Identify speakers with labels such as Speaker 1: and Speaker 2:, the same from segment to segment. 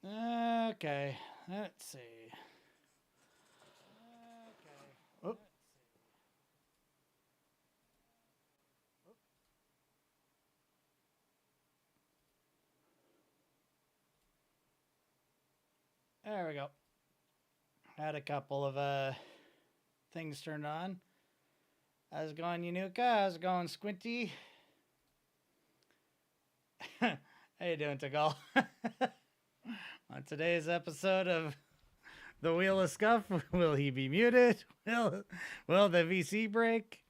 Speaker 1: Okay, let's see. Oh. There we go. Had a couple of things turned on. How's it going, Yanuka? How's it going, Squinty? How you doing, Tagal? On today's episode of The Wheel of Scuff, will he be muted? Will the VC break?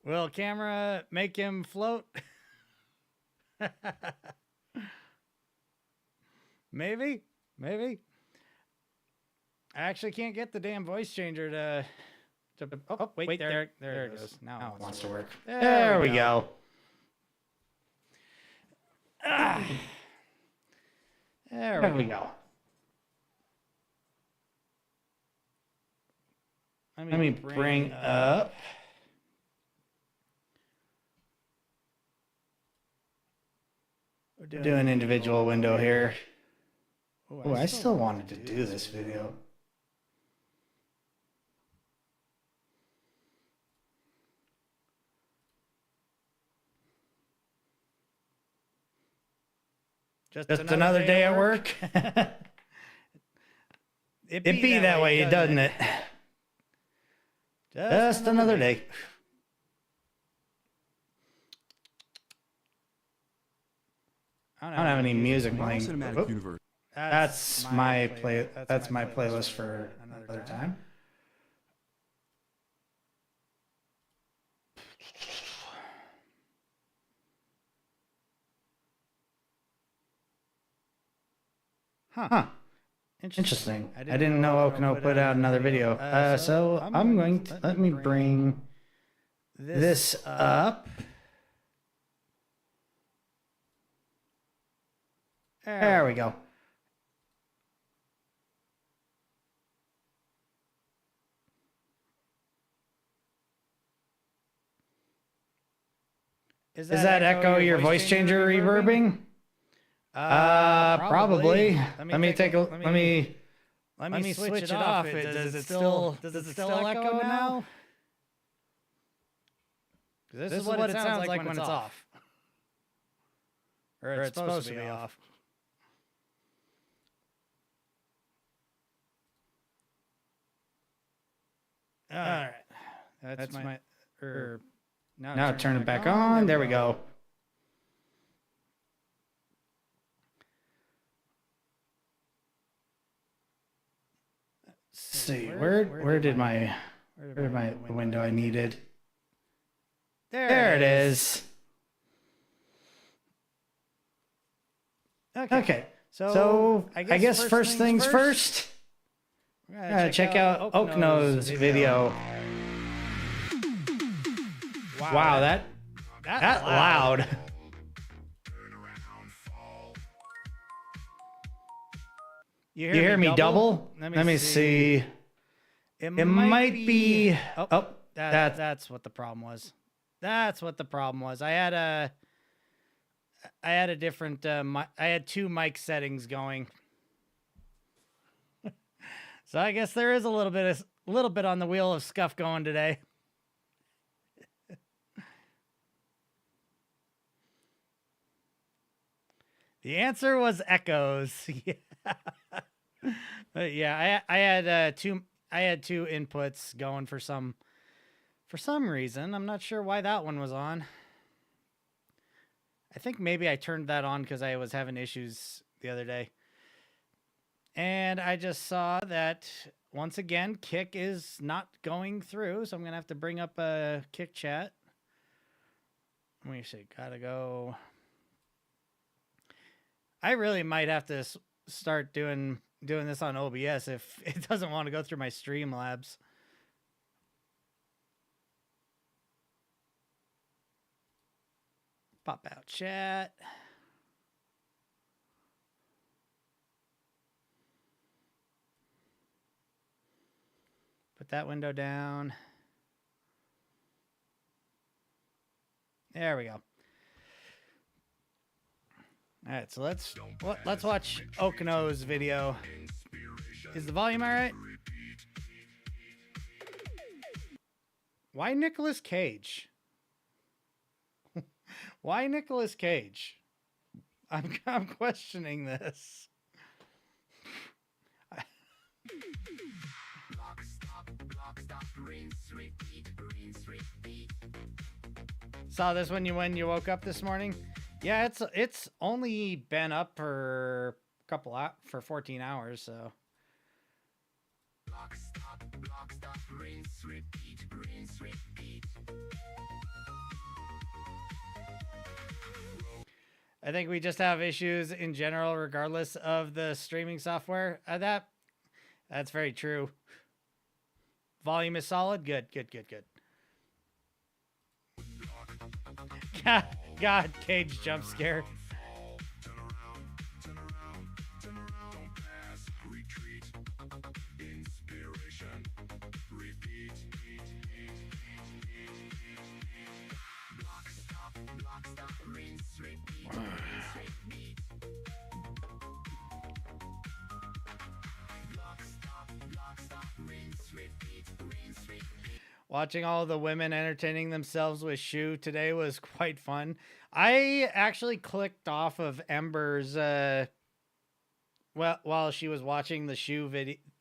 Speaker 1: Will camera make him float? Maybe. I actually can't get the damn voice changer to oh, wait, there it goes. Now it wants to work. There we go. There we go. Let me bring up. We're doing an individual window here. Oh, I still wanted to do this video. Just another day at work. It be that way, doesn't it? Just another day. I don't have any music playing. Oh, that's my playlist for another time. Huh. Interesting. I didn't know Okino put out another video. So I'm going to let me bring this up. There we go. Is that echo your voice changer reverbing? Probably. Let me switch it off. Does it still echo now? This is what it sounds like when it's off. Or it's supposed to be off. All right. That's my now turn it back on. There we go. Let's see, where did my window I needed? There it is. Okay. So I guess first things first. We're gonna check out Okino's video. Wow, that loud. You hear me double? Let me see. It might be. Oh, that's what the problem was. That's what the problem was. I had a different. I had two mic settings going. So I guess there is a little bit on the wheel of scuff going today. The answer was echoes. Yeah. But yeah, I had two inputs going for some reason. I'm not sure why that one was on. I think maybe I turned that on because I was having issues the other day. And I just saw that once again, Kick is not going through, so I'm gonna have to bring up a Kick chat. Let me see, gotta go. I really might have to start doing this on OBS if it doesn't want to go through my Streamlabs. Pop out chat. Put that window down. There we go. All right, so let's watch Okino's video. Is the volume all right? Why Nicolas Cage? Why Nicolas Cage? I'm questioning this. Saw this when you woke up this morning. Yeah, it's only been up for for 14 hours, so. I think we just have issues in general, regardless of the streaming software. That's very true. Volume is solid. Good. God, Cage jump scare. Watching all the women entertaining themselves with Shu today was quite fun. I actually clicked off of Ember's while she was watching the Shu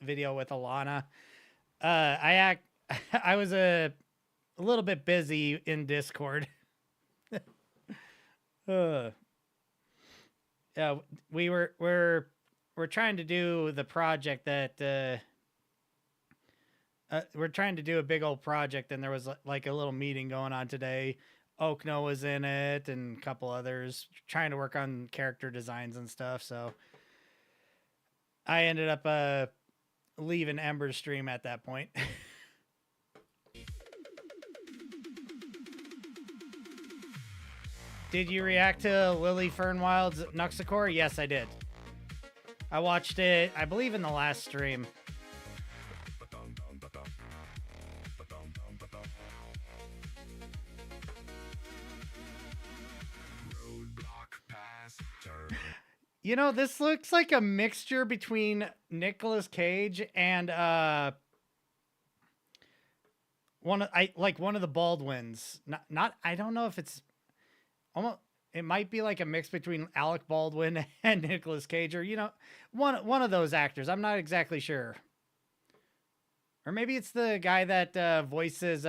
Speaker 1: video with Alana. I was a little bit busy in Discord. Yeah, we're trying to do the project that we're trying to do a big old project, and there was like a little meeting going on today. Okno was in it, and a couple others trying to work on character designs and stuff. So I ended up leaving Ember's stream at that point. Did you react to Lily Fernwild's Nuxacore? Yes, I did. I watched it, I believe, in the last stream. You know, this looks like a mixture between Nicolas Cage and one of the Baldwins. Not I don't know if it's almost, it might be like a mix between Alec Baldwin and Nicolas Cage, or one of those actors. I'm not exactly sure. Or maybe it's the guy that voices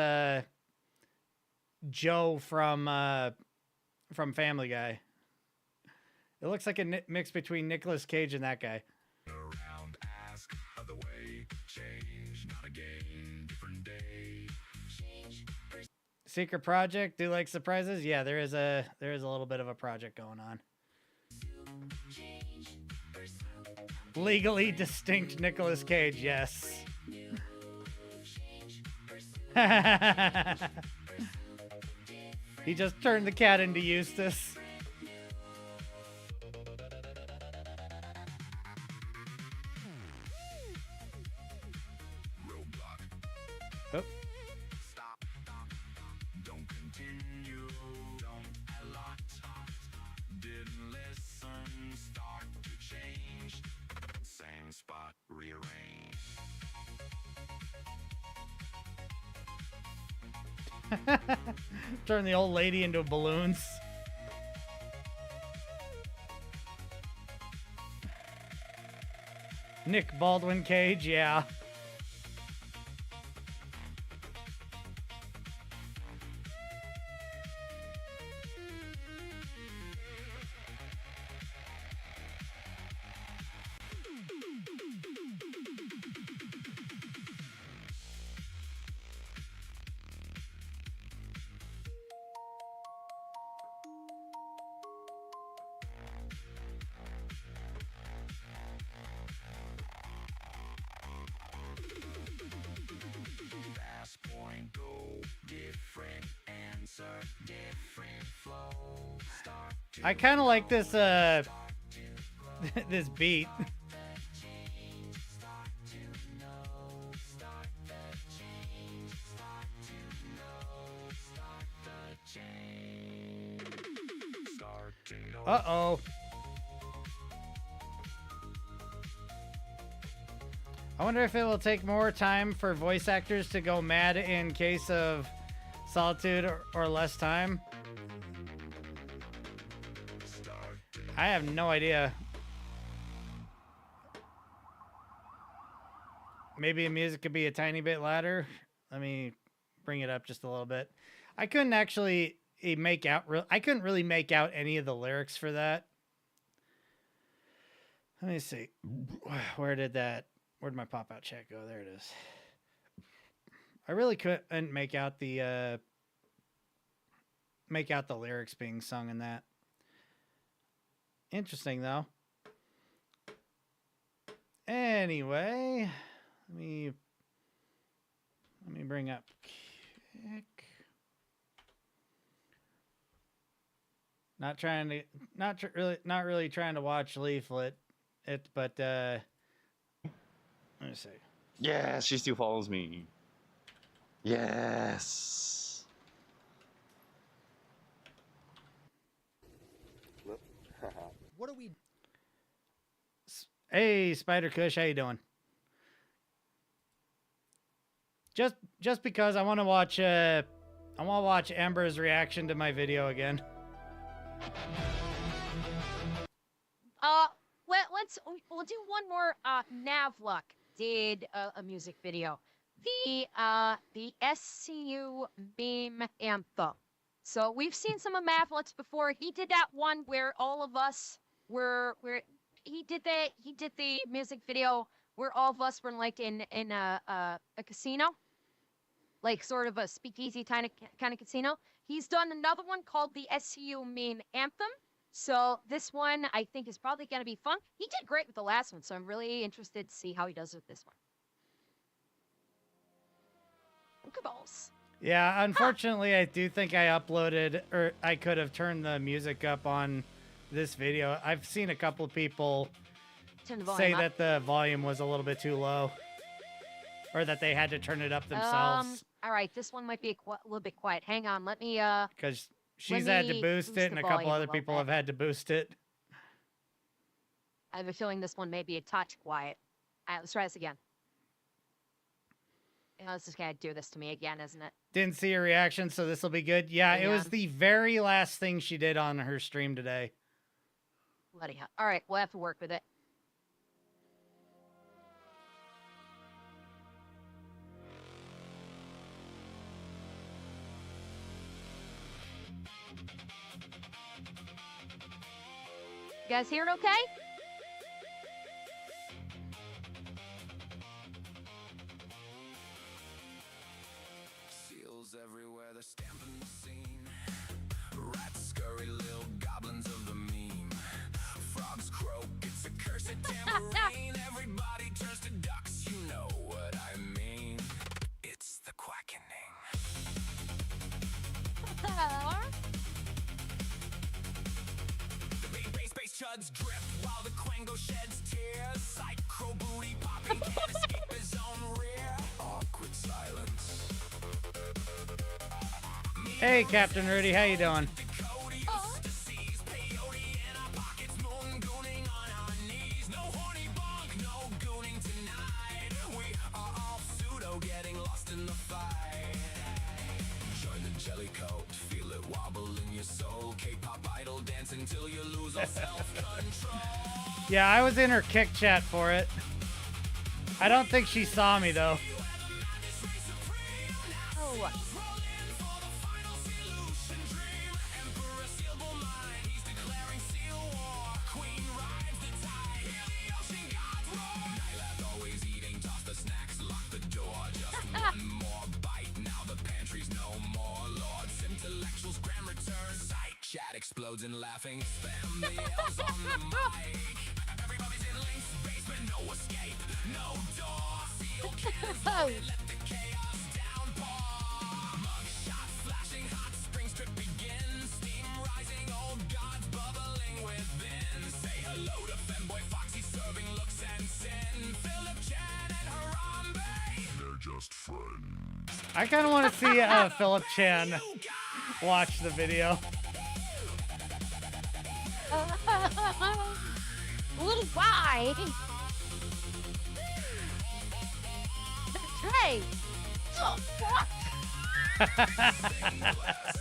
Speaker 1: Joe from Family Guy. It looks like a mix between Nicolas Cage and that guy. Around, ask, other way, change, not a game, different day. Secret project, do like surprises? Yeah, there is a little bit of a project going on. Legally distinct Nicolas Cage, yes. He just turned the cat into Eustace. Oh. Stop. Don't continue. Don't a lot. Didn't listen. Start to change. Same spot. Rearrange. Turn the old lady into balloons. Nick Baldwin Cage, yeah. I kind of like this this beat. Uh-oh. I wonder if it will take more time for voice actors to go mad in case of solitude or less time. I have no idea. Maybe the music could be a tiny bit louder. Let me bring it up just a little bit. I couldn't actually make out. I couldn't really make out any of the lyrics for that. Let me see. Where'd my pop-out chat go? There it is. I really couldn't make out the lyrics being sung in that. Interesting though. Anyway, let me bring up Kick. Not really trying to watch Leaflet, but let me see.
Speaker 2: Yeah, she still follows me. Yes.
Speaker 3: What are we?
Speaker 1: Hey, Spider Kush, how you doing? Just because I want to watch Amber's reaction to my video again.
Speaker 4: We'll do one more. Navluck did a music video, the SCU meme anthem. So we've seen some of Navluck's before. He did that one where all of us he did the music video where all of us were like in a casino, like sort of a speakeasy kind of casino. He's done another one called the SCU meme anthem. So this one I think is probably going to be fun. He did great with the last one, so I'm really interested to see how he does with this one. Balls.
Speaker 1: Yeah, unfortunately, I do think I uploaded, or I could have turned the music up on this video. I've seen a couple of people say that the volume was a little bit too low, or that they had to turn it up themselves.
Speaker 4: All right, this one might be a little bit quiet. Hang on, let me
Speaker 1: because she's had to boost it, and a couple other people have had to boost it.
Speaker 4: I have a feeling this one may be a touch quiet. All right, let's try this again. This is gonna do this to me again, isn't it?
Speaker 1: Didn't see a reaction, so this will be good. Yeah, it was the very last thing she did on her stream today.
Speaker 4: Bloody hell. All right, we'll have to work with it. You guys hear it okay?
Speaker 5: Everywhere they're stamping the scene. Rats scurry, little goblins of the meme. Frogs croak, it's a cursed tambourine. Everybody turns to ducks, you know what I mean. It's the quackening. The big bass chuds drip while the quango sheds tears. Psycho booty popping, can't escape his own rear. Awkward silence.
Speaker 1: Hey, Captain Rudy, how you doing?
Speaker 5: Join the jelly coat, feel it wobble in your soul. K-pop idol dance until you lose all self-control.
Speaker 1: Yeah, I was in her kick chat for it. I don't think she saw me though.
Speaker 4: Oh.
Speaker 5: Chat explodes in laughing. Spam the L's on the mic. Everybody's in Link's basement. No escape, no door. Seal cans, let the chaos downpour. Mugshot flashing, hot spring strip begins. Steam rising, old gods bubbling within. Say hello to Femboy Foxy serving looks and sin. Philip Chan and Harambe, they're just friends.
Speaker 1: I kind of want to see Philip Chan watch the video.
Speaker 4: A little why? Hey! Oh, fuck!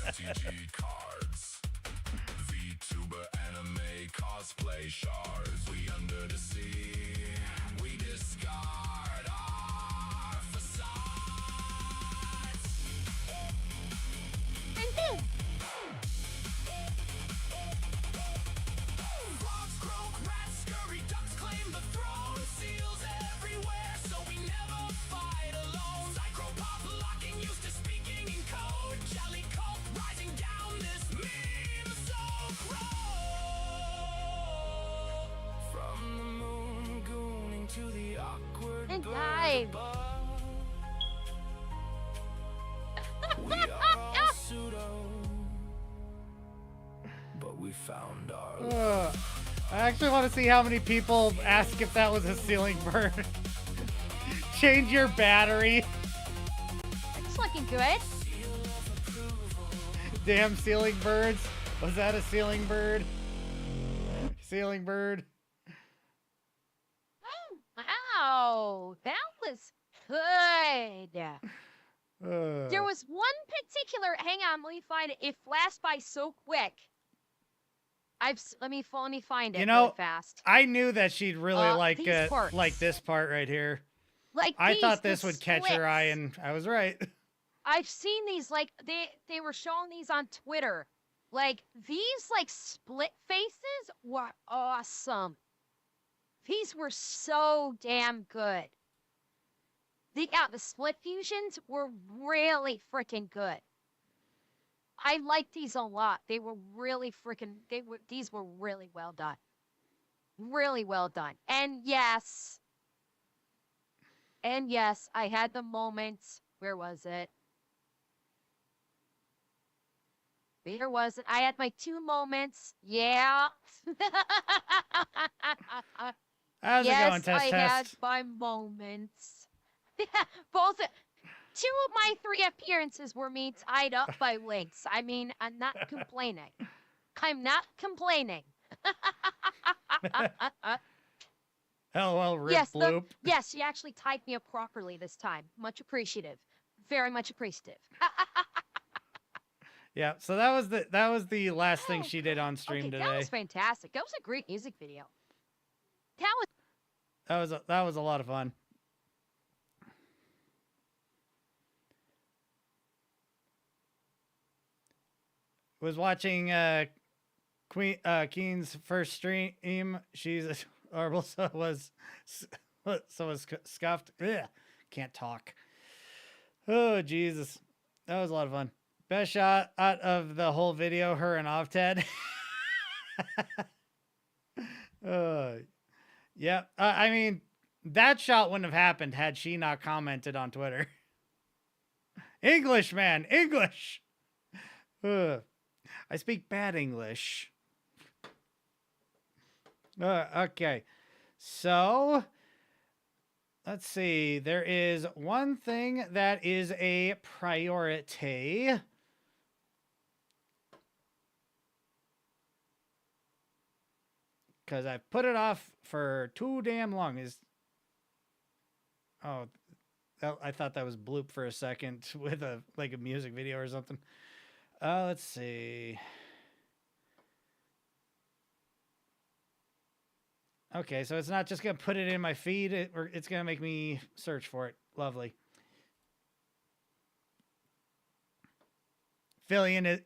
Speaker 5: FTG cards. VTuber anime cosplay shards. We under the sea. We discard our facades. Frogs croak, rats scurry, ducks claim the throne. Seals everywhere, so we never fight alone. Psychropop locking, used to speaking in code. Jelly cult rising down this meme so crow. From the moon gooning to the awkward
Speaker 4: And
Speaker 5: bird
Speaker 4: dive.
Speaker 5: above. We are all pseudo, but we found our
Speaker 1: I actually want to see how many people ask if that was a ceiling bird. Change your battery.
Speaker 4: It's looking good.
Speaker 1: Damn ceiling birds. Was that a ceiling bird? Ceiling bird.
Speaker 4: Wow, that was good. There
Speaker 1: Uh,
Speaker 4: was one particular. Hang on, let me find it. It flashed by so quick. Let me find it
Speaker 1: You know,
Speaker 4: really fast.
Speaker 1: I knew that she'd really like
Speaker 4: these parts.
Speaker 1: this part right here.
Speaker 4: Like
Speaker 1: I thought
Speaker 4: the
Speaker 1: this would catch her eye,
Speaker 4: splits.
Speaker 1: and I was right.
Speaker 4: I've seen these, like they were showing these on Twitter. Like these like split faces were awesome. These were so damn good. The split fusions were really freaking good. I liked these a lot. They were really freaking. These were really well done. Really well done. And yes, I had the moments. Where was it? Where was it? I had my 2 moments. Yeah.
Speaker 1: How's it going, Test
Speaker 4: I had
Speaker 1: Test?
Speaker 4: my moments. Both 2 of my 3 appearances were me tied up by links. I mean, I'm not complaining. I'm not complaining.
Speaker 1: LOL, rip
Speaker 4: Yes,
Speaker 1: bloop.
Speaker 4: yes, she actually tied me up properly this time. Much appreciative. Very much appreciative.
Speaker 1: Yeah, so that was the last thing she did on stream
Speaker 4: Okay,
Speaker 1: today.
Speaker 4: that was fantastic. That was a great music video. That was
Speaker 1: That was a lot of fun. Was watching Keen's first stream. She's horrible, so was scuffed. Ugh, can't talk. Oh Jesus, that was a lot of fun. Best shot out of the whole video, her and Ovted. Yeah, I mean, that shot wouldn't have happened had she not commented on Twitter. English, man, English. Ugh. I speak bad English. Okay, so let's see. There is one thing that is a priority. Because I've put it off for too damn long. I thought that was bloop for a second with a music video or something. Let's see. Okay, so it's not just gonna put it in my feed. It's gonna make me search for it. Lovely. Fillion is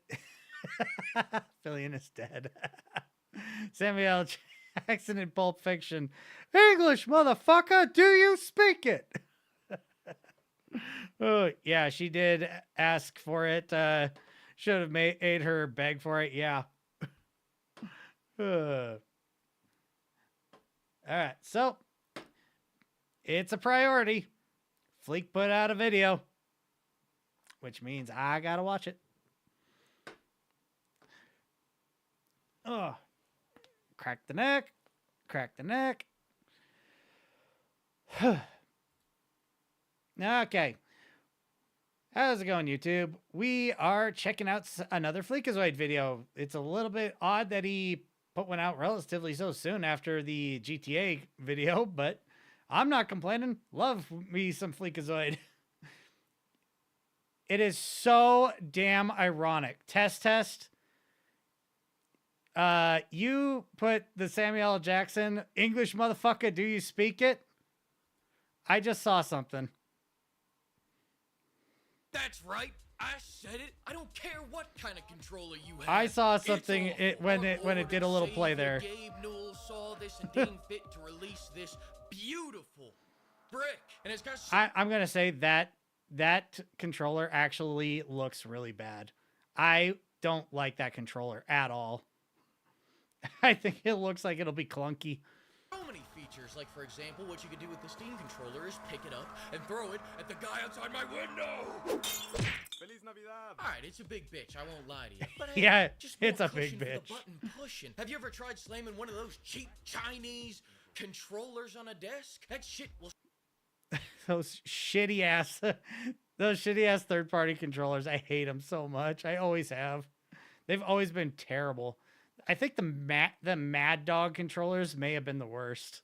Speaker 1: Fillion is dead. Samuel Jackson in Pulp Fiction. English, motherfucker, do you speak it? Oh, yeah, she did ask for it. Should have made her beg for it. Yeah. All right, so it's a priority. Fleek put out a video, which means I gotta watch it. Oh, crack the neck, crack the neck. Okay. How's it going, YouTube? We are checking out another Fleekazoid video. It's a little bit odd that he put one out relatively so soon after the GTA video, but I'm not complaining. Love me some Fleekazoid. It is so damn ironic. Test. You put the Samuel L. Jackson English motherfucker. Do you speak it? I just saw something.
Speaker 3: That's right. I said it. I don't care what kind of controller you have.
Speaker 1: I saw
Speaker 3: It's
Speaker 1: something
Speaker 3: awful.
Speaker 1: when
Speaker 3: Our
Speaker 1: it did a
Speaker 3: Lord
Speaker 1: little
Speaker 3: and
Speaker 1: play
Speaker 3: Savior
Speaker 1: there.
Speaker 3: Gabe Newell saw this and deemed fit to release this beautiful brick, and it's got.
Speaker 1: I'm gonna say that controller actually looks really bad. I don't like that controller at all. I think it looks like it'll be clunky.
Speaker 3: So many features, like for example, what you can do with the Steam controller is pick it up and throw it at the guy outside my window.
Speaker 6: Feliz Navidad.
Speaker 3: All right, it's a big bitch. I won't lie to you. But hey,
Speaker 1: Yeah,
Speaker 3: just
Speaker 1: it's
Speaker 3: more
Speaker 1: a big
Speaker 3: cushion for
Speaker 1: bitch.
Speaker 3: the button pushing. Have you ever tried slamming one of those cheap Chinese controllers on a desk? That shit will.
Speaker 1: Those shitty ass third party controllers. I hate them so much. I always have. They've always been terrible. I think the Mad Dog controllers may have been the worst.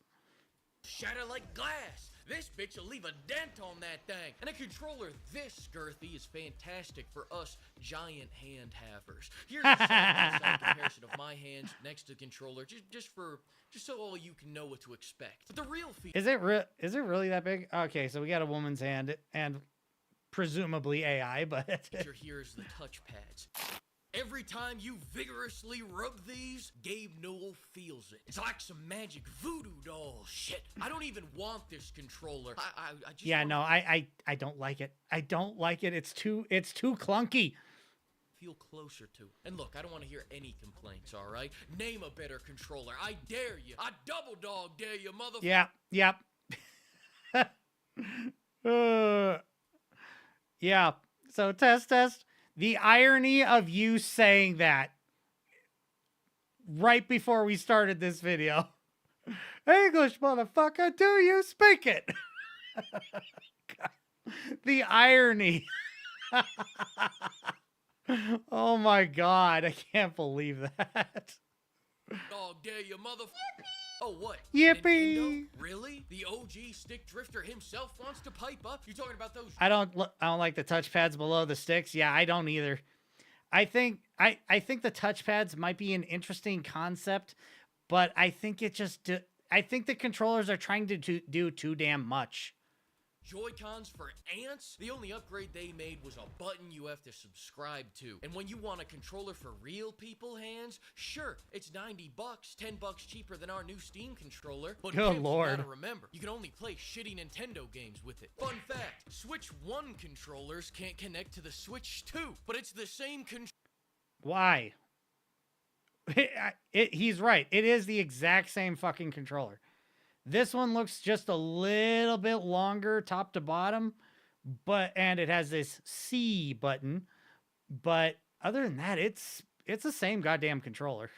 Speaker 3: Shatter like glass. This bitch will leave a dent on that thing. And a controller this girthy is fantastic for us giant hand havers. Here's a side-by-side comparison of my hands next to the controller, just so all you can know what to expect. But the real feature.
Speaker 1: Is it really that big? Okay, so we got a woman's hand and presumably AI, but
Speaker 3: Feature here is the touchpads. Every time you vigorously rub these, Gabe Newell feels it. It's like some magic voodoo doll shit. I don't even want this controller. I just
Speaker 1: yeah,
Speaker 3: wanna
Speaker 1: no, I don't like it. I don't like it. It's too clunky.
Speaker 3: feel closer to. And look, I don't want to hear any complaints, all right? Name a better controller. I dare you. I double dog dare you, motherfucker.
Speaker 1: Yep. Yeah. So test. The irony of you saying that right before we started this video. English, motherfucker, do you speak it? The irony. Oh my God, I can't believe that.
Speaker 3: Dog dare you, motherfucker. Oh, what?
Speaker 1: Yippee!
Speaker 3: Nintendo? Really? The OG stick drifter himself wants to pipe up? You talking about those?
Speaker 1: I don't like the touchpads below the sticks. Yeah, I don't either. I think the touchpads might be an interesting concept, but I think I think the controllers are trying to do too damn much.
Speaker 3: Joy-Cons for ants? The only upgrade they made was a button you have to subscribe to. And when you want a controller for real people hands, sure, it's $90, $10 cheaper than our new Steam controller. But
Speaker 1: Good
Speaker 3: pimps,
Speaker 1: Lord.
Speaker 3: you gotta remember, you can only play shitty Nintendo games with it. Fun fact, Switch 1 controllers can't connect to the Switch 2, but it's the same controller.
Speaker 1: Why? He's right. It is the exact same fucking controller. This one looks just a little bit longer top to bottom, and it has this C button. But other than that, it's the same goddamn controller.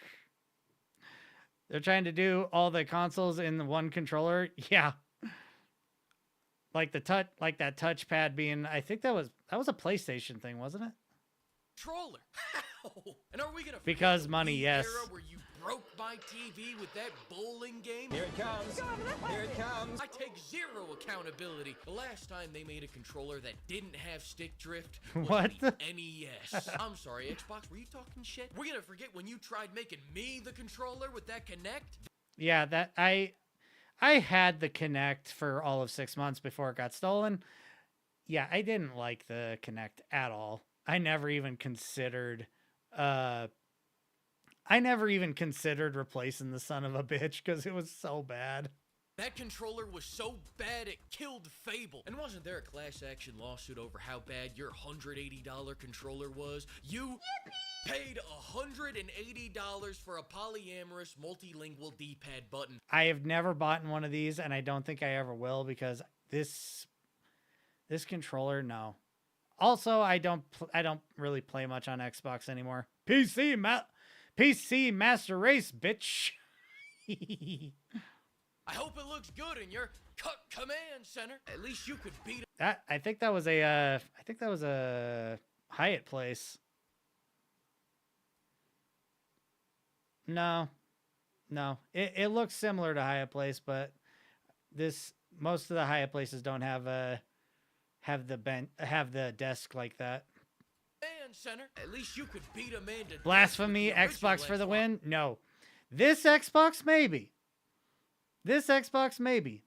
Speaker 1: They're trying to do all the consoles in the one controller. Yeah. Like that touchpad being, I think that was a PlayStation thing, wasn't it?
Speaker 3: Controller. How? And are we gonna forget
Speaker 1: Because
Speaker 3: the
Speaker 1: money,
Speaker 3: Wii
Speaker 1: yes.
Speaker 3: era where you broke my TV with that bowling game?
Speaker 6: Here it comes. Here it comes.
Speaker 3: I take zero accountability. The last time they made a controller that didn't have stick drift was
Speaker 1: What
Speaker 3: the NES. I'm sorry, Xbox, were you talking shit? We're gonna forget when you tried making me the controller with that Kinect?
Speaker 1: Yeah, that I had the Kinect for all of 6 months before it got stolen. Yeah, I didn't like the Kinect at all. I never even considered replacing the son of a bitch because it was so bad.
Speaker 3: That controller was so bad it killed Fable. And wasn't there a class action lawsuit over how bad your $180 controller was? You paid $180 for a polyamorous multilingual D-pad button.
Speaker 1: I have never bought one of these, and I don't think I ever will because this controller, no. Also, I don't really play much on Xbox anymore. PC Master Race, bitch.
Speaker 3: I hope it looks good in your command center. At least you could beat
Speaker 1: That I think that was a Hyatt place. No. It looks similar to Hyatt Place, but this most of the Hyatt places don't have the desk like that.
Speaker 3: Command Center. At least you could beat a man to death with
Speaker 1: Blasphemy,
Speaker 3: the original
Speaker 1: Xbox for the
Speaker 3: Xbox.
Speaker 1: win? No. This Xbox, maybe. This Xbox, maybe.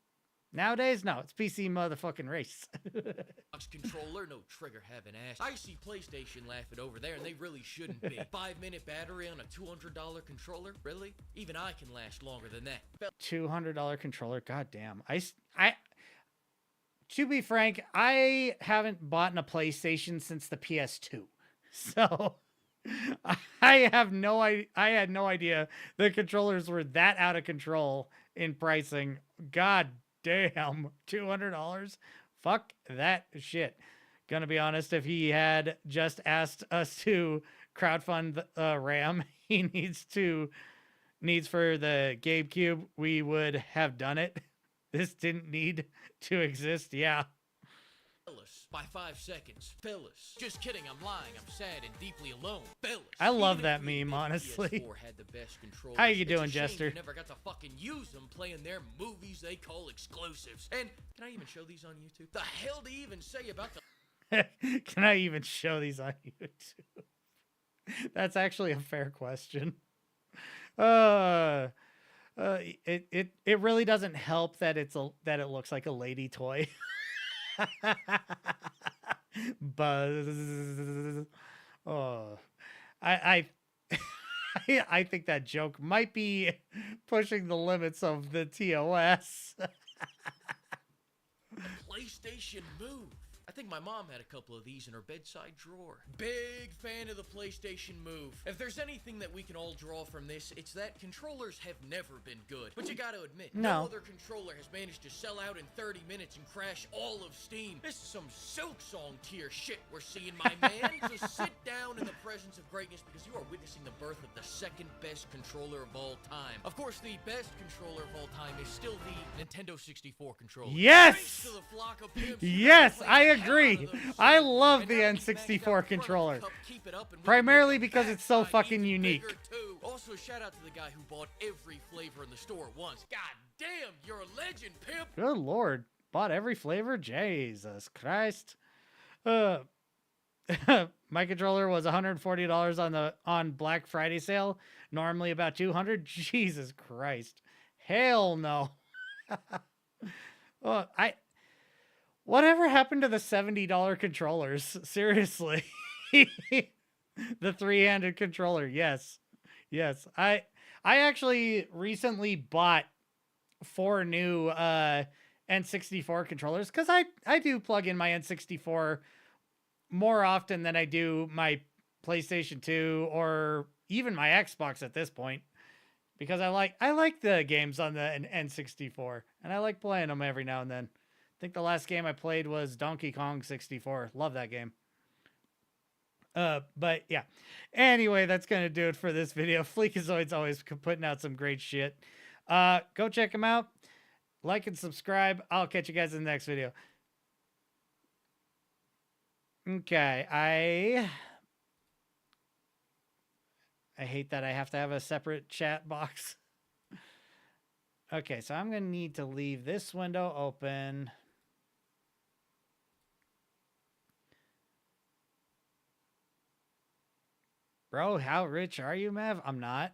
Speaker 1: Nowadays, no. It's PC motherfucking race.
Speaker 3: Xbox controller, no trigger having ass. I see PlayStation laughing over there, and they really shouldn't be. 5-minute battery on a $200 controller? Really? Even I can last longer than that.
Speaker 1: $200 controller. God damn. To be frank, I haven't bought a PlayStation since the PS2. So I had no idea the controllers were that out of control in pricing. God damn, $200? Fuck that shit. Gonna be honest, if he had just asked us to crowdfund RAM he needs for the GameCube, we would have done it. This didn't need to exist. Yeah.
Speaker 3: Phyllis, by 5 seconds. Phyllis. Just kidding, I'm lying. I'm sad and deeply alone. Phyllis.
Speaker 1: I love
Speaker 3: Even
Speaker 1: that
Speaker 3: if we
Speaker 1: meme,
Speaker 3: admit
Speaker 1: honestly.
Speaker 3: PS4 had the best controllers,
Speaker 1: How you
Speaker 3: it's
Speaker 1: doing,
Speaker 3: a shame
Speaker 1: Jester?
Speaker 3: You never got to fucking use them playing their movies they call exclusives. And can I even show these on YouTube? The hell do you even say about the
Speaker 1: Can I even show these on YouTube? That's actually a fair question. It really doesn't help that it looks like a lady toy. Buzz. Oh, I I think that joke might be pushing the limits of the TOS.
Speaker 3: PlayStation Move? I think my mom had a couple of these in her bedside drawer. Big fan of the PlayStation Move. If there's anything that we can all draw from this, it's that controllers have never been good. But you gotta admit, no other controller has managed to sell out in 30 minutes and crash all of Steam. This is some Silk Song tier shit we're seeing, my man. So sit down in the presence of greatness because you are witnessing the birth of the second best controller of all time. Of course, the best controller of all time is still the Nintendo 64 controller.
Speaker 1: Yes!
Speaker 3: Thanks to the flock of pimps who
Speaker 1: Yes,
Speaker 3: played
Speaker 1: I
Speaker 3: the hell out
Speaker 1: agree.
Speaker 3: of those
Speaker 1: I
Speaker 3: shit.
Speaker 1: love
Speaker 3: And
Speaker 1: the
Speaker 3: now we can
Speaker 1: N64
Speaker 3: max out the front of the
Speaker 1: controller.
Speaker 3: cup, keep it up, and we can
Speaker 1: Primarily
Speaker 3: make the
Speaker 1: because it's so
Speaker 3: backside
Speaker 1: fucking
Speaker 3: even
Speaker 1: unique.
Speaker 3: bigger, too. Also, shout out to the guy who bought every flavor in the store at once. God damn, you're a legend, pimp.
Speaker 1: Good lord. Bought every flavor? Jesus Christ. My controller was $140 on Black Friday sale. Normally about $200. Jesus Christ. Hell no. Whatever happened to the $70 controllers? Seriously. The three-handed controller. Yes. Yes. I actually recently bought 4 new N64 controllers because I do plug in my N64 more often than I do my PlayStation 2 or even my Xbox at this point, because I like the games on the N64 and I like playing them every now and then. I think the last game I played was Donkey Kong 64. Love that game. But yeah. Anyway, that's gonna do it for this video. Fleekazoid's always putting out some great shit. Go check him out. Like and subscribe. I'll catch you guys in the next video. Okay, I hate that I have to have a separate chat box. Okay, so I'm gonna need to leave this window open. Bro, how rich are you, Mav? I'm not.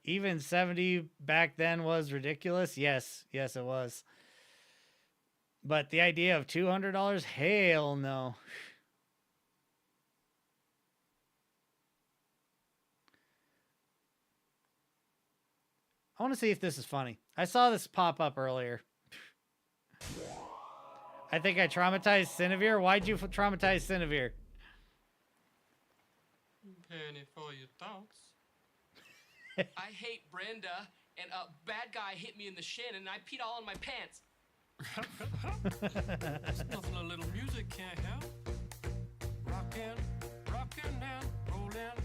Speaker 1: Even 70 back then was ridiculous. Yes, it was. But the idea of $200, hell no. I want to see if this is funny. I saw this pop up earlier. I think I traumatized Cinevere. Why'd you traumatize Cinevere?
Speaker 7: Penny for your thoughts. I hate Brenda, and a bad guy hit me in the shin, and I peed all on my pants. There's nothing a little music can't help. Rockin' and rollin'.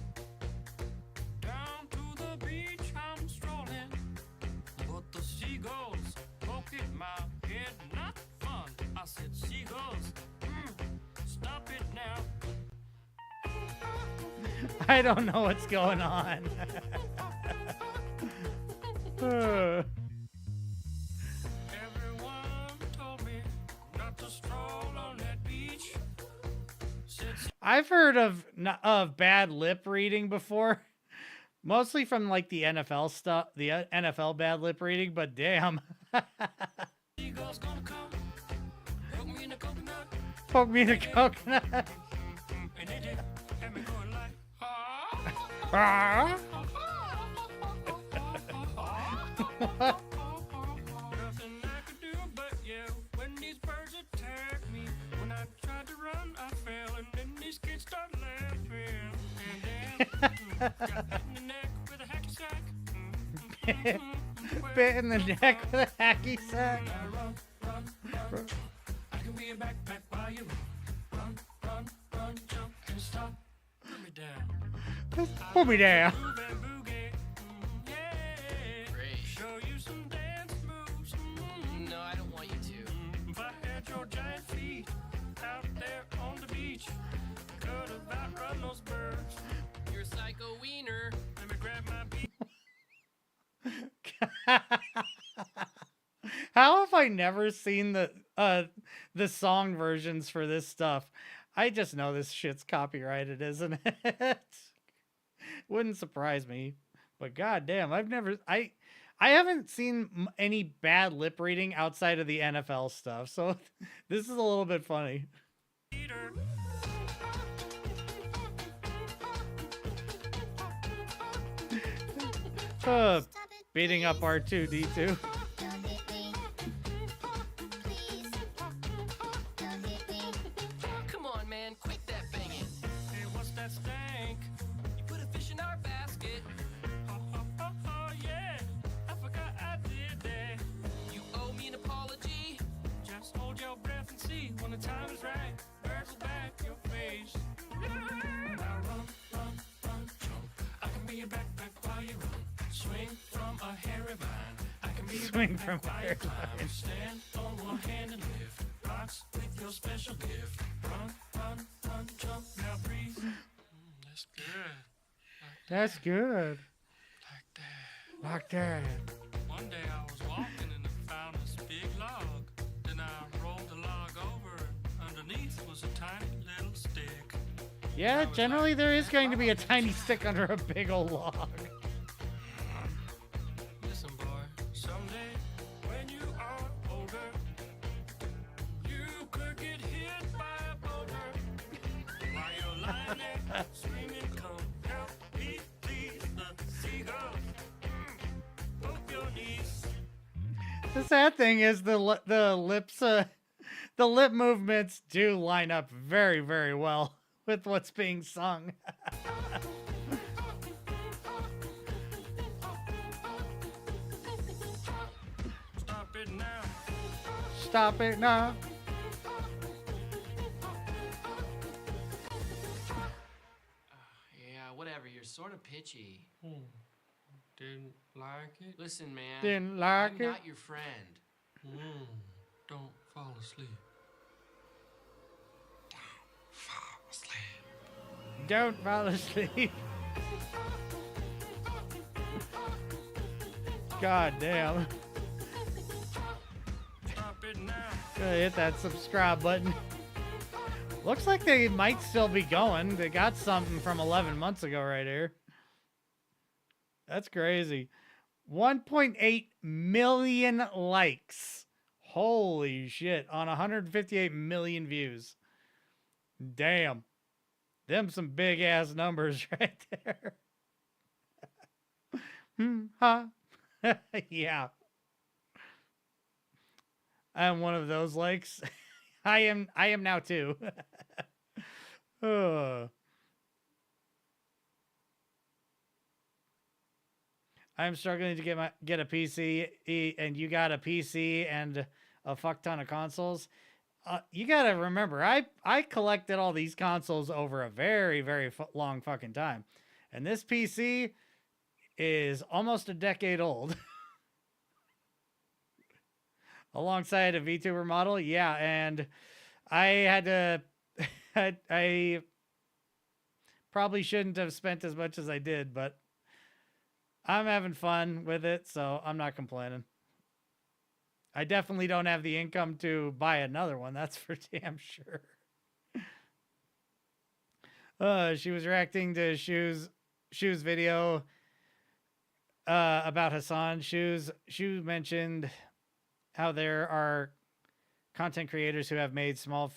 Speaker 7: Down to the beach I'm strolling. But the seagulls poke at my head, not fun. I said, seagulls, stop it now.
Speaker 1: I don't know what's going on. Uh,
Speaker 7: Everyone told me not to stroll on that beach.
Speaker 1: I've heard of bad lip reading before, mostly from like the NFL stuff, the NFL bad lip reading. But damn,
Speaker 7: Seagulls gonna come, hook me in the coconut,
Speaker 1: poke me in the coconut.
Speaker 7: and they did have me going like,
Speaker 1: Ah.
Speaker 7: nothing I could do but yell when these birds attacked me. When I tried to run, I fell, and then these kids started laughing. And then got hit in the neck with a hacky sack.
Speaker 1: Bit in the neck with a hacky sack.
Speaker 7: Run, run, run. I can be a backpack while you run, run, run, jump and stop. Put me down.
Speaker 1: Put me down.
Speaker 7: Move and boogie. Yeah.
Speaker 3: Great.
Speaker 7: Show you some dance moves.
Speaker 3: No, I don't want you to.
Speaker 7: If I had your giant feet out there on the beach, could have outrun those birds.
Speaker 3: You're a psycho wiener.
Speaker 7: Let me grab my beat.
Speaker 1: How have I never seen the song versions for this stuff? I just know this shit's copyrighted, isn't it? Wouldn't surprise me. But goddamn, I haven't seen any bad lip reading outside of the NFL stuff. So this is a little bit funny.
Speaker 7: Eater.
Speaker 1: Beating up R2D2.
Speaker 3: Come on, man, quit that banging.
Speaker 7: Hey, what's that stank?
Speaker 3: You put a fish in our basket.
Speaker 7: Oh, yeah. I forgot I did that.
Speaker 3: You owe me an apology.
Speaker 7: Just hold your breath and see when the time is right. Birds will back your face. Now run, run, run, jump. I can be a backpack while you run. Swing from a hairy vine. I can be a
Speaker 1: Swing
Speaker 7: backpack
Speaker 1: from a
Speaker 7: while you
Speaker 1: hairy
Speaker 7: climb.
Speaker 1: vine.
Speaker 7: Stand on one hand and lift rocks with your special gift. Run, run, run, jump. Now breathe. That's good.
Speaker 1: That's good.
Speaker 7: Like that.
Speaker 1: Like that.
Speaker 7: One day I was walking and I found this big log. Then I rolled the log over. Underneath was a tiny little stick.
Speaker 1: Yeah, generally there is going to be a tiny stick under a big old log.
Speaker 7: Listen, boy, someday when you are older, you could get hit by a boulder. While you're lying there screaming, come help me, please, the seagulls. Both your knees.
Speaker 1: The sad thing is the lips, the lip movements do line up very, very well with what's being sung.
Speaker 7: Stop it now.
Speaker 1: Stop it now.
Speaker 3: Yeah, whatever. You're sort of pitchy.
Speaker 7: Didn't like it?
Speaker 3: Listen, man.
Speaker 1: Didn't like
Speaker 3: I'm
Speaker 1: it.
Speaker 3: not your friend.
Speaker 7: Don't fall asleep.
Speaker 1: Don't fall asleep. God damn.
Speaker 7: Stop it now.
Speaker 1: Gonna hit that subscribe button. Looks like they might still be going. They got something from 11 months ago right here. That's crazy. 1.8 million likes. Holy shit. On 158 million views. Damn. Them some big ass numbers right there. Huh? Yeah. I'm one of those likes. I am now too. I'm struggling to get a PC, and you got a PC and a fuck ton of consoles. You gotta remember, I collected all these consoles over a very, very long fucking time, and this PC is almost a decade old. Alongside a VTuber model, yeah, and I had to, I probably shouldn't have spent as much as I did, but I'm having fun with it, so I'm not complaining. I definitely don't have the income to buy another one. That's for damn sure. She was reacting to Shoes video about Hassan. Shoes mentioned how there are content creators who have made small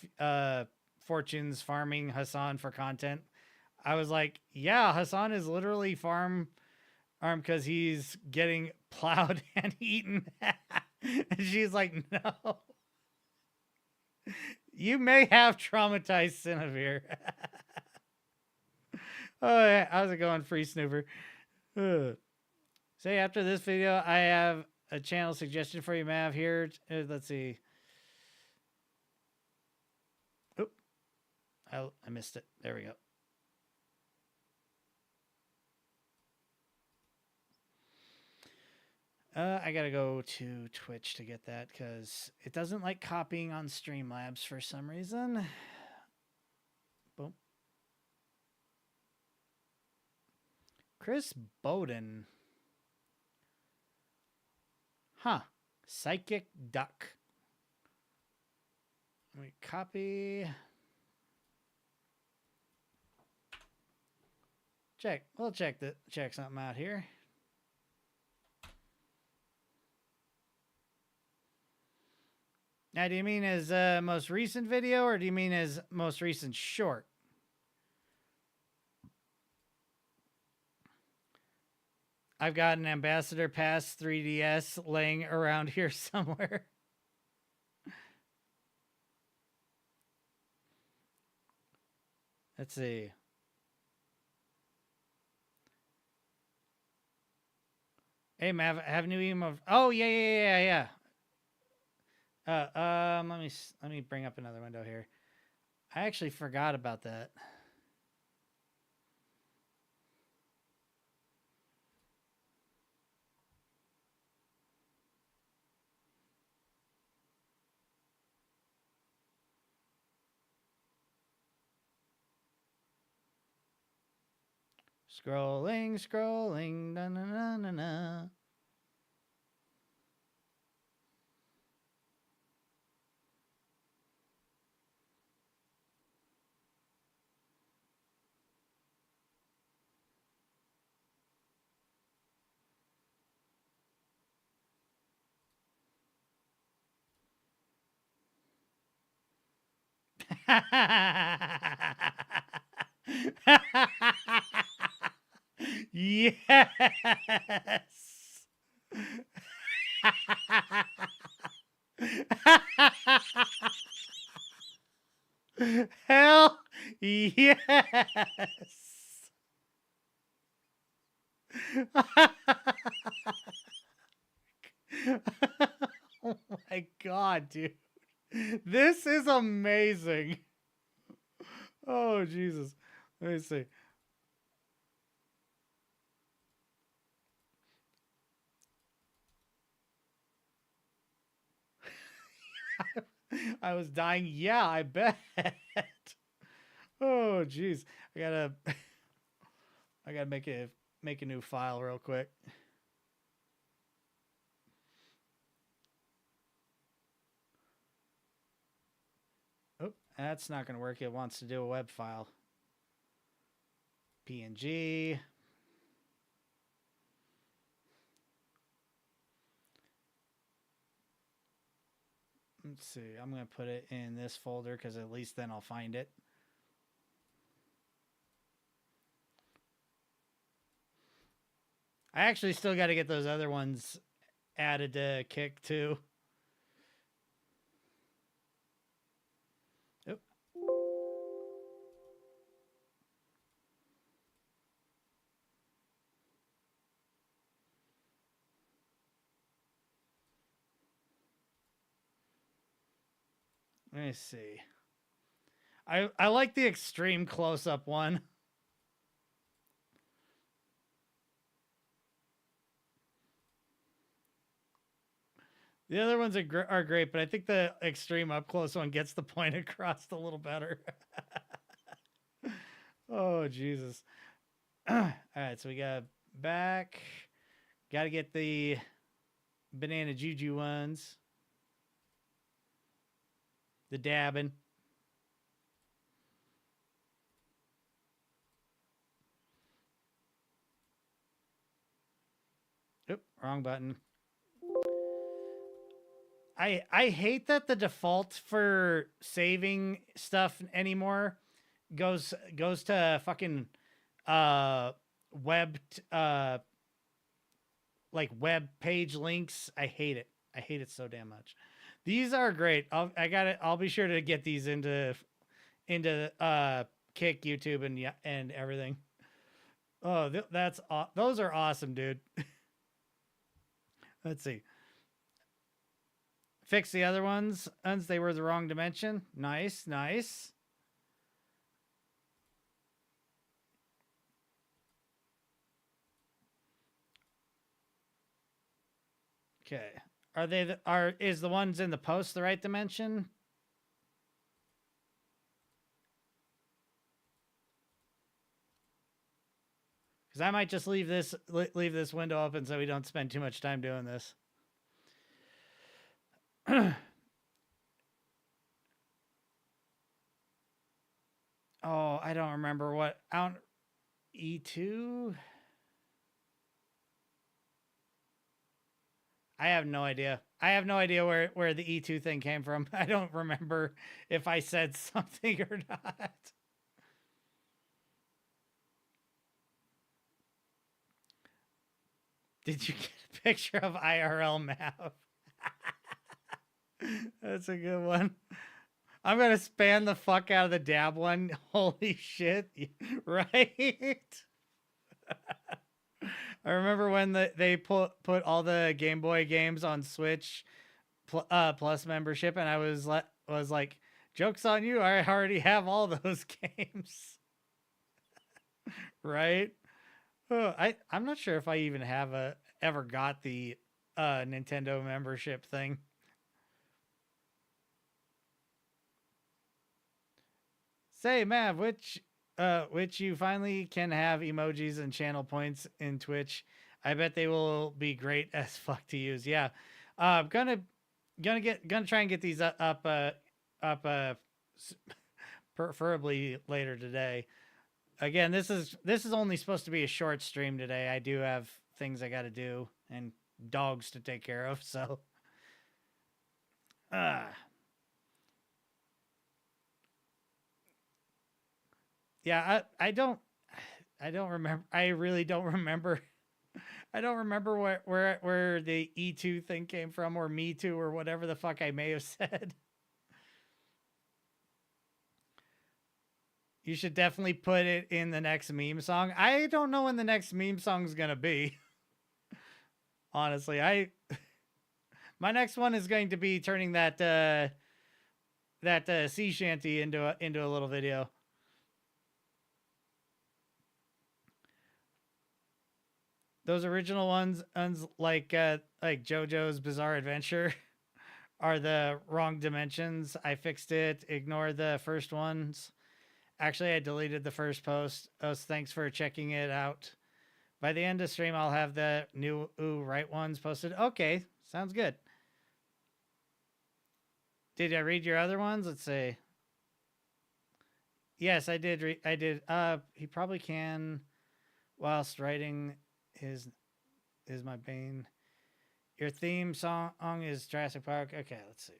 Speaker 1: fortunes farming Hassan for content. I was like, yeah, Hassan is literally farm armed because he's getting plowed and eaten. And she's like, no. You may have traumatized Cinevere. Oh, yeah. How's it going, Free Snooper? Say after this video, I have a channel suggestion for you, Mav. Here, let's see. Oop, I missed it. There we go. I gotta go to Twitch to get that because it doesn't like copying on Streamlabs for some reason. Boom. Chris Bowden. Huh. Psychic Duck. Let me copy. We'll check something out here. Now, do you mean his most recent video, or do you mean his most recent short? I've got an Ambassador Pass 3DS laying around here somewhere. Let's see. Hey, Mav, I have a new email. Oh, yeah. Let me bring up another window here. I actually forgot about that. Scrolling, na na na na na. Yes. Hell yes. Oh my god, dude. This is amazing. Oh, Jesus. Let me see. I was dying. Yeah, I bet. Oh, jeez. I gotta make a new file real quick. Oh, that's not gonna work. It wants to do a web file. PNG. Let's see. I'm going to put it in this folder because at least then I'll find it. I actually still got to get those other ones added to Kick too. Oop. Let me see. I like the extreme close-up one. The other ones are great, but I think the extreme up-close one gets the point across a little better. Oh, Jesus. All right, so we got back. Got to get the banana juju ones. The dabbing. Oop, wrong button. I hate that the default for saving stuff anymore goes to fucking web like web page links. I hate it. I hate it so damn much. These are great. I'll be sure to get these into Kick, YouTube, and everything. Oh, those are awesome, dude. Let's see. Fix the other ones. They were the wrong dimension. Nice, nice. Okay. Is the ones in the post the right dimension? Because I might just leave this window open so we don't spend too much time doing this. Oh, I don't remember what out E2. I have no idea. I have no idea where the E2 thing came from. I don't remember if I said something or not. Did you get a picture of IRL map? That's a good one. I'm going to spam the fuck out of the dab one. Holy shit. Right? I remember when they put all the Game Boy games on Switch Plus membership, and I was like, joke's on you. I already have all those games. Right? Oh, I'm not sure if I even have ever got the Nintendo membership thing. Say, Mav, which you finally can have emojis and channel points in Twitch. I bet they will be great as fuck to use. Yeah, gonna try and get these up preferably later today. Again, this is only supposed to be a short stream today. I do have things I got to do and dogs to take care of. So, yeah, I don't remember. I really don't remember. I don't remember where the E2 thing came from, or Me Too, or whatever the fuck I may have said. You should definitely put it in the next meme song. I don't know when the next meme song is gonna be. Honestly, my next one is going to be turning that sea shanty into a little video. Those original ones like JoJo's Bizarre Adventure are the wrong dimensions. I fixed it. Ignore the first ones. Actually, I deleted the first post. Oh, thanks for checking it out. By the end of stream, I'll have the new right ones posted. Okay, sounds good. Did I read your other ones? Let's see. Yes, I did. I did. He probably can, whilst writing is my bane. Your theme song is Jurassic Park. Okay, let's see.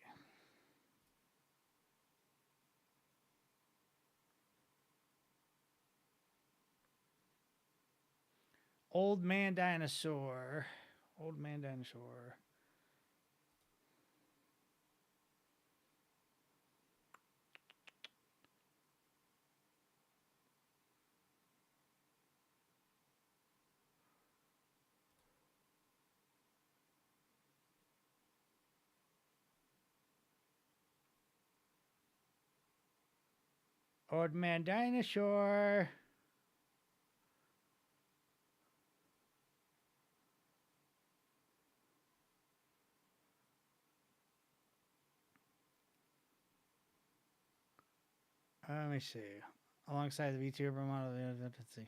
Speaker 1: Old Man Dinosaur. Old Man Dinosaur. Old Man Dinosaur. Let me see. Alongside the VTuber model, let's see.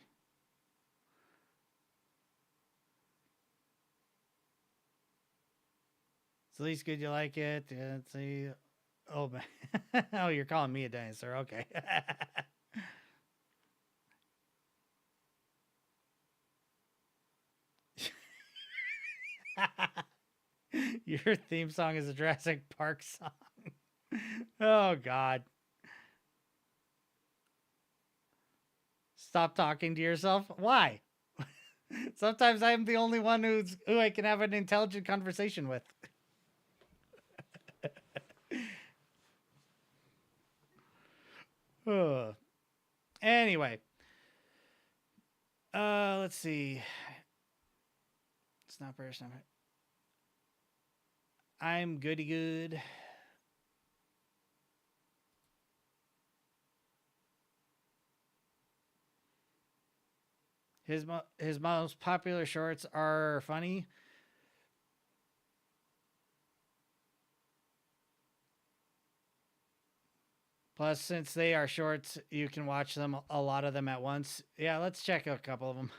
Speaker 1: It's at least good you like it. Let's see. Oh, man. Oh, you're calling me a dinosaur. Okay. Your theme song is a Jurassic Park song. Oh, God. Stop talking to yourself. Why? Sometimes I'm the only one who I can have an intelligent conversation with. Anyway. Let's see. It's not person. I'm goody good. His most popular shorts are funny. Plus, since they are shorts, you can watch them, a lot of them at once. Yeah, let's check a couple of them.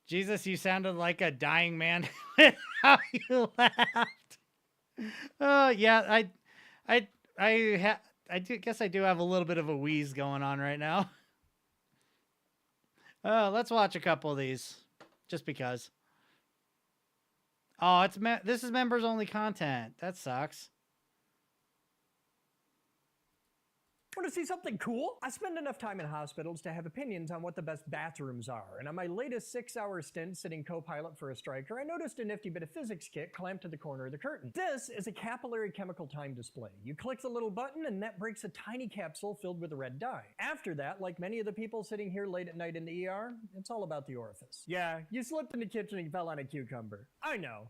Speaker 1: Jesus, you sounded like a dying man with how you laughed. Oh, yeah, I guess I do have a little bit of a wheeze going on right now. Let's watch a couple of these, just because. Oh, this is members only content. That sucks.
Speaker 8: Want to see something cool? I spend enough time in hospitals to have opinions on what the best bathrooms are, and on my latest 6-hour stint sitting co-pilot for a striker, I noticed a nifty bit of physics kit clamped to the corner of the curtain. This is a capillary chemical time display. You click the little button and that breaks a tiny capsule filled with a red dye. After that, like many of the people sitting here late at night in the ER, it's all about the orifice. Yeah, you slipped in the kitchen and fell on a cucumber. I know.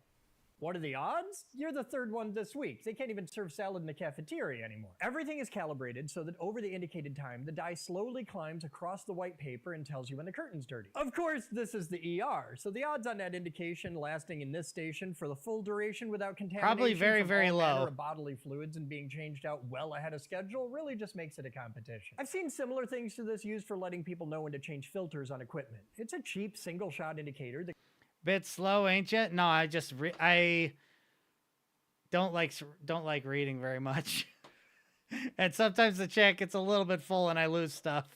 Speaker 8: What are the odds? You're the third one this week. They can't even serve salad in the cafeteria anymore. Everything is calibrated so that over the indicated time, the dye slowly climbs across the white paper and tells you when the curtain's dirty. Of course, this is the ER, so the odds on that indication lasting in this station for the full duration without contamination
Speaker 1: Probably very,
Speaker 8: from
Speaker 1: very
Speaker 8: all
Speaker 1: low.
Speaker 8: manner of bodily fluids and being changed out well ahead of schedule really just makes it a competition. I've seen similar things to this used for letting people know when to change filters on equipment. It's a cheap single-shot indicator that
Speaker 1: Bit slow, ain't you? No, I don't like reading very much. And sometimes the check gets a little bit full and I lose stuff.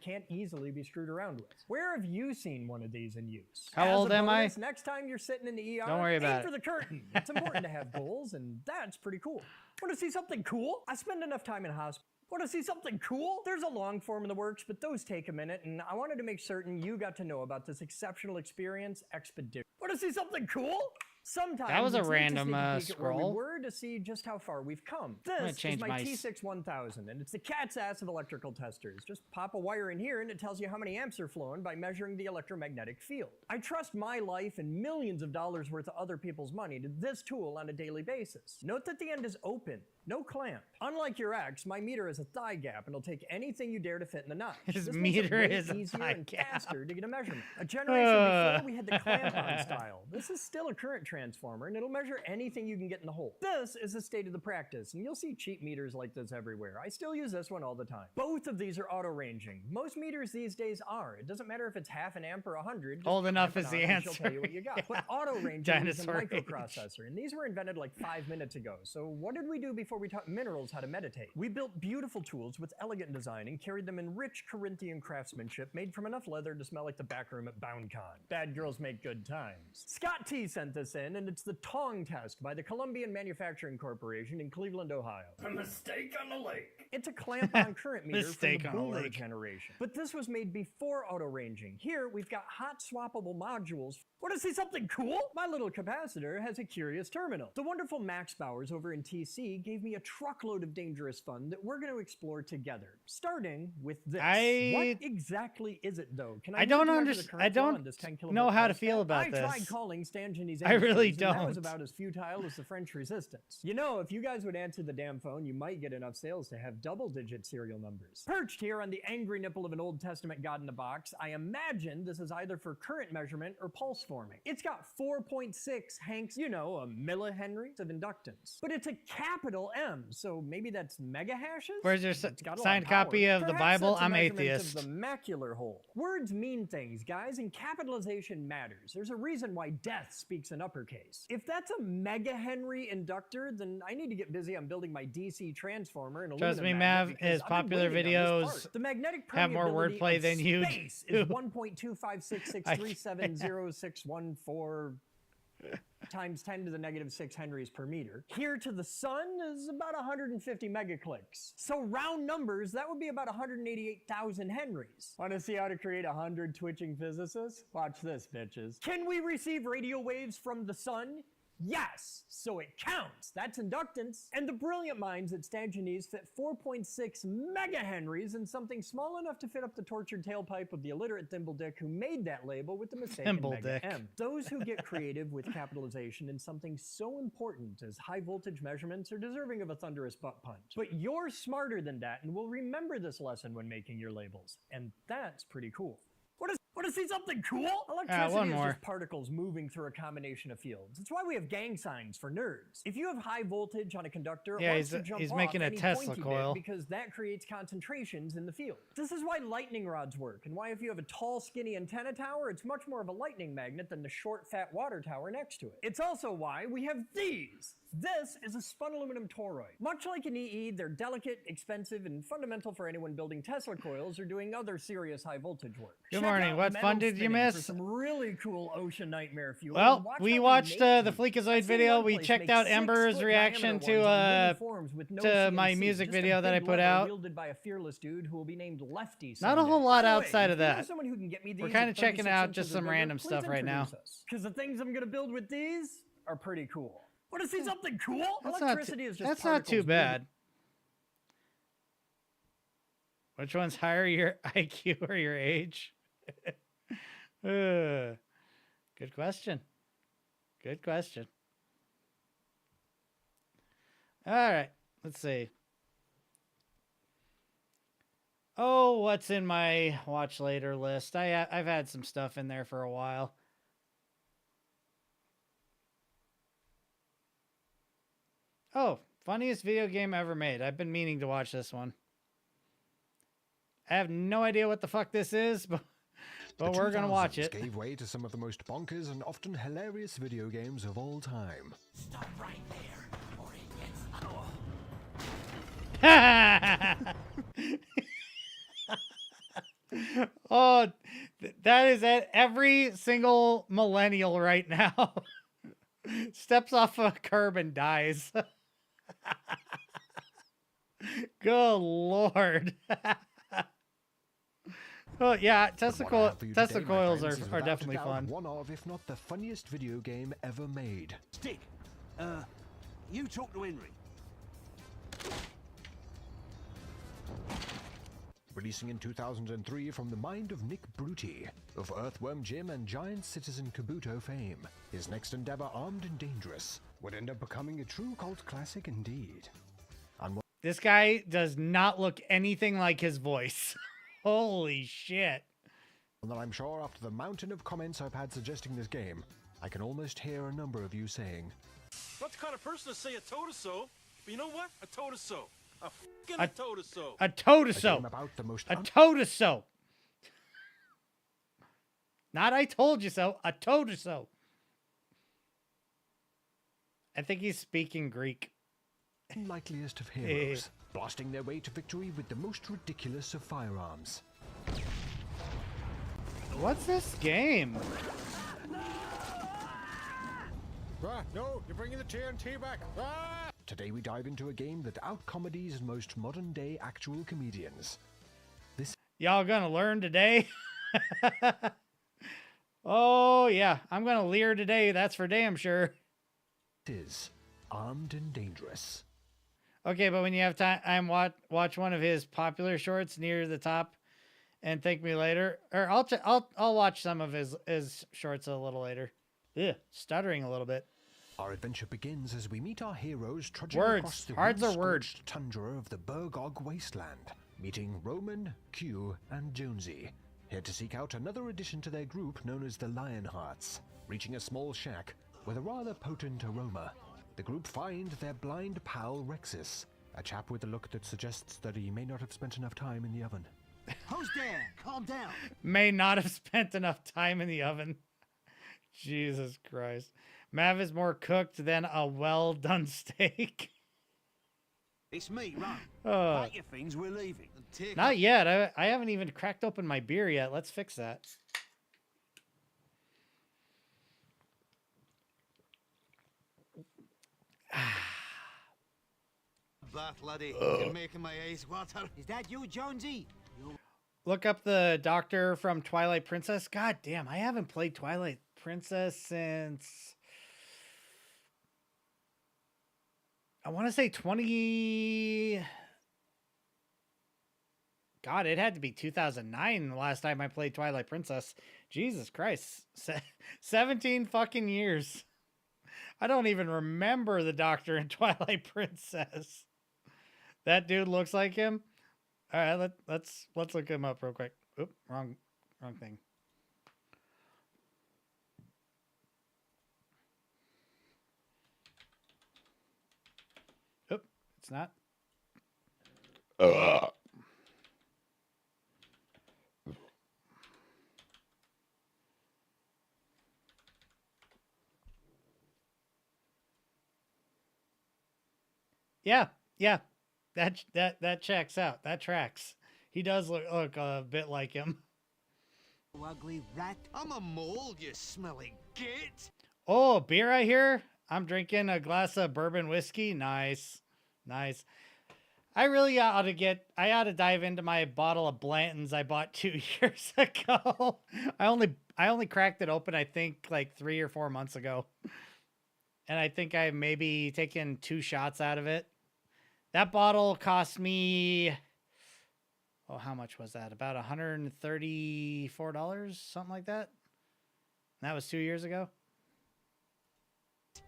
Speaker 8: can't easily be screwed around with. Where have you seen one of these in use?
Speaker 1: How
Speaker 8: As
Speaker 1: old
Speaker 8: a
Speaker 1: am I?
Speaker 8: bonus, next time you're sitting in the ER,
Speaker 1: Don't worry about
Speaker 8: aim for the curtain. It's important to have goals, and that's pretty cool. Want to see something cool? I spend enough time in hospital. Want to see something cool? There's a long form in the works, but those take a minute, and I wanted to make certain you got to know about this exceptional experience expedition. Want to see something cool? Sometimes
Speaker 1: That was a
Speaker 8: it's neat to
Speaker 1: random,
Speaker 8: sneak a peek at where we
Speaker 1: scroll.
Speaker 8: were to see just how far we've come.
Speaker 1: gonna
Speaker 8: This is
Speaker 1: change
Speaker 8: my
Speaker 1: my
Speaker 8: T6 1000, and it's the cat's ass of electrical testers. Just pop a wire in here, and it tells you how many amps are flowing by measuring the electromagnetic field. I trust my life and millions of dollars worth of other people's money to this tool on a daily basis. Note that the end is open. No clamp. Unlike your ex, my meter has a thigh gap and it'll take anything you dare to fit in the notch.
Speaker 1: His
Speaker 8: This makes it
Speaker 1: meter
Speaker 8: way
Speaker 1: is a
Speaker 8: easier
Speaker 1: thigh
Speaker 8: and
Speaker 1: gap.
Speaker 8: faster to get a measurement. A generation before, we had the clamp-on style. This is still a current transformer and it'll measure anything you can get in the hole. This is the state of the practice, and you'll see cheap meters like this everywhere. I still use this one all the time. Both of these are auto-ranging. Most meters these days are. It doesn't matter if it's half an amp or 100. Just
Speaker 1: Old enough
Speaker 8: clamp
Speaker 1: is
Speaker 8: it
Speaker 1: the
Speaker 8: on and she'll
Speaker 1: answer.
Speaker 8: tell you what you got. But auto-ranging is a
Speaker 1: Dinosaur age.
Speaker 8: microprocessor, and these were invented like 5 minutes ago. So what did we do before we taught minerals how to meditate? We built beautiful tools with elegant design and carried them in rich Corinthian craftsmanship made from enough leather to smell like the back room at BoundCon. Bad girls make good times. Scott T sent this in, and it's the Tong test by the Columbian Manufacturing Corporation in Cleveland, Ohio. A mistake on the lake. It's a clamp-on current meter
Speaker 1: Mistake
Speaker 8: from
Speaker 1: on
Speaker 8: the
Speaker 1: a
Speaker 8: boomer
Speaker 1: lake.
Speaker 8: generation. But this was made before auto-ranging. Here, we've got hot swappable modules. Want to see something cool? My little capacitor has a curious terminal. The wonderful Max Bowers over in TC gave me a truckload of dangerous fun that we're going to explore together, starting with this. What exactly is it, though? Can
Speaker 1: I
Speaker 8: use
Speaker 1: don't
Speaker 8: to measure the
Speaker 1: understand.
Speaker 8: current
Speaker 1: I
Speaker 8: flow on
Speaker 1: don't
Speaker 8: this 10
Speaker 1: know
Speaker 8: kilovolt
Speaker 1: how to
Speaker 8: pulse
Speaker 1: feel
Speaker 8: tab?
Speaker 1: about
Speaker 8: I
Speaker 1: this.
Speaker 8: tried calling Stangeny's
Speaker 1: I really
Speaker 8: Industries, and that was
Speaker 1: don't.
Speaker 8: about as futile as the French Resistance. You know, if you guys would answer the damn phone, you might get enough sales to have double-digit serial numbers. Perched here on the angry nipple of an Old Testament god in a box, I imagine this is either for current measurement or pulse forming. It's got 4.6 Hanks, you know, a millihenries of inductance. But it's a capital M, so maybe that's mega hashes?
Speaker 1: Where's your
Speaker 8: It's got a lot
Speaker 1: signed
Speaker 8: of power.
Speaker 1: copy of the
Speaker 8: Perhaps
Speaker 1: Bible?
Speaker 8: that's a
Speaker 1: I'm
Speaker 8: measurement
Speaker 1: atheist.
Speaker 8: Of the macular hole. Words mean things, guys, and capitalization matters. There's a reason why death speaks in uppercase. If that's a mega Henry inductor, then I need to get busy on building my DC transformer and
Speaker 1: Trust me,
Speaker 8: aluminum
Speaker 1: Mav,
Speaker 8: magnet because
Speaker 1: his
Speaker 8: I've been
Speaker 1: popular
Speaker 8: waiting on this
Speaker 1: videos
Speaker 8: part. The magnetic
Speaker 1: have more
Speaker 8: permeability
Speaker 1: wordplay
Speaker 8: of
Speaker 1: than you
Speaker 8: space
Speaker 1: do.
Speaker 8: is 1.25663700614 times 10 to the negative 6 henries per meter. Here to the sun is about 150 megaclicks. So round numbers, that would be about 188,000 henries. Want to see how to create 100 twitching physicists? Watch this, bitches. Can we receive radio waves from the sun? Yes, so it counts. That's inductance. And the brilliant minds at Stangenese fit 4.6 mega henries in something small enough to fit up the tortured tailpipe of the illiterate thimbledick who made that label with the mistaken mega
Speaker 1: Thimbledick.
Speaker 8: M. Those who get creative with capitalization in something so important as high voltage measurements are deserving of a thunderous butt punch. But you're smarter than that and will remember this lesson when making your labels. And that's pretty cool. Want to see something cool? Electricity
Speaker 1: one
Speaker 8: is
Speaker 1: more.
Speaker 8: just particles moving through a combination of fields. That's why we have gang signs for nerds. If you have high voltage on a conductor, it
Speaker 1: Yeah,
Speaker 8: wants to jump
Speaker 1: he's
Speaker 8: off
Speaker 1: making a
Speaker 8: any
Speaker 1: Tesla
Speaker 8: pointy bit
Speaker 1: coil.
Speaker 8: because that creates concentrations in the field. This is why lightning rods work, and why if you have a tall, skinny antenna tower, it's much more of a lightning magnet than the short, fat water tower next to it. It's also why we have these. This is a spun aluminum toroid. Much like an EE, they're delicate, expensive, and fundamental for anyone building Tesla coils or doing other serious high voltage work.
Speaker 1: Good
Speaker 8: Check
Speaker 1: morning.
Speaker 8: out
Speaker 1: What
Speaker 8: Metal
Speaker 1: fun did you
Speaker 8: Spinning for
Speaker 1: miss?
Speaker 8: some really cool ocean nightmare fuel.
Speaker 1: Well,
Speaker 8: and watch
Speaker 1: we
Speaker 8: how they
Speaker 1: watched
Speaker 8: make
Speaker 1: the
Speaker 8: these.
Speaker 1: Freakazoid
Speaker 8: I've seen
Speaker 1: video.
Speaker 8: one
Speaker 1: We
Speaker 8: place
Speaker 1: checked
Speaker 8: make
Speaker 1: out
Speaker 8: 6
Speaker 1: Ember's
Speaker 8: foot
Speaker 1: reaction
Speaker 8: diameter ones on mini
Speaker 1: to
Speaker 8: forms with no
Speaker 1: my
Speaker 8: CNC,
Speaker 1: music
Speaker 8: just a
Speaker 1: video that I
Speaker 8: big
Speaker 1: put
Speaker 8: lever
Speaker 1: out.
Speaker 8: wielded by a fearless dude who will be named Lefty
Speaker 1: Not a whole
Speaker 8: someday.
Speaker 1: lot
Speaker 8: By the way,
Speaker 1: outside of
Speaker 8: if you know
Speaker 1: that.
Speaker 8: someone who can get me
Speaker 1: We're
Speaker 8: these
Speaker 1: kinda
Speaker 8: at
Speaker 1: checking
Speaker 8: 36
Speaker 1: out
Speaker 8: inches
Speaker 1: just
Speaker 8: or
Speaker 1: some
Speaker 8: bigger,
Speaker 1: random
Speaker 8: please
Speaker 1: stuff right now.
Speaker 8: introduce us. Because the things I'm gonna build with these are pretty cool. Want to see something cool?
Speaker 1: That's
Speaker 8: Electricity is just
Speaker 1: that's not too
Speaker 8: particles
Speaker 1: bad. Which one's higher, your IQ or your age? Good question. Good question. All right, let's see. Oh, what's in my watch later list? I've had some stuff in there for a while. Oh, funniest video game ever made. I've been meaning to watch this one. I have no idea what the fuck this is, but we're gonna watch it.
Speaker 9: Gave way to some of the most bonkers and often hilarious video games of all time.
Speaker 5: Stop right there, or it gets
Speaker 1: Oh, that is at every single millennial right now. Steps off a curb and dies. Good Lord. Oh yeah, Tesla,
Speaker 9: What I have for you
Speaker 1: Tesla
Speaker 9: today, my
Speaker 1: coils
Speaker 9: friends, is
Speaker 1: are
Speaker 9: without
Speaker 1: definitely
Speaker 9: a doubt
Speaker 1: fun.
Speaker 9: one of, if not the funniest video game ever made.
Speaker 6: Stick. You talk to Henry.
Speaker 9: Releasing in 2003 from the mind of Nick Bruti, of Earthworm Jim and Giant Citizen Kabuto fame. His next endeavor, Armed and Dangerous, would end up becoming a true cult classic indeed. And
Speaker 1: This guy does not look anything like his voice. Holy shit.
Speaker 9: one that I'm sure after the mountain of comments I've had suggesting this game, I can almost hear a number of you saying,
Speaker 6: Not the kind of person to say I told her so, but you know what? I told her so. I fucking
Speaker 1: I-
Speaker 6: told her so.
Speaker 1: A
Speaker 9: a game
Speaker 1: Totoso.
Speaker 9: about the most
Speaker 1: A Totoso. Not I told you so. A Totoso. I think he's speaking Greek.
Speaker 9: unlikeliest of heroes, blasting their way to victory with the most ridiculous of firearms.
Speaker 1: What's this game?
Speaker 9: No, you're bringing the TNT back. Today we dive into a game that out-comedies most modern-day actual comedians.
Speaker 1: Y'all gonna learn today? Oh yeah, I'm gonna leer today, that's for damn sure.
Speaker 9: Is Armed and Dangerous.
Speaker 1: Okay, but when you have time, watch one of his popular shorts near the top, and thank me later. Or I'll watch some of his shorts a little later. Yeah, stuttering a little bit.
Speaker 9: Our adventure begins as we meet our heroes trudging
Speaker 1: Words.
Speaker 9: across the
Speaker 1: Hards are words.
Speaker 9: wind-scorched tundra of the Burgog wasteland, meeting Roman, Q, and Jonesy, here to seek out another addition to their group known as the Lionhearts. Reaching a small shack with a rather potent aroma, the group find their blind pal Rexus, a chap with a look that suggests that he may not have spent enough time in the oven.
Speaker 10: Who's there? Calm down.
Speaker 1: May not have spent enough time in the oven. Jesus Christ. Mav is more cooked than a well-done steak.
Speaker 10: It's me, Ron.
Speaker 1: Oh.
Speaker 10: Pack your things, we're leaving.
Speaker 1: Not yet. I haven't even cracked open my beer yet. Let's fix that.
Speaker 10: Bath, laddie. You're making my eyes water. Is that you, Jonesy?
Speaker 1: Look up the doctor from Twilight Princess. God damn, I haven't played Twilight Princess since... I want to say 20... God, it had to be 2009 the last time I played Twilight Princess. Jesus Christ. 17 fucking years. I don't even remember the doctor in Twilight Princess. That dude looks like him. All right, let's look him up real quick. Oop, wrong thing. Oop, it's not. Yeah. That checks out. That tracks. He does look a bit like him.
Speaker 10: Ugly rat. I'm a mole, you smelly git.
Speaker 1: Oh, beer I hear? I'm drinking a glass of bourbon whiskey. Nice. I really ought to dive into my bottle of Blanton's I bought 2 years ago. I only cracked it open, I think, like 3 or 4 months ago. And I think I maybe taken 2 shots out of it. That bottle cost me, oh, how much was that? About $134, something like that. And that was 2 years ago.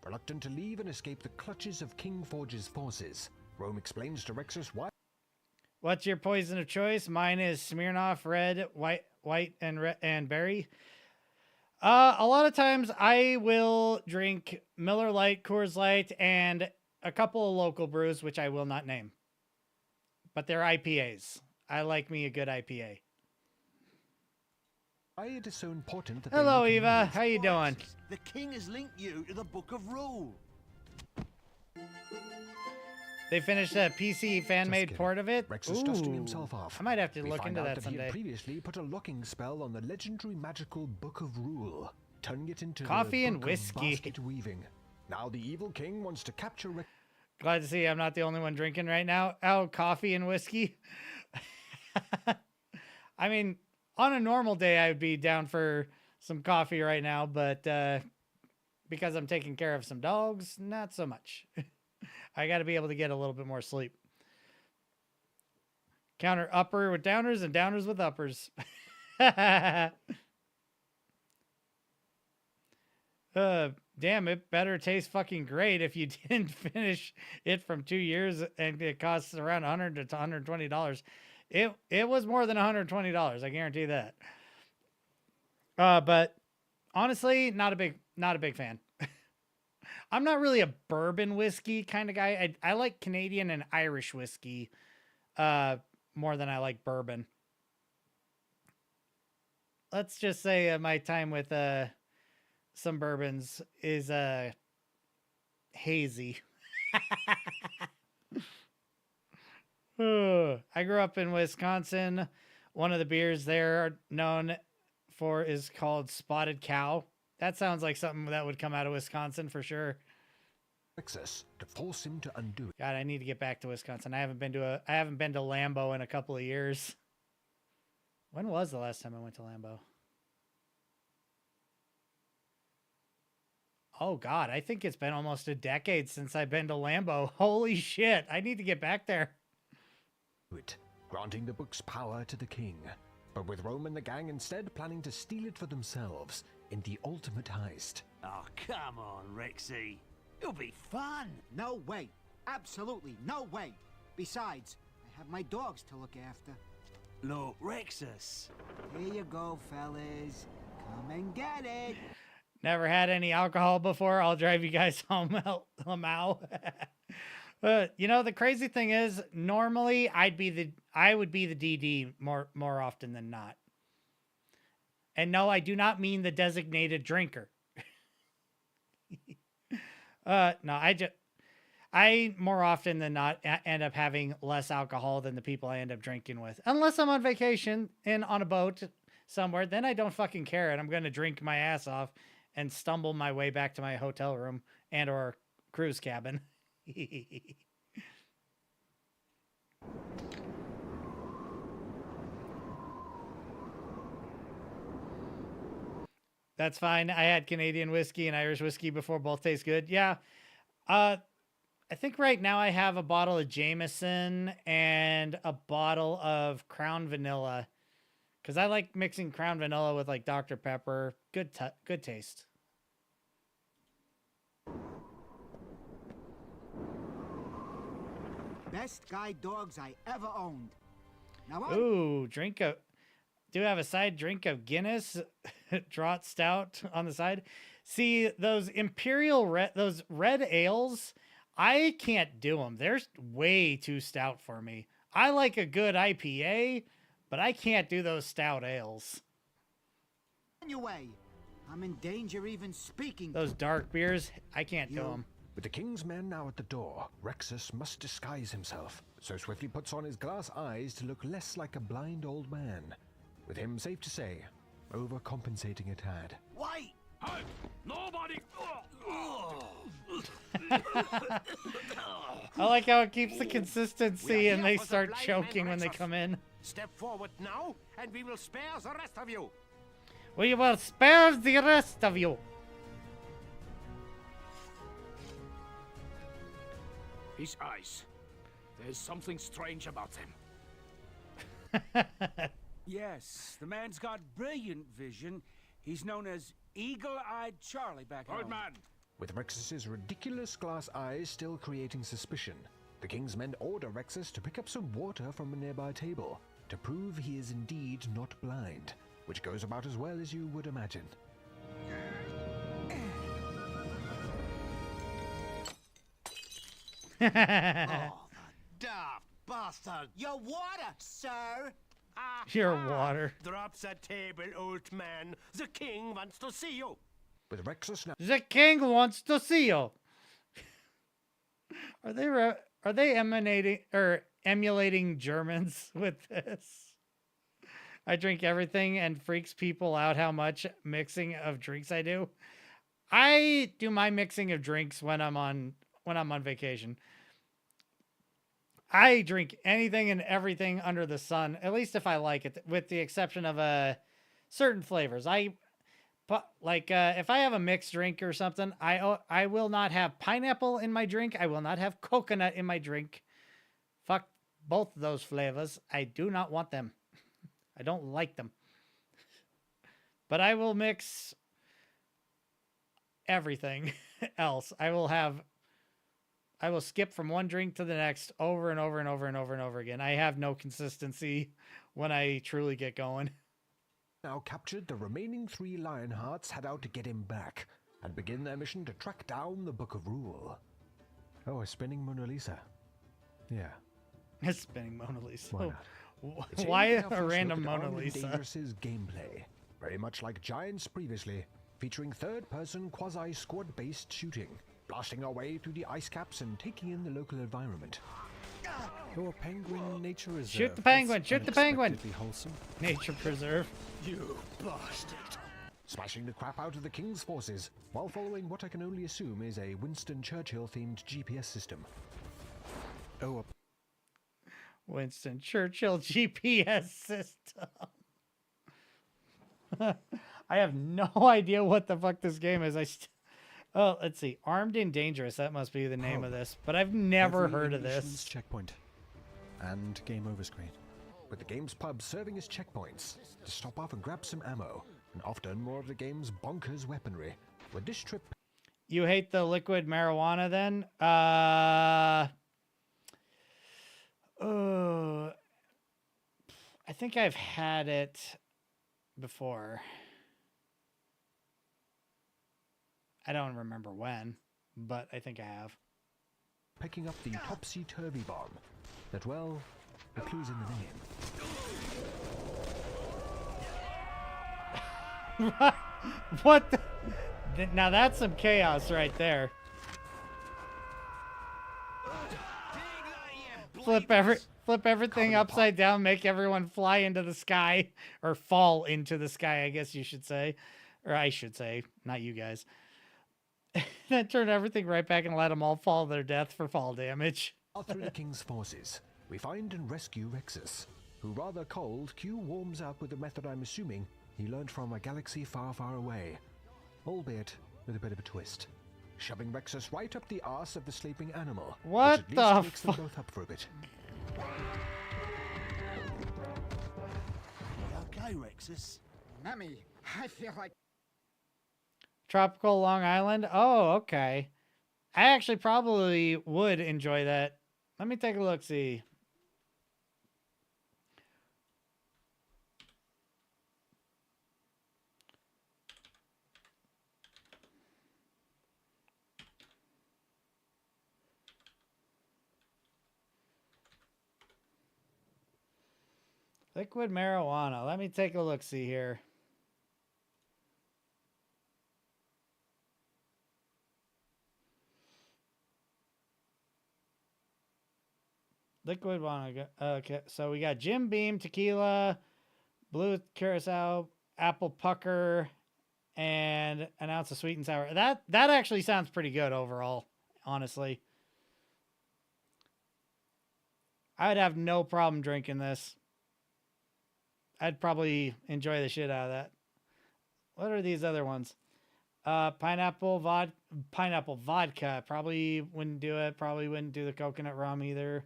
Speaker 9: Reluctant to leave and escape the clutches of King Forge's forces, Rome explains to Rexus why.
Speaker 1: What's your poison of choice? Mine is Smirnoff, red, white, and berry. A lot of times I will drink Miller Lite, Coors Light, and a couple of local brews, which I will not name. But they're IPAs. I like me a good IPA.
Speaker 9: Why it is so important that
Speaker 1: Hello,
Speaker 9: they
Speaker 1: Eva. How you doing?
Speaker 10: The king has linked you to the Book of Rule.
Speaker 1: They finished a PC fan-made port of it.
Speaker 9: Rexus dusting himself off.
Speaker 1: I might have to
Speaker 9: We
Speaker 1: look
Speaker 9: find
Speaker 1: into
Speaker 9: out
Speaker 1: that
Speaker 9: He
Speaker 1: someday.
Speaker 9: had previously put a locking spell on the legendary magical Book of Rule, turning it into
Speaker 1: Coffee
Speaker 9: the
Speaker 1: and
Speaker 9: Book of
Speaker 1: whiskey.
Speaker 9: Basket weaving. Now the evil king wants to capture Rex.
Speaker 1: Glad to see I'm not the only one drinking right now. Oh, coffee and whiskey. I mean, on a normal day, I would be down for some coffee right now, but because I'm taking care of some dogs, not so much. I got to be able to get a little bit more sleep. Counter upper with downers and downers with uppers. Damn, it better taste fucking great if you didn't finish it from 2 years and it costs around $100 to $120. It was more than $120, I guarantee that. But honestly, not a big fan. I'm not really a bourbon whiskey kind of guy. I like Canadian and Irish whiskey more than I like bourbon. Let's just say my time with some bourbons is hazy. I grew up in Wisconsin. One of the beers there known for is called Spotted Cow. That sounds like something that would come out of Wisconsin for sure.
Speaker 9: Rexus to force him to undo it.
Speaker 1: God, I need to get back to Wisconsin. I haven't been to Lambeau in a couple of years. When was the last time I went to Lambeau? Oh God, I think it's been almost a decade since I've been to Lambeau. Holy shit, I need to get back there.
Speaker 9: Granting the book's power to the king, but with Rome and the gang instead planning to steal it for themselves in the ultimate heist.
Speaker 10: Oh, come on, Rexy. It'll be fun. No way. Absolutely no way. Besides, I have my dogs to look after. Look, Rexus. Here you go, fellas. Come and get it.
Speaker 1: Never had any alcohol before. I'll drive you guys home, Lamau. You know, the crazy thing is, normally I would be the DD more often than not. And no, I do not mean the designated drinker. No, I more often than not end up having less alcohol than the people I end up drinking with. Unless I'm on vacation and on a boat somewhere, then I don't fucking care. And I'm going to drink my ass off and stumble my way back to my hotel room and or cruise cabin. That's fine. I had Canadian whiskey and Irish whiskey before. Both taste good. Yeah. I think right now I have a bottle of Jameson and a bottle of Crown Vanilla. Because I like mixing Crown Vanilla with like Dr. Pepper. Good taste.
Speaker 10: Best guide dogs I ever owned. Now
Speaker 1: Ooh, do have a side drink of Guinness Draught Stout on the side. See, those those red ales, I can't do them. They're way too stout for me. I like a good IPA, but I can't do those stout ales.
Speaker 10: Anyway, I'm in danger even speaking.
Speaker 1: Those dark beers, I can't do them.
Speaker 9: With the king's men now at the door, Rexus must disguise himself, so swiftly puts on his glass eyes to look less like a blind old man. With him, safe to say, overcompensating a tad.
Speaker 10: Wait!
Speaker 7: Hey, nobody!
Speaker 1: I like how it keeps the consistency
Speaker 11: We are
Speaker 1: and
Speaker 11: here
Speaker 1: they
Speaker 11: for the
Speaker 1: start
Speaker 11: blind
Speaker 1: choking
Speaker 11: man
Speaker 1: when they
Speaker 11: Rexus.
Speaker 1: come in.
Speaker 11: Step forward now, and we will spare the rest of you.
Speaker 1: We will spare the rest of you.
Speaker 11: His eyes. There's something strange about them.
Speaker 12: Yes, the man's got brilliant vision. He's known as Eagle-Eyed Charlie back home.
Speaker 11: Old man!
Speaker 9: With Rexus's ridiculous glass eyes still creating suspicion, the king's men order Rexus to pick up some water from a nearby table to prove he is indeed not blind, which goes about as well as you would imagine.
Speaker 10: Oh, the daft bastard! Your water, sir!
Speaker 1: Your water.
Speaker 11: Drop the table, old man. The king wants to see you.
Speaker 9: With Rexus now
Speaker 1: The king wants to see you. Are they emulating Germans with this? I drink everything and freaks people out how much mixing of drinks I do. I do my mixing of drinks when I'm on vacation. I drink anything and everything under the sun, at least if I like it, with the exception of certain flavors. If I have a mixed drink or something, I will not have pineapple in my drink. I will not have coconut in my drink. Fuck both of those flavors. I do not want them. I don't like them. But I will mix everything else. I will skip from one drink to the next over and over and over and over and over again. I have no consistency when I truly get going.
Speaker 9: now captured, the remaining 3 Lionhearts head out to get him back and begin their mission to track down the Book of Rule. Oh, a spinning Mona Lisa. Yeah.
Speaker 1: A spinning Mona Lisa.
Speaker 9: Why not? It's
Speaker 1: Why
Speaker 9: aimed at
Speaker 1: a
Speaker 9: our first
Speaker 1: random
Speaker 9: look at
Speaker 1: Mona
Speaker 9: Armed and
Speaker 1: Lisa?
Speaker 9: Dangerous's gameplay, very much like Giants previously, featuring third-person quasi-squad-based shooting, blasting our way through the ice caps and taking in the local environment.
Speaker 13: Your penguin nature reserve.
Speaker 1: Shoot the penguin! Shoot the penguin!
Speaker 13: Unexpectedly wholesome.
Speaker 1: Nature preserve.
Speaker 11: You bastard.
Speaker 9: Smashing the crap out of the King's forces, while following what I can only assume is a Winston Churchill-themed GPS system.
Speaker 13: Oh,
Speaker 1: Winston Churchill GPS system. I have no idea what the fuck this game is. Oh, let's see. Armed and Dangerous. That must be the name of this. But I've never
Speaker 13: every
Speaker 1: heard of
Speaker 13: mission's
Speaker 1: this.
Speaker 13: checkpoint. And game over screen.
Speaker 9: With the game's pub serving as checkpoints to stop off and grab some ammo, and often more of the game's bonkers weaponry. With this trip,
Speaker 1: You hate the liquid marijuana then? Oh, I think I've had it before. I don't remember when, but I think I have.
Speaker 9: Picking up the topsy-turvy bomb. That, well, the clue's in the name.
Speaker 1: What the? Now that's some chaos right there. Flip everything upside down, make everyone fly into the sky, or fall into the sky, I guess you should say. Or I should say, not you guys. Then turn everything right back and let them all fall to their death for fall damage.
Speaker 9: Through the king's forces, we find and rescue Rexus, who, rather cold, Q warms up with a method I'm assuming he learned from a galaxy far, far away, albeit with a bit of a twist, shoving Rexus right up the arse of the sleeping animal.
Speaker 1: What
Speaker 9: which
Speaker 1: the
Speaker 9: at least makes them
Speaker 1: fu-
Speaker 9: both up for a bit.
Speaker 10: Okay, Rexus. Mammy, I feel like...
Speaker 1: Tropical Long Island? Oh, okay. I actually probably would enjoy that. Let me take a look, see. Liquid marijuana. Let me take a look, see here. Liquid one. Okay, so we got Jim Beam, tequila, blue curacao, apple pucker, and an ounce of sweet and sour. That actually sounds pretty good overall, honestly. I would have no problem drinking this. I'd probably enjoy the shit out of that. What are these other ones? Pineapple vodka. Probably wouldn't do it. Probably wouldn't do the coconut rum either.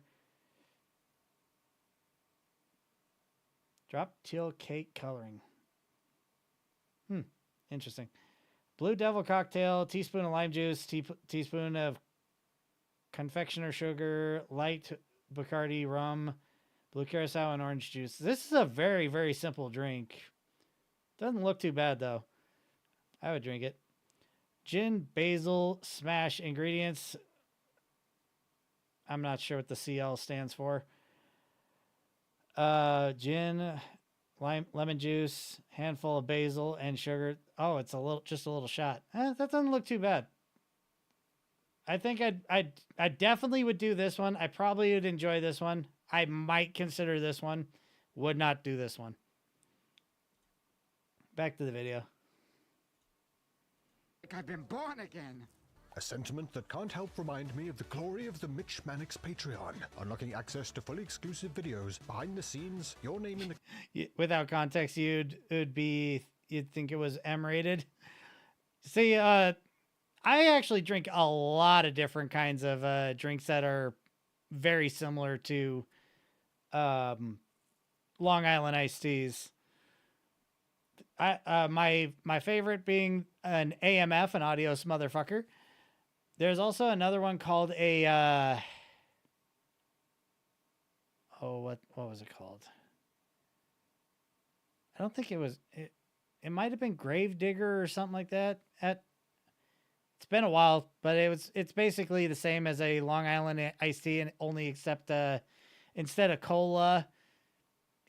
Speaker 1: Drop teal cake coloring. Interesting. Blue Devil cocktail, teaspoon of lime juice, teaspoon of confectioner sugar, light Bacardi rum, blue curacao, and orange juice. This is a very, very simple drink. Doesn't look too bad, though. I would drink it. Gin, basil, smash ingredients. I'm not sure what the CL stands for. Gin, lemon juice, handful of basil, and sugar. Oh, it's just a little shot. That doesn't look too bad. I think I definitely would do this one. I probably would enjoy this one. I might consider this one. Would not do this one. Back to the video.
Speaker 10: Like I've been born again.
Speaker 9: A sentiment that can't help remind me of the glory of the Mitch Mannix Patreon, unlocking access to fully exclusive videos, behind the scenes, your name in the...
Speaker 1: Without context, you'd think it was M-rated. See, I actually drink a lot of different kinds of drinks that are very similar to Long Island iced teas. My favorite being an AMF, an Adios Motherfucker. There's also another one called a what was it called? I don't think it was it might have been Gravedigger or something like that. It's been a while, but it's basically the same as a Long Island iced tea, and only except instead of cola,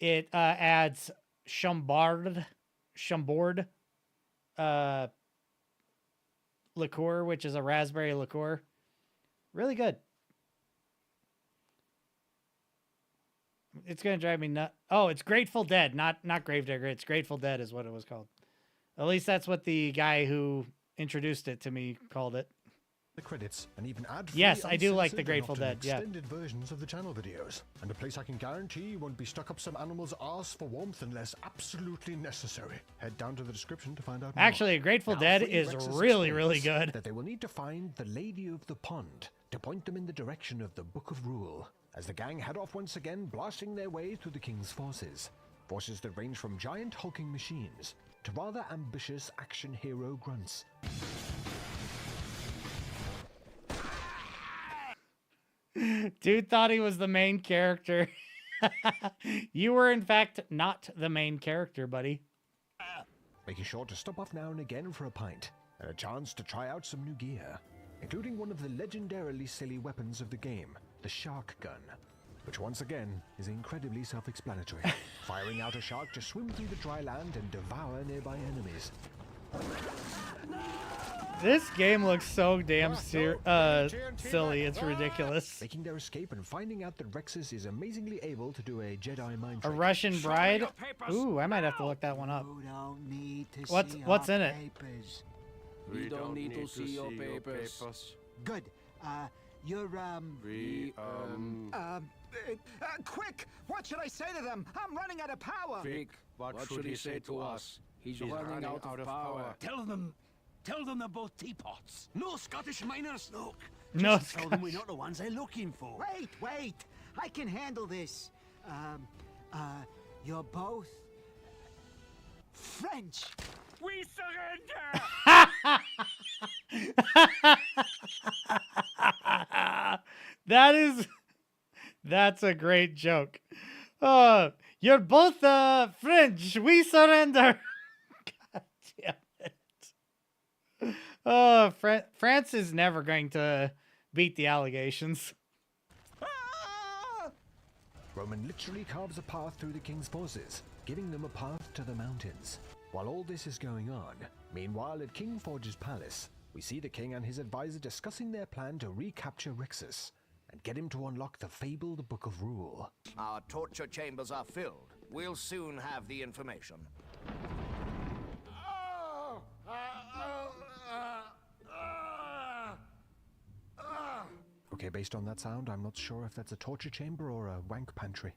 Speaker 1: it adds Chambord liqueur, which is a raspberry liqueur. Really good. It's gonna drive me nuts. Oh, it's Grateful Dead, not Gravedigger. It's Grateful Dead is what it was called. At least that's what the guy who introduced it to me called it.
Speaker 9: The credits and even ad-free,
Speaker 1: yes, I do like the
Speaker 9: uncensored,
Speaker 1: Grateful
Speaker 9: and often
Speaker 1: Dead. Yeah.
Speaker 9: extended versions of the channel videos, and a place I can guarantee you won't be stuck up some animal's arse for warmth unless absolutely necessary. Head down to the description to find out more.
Speaker 1: Actually, Grateful
Speaker 9: Now,
Speaker 1: Dead
Speaker 9: Free
Speaker 1: is
Speaker 9: Rexus
Speaker 1: really,
Speaker 9: explains
Speaker 1: really good.
Speaker 9: That they will need to find the Lady of the Pond to point them in the direction of the Book of Rule, as the gang head off once again, blasting their way through the king's forces. Forces that range from giant hulking machines to rather ambitious action hero grunts.
Speaker 1: Dude thought he was the main character. You were, in fact, not the main character, buddy.
Speaker 9: Making sure to stop off now and again for a pint, and a chance to try out some new gear, including one of the legendarily silly weapons of the game, the shark gun, which once again is incredibly self-explanatory, firing out a shark to swim through the dry land and devour nearby enemies.
Speaker 1: This game looks so damn silly, it's ridiculous.
Speaker 9: Making their escape and finding out that Rexus is amazingly able to do a Jedi mind
Speaker 1: A
Speaker 9: trick.
Speaker 1: Russian bride? Ooh, I might have to look that one up.
Speaker 10: You don't need to
Speaker 1: What's
Speaker 10: see
Speaker 1: in
Speaker 10: our
Speaker 1: it?
Speaker 10: papers.
Speaker 12: We don't need to see your papers.
Speaker 10: Good. You're quick! What should I say to them? I'm running out of power.
Speaker 11: Vic, what should he say to us? He's running out of power.
Speaker 12: Tell them they're both teapots.
Speaker 11: No Scottish miners, look.
Speaker 1: No,
Speaker 11: Just tell them we're not the ones they're looking for.
Speaker 10: Wait! I can handle this. You're both French.
Speaker 12: We surrender!
Speaker 1: That's a great joke. You're both French. We surrender. God damn it. France is never going to beat the allegations.
Speaker 9: Roman literally carves a path through the king's forces, giving them a path to the mountains. While all this is going on, meanwhile at King Forge's palace, we see the king and his advisor discussing their plan to recapture Rexus and get him to unlock the fabled Book of Rule.
Speaker 14: Our torture chambers are filled. We'll soon have the information.
Speaker 9: Okay, based on that sound, I'm not sure if that's a torture chamber or a wank pantry.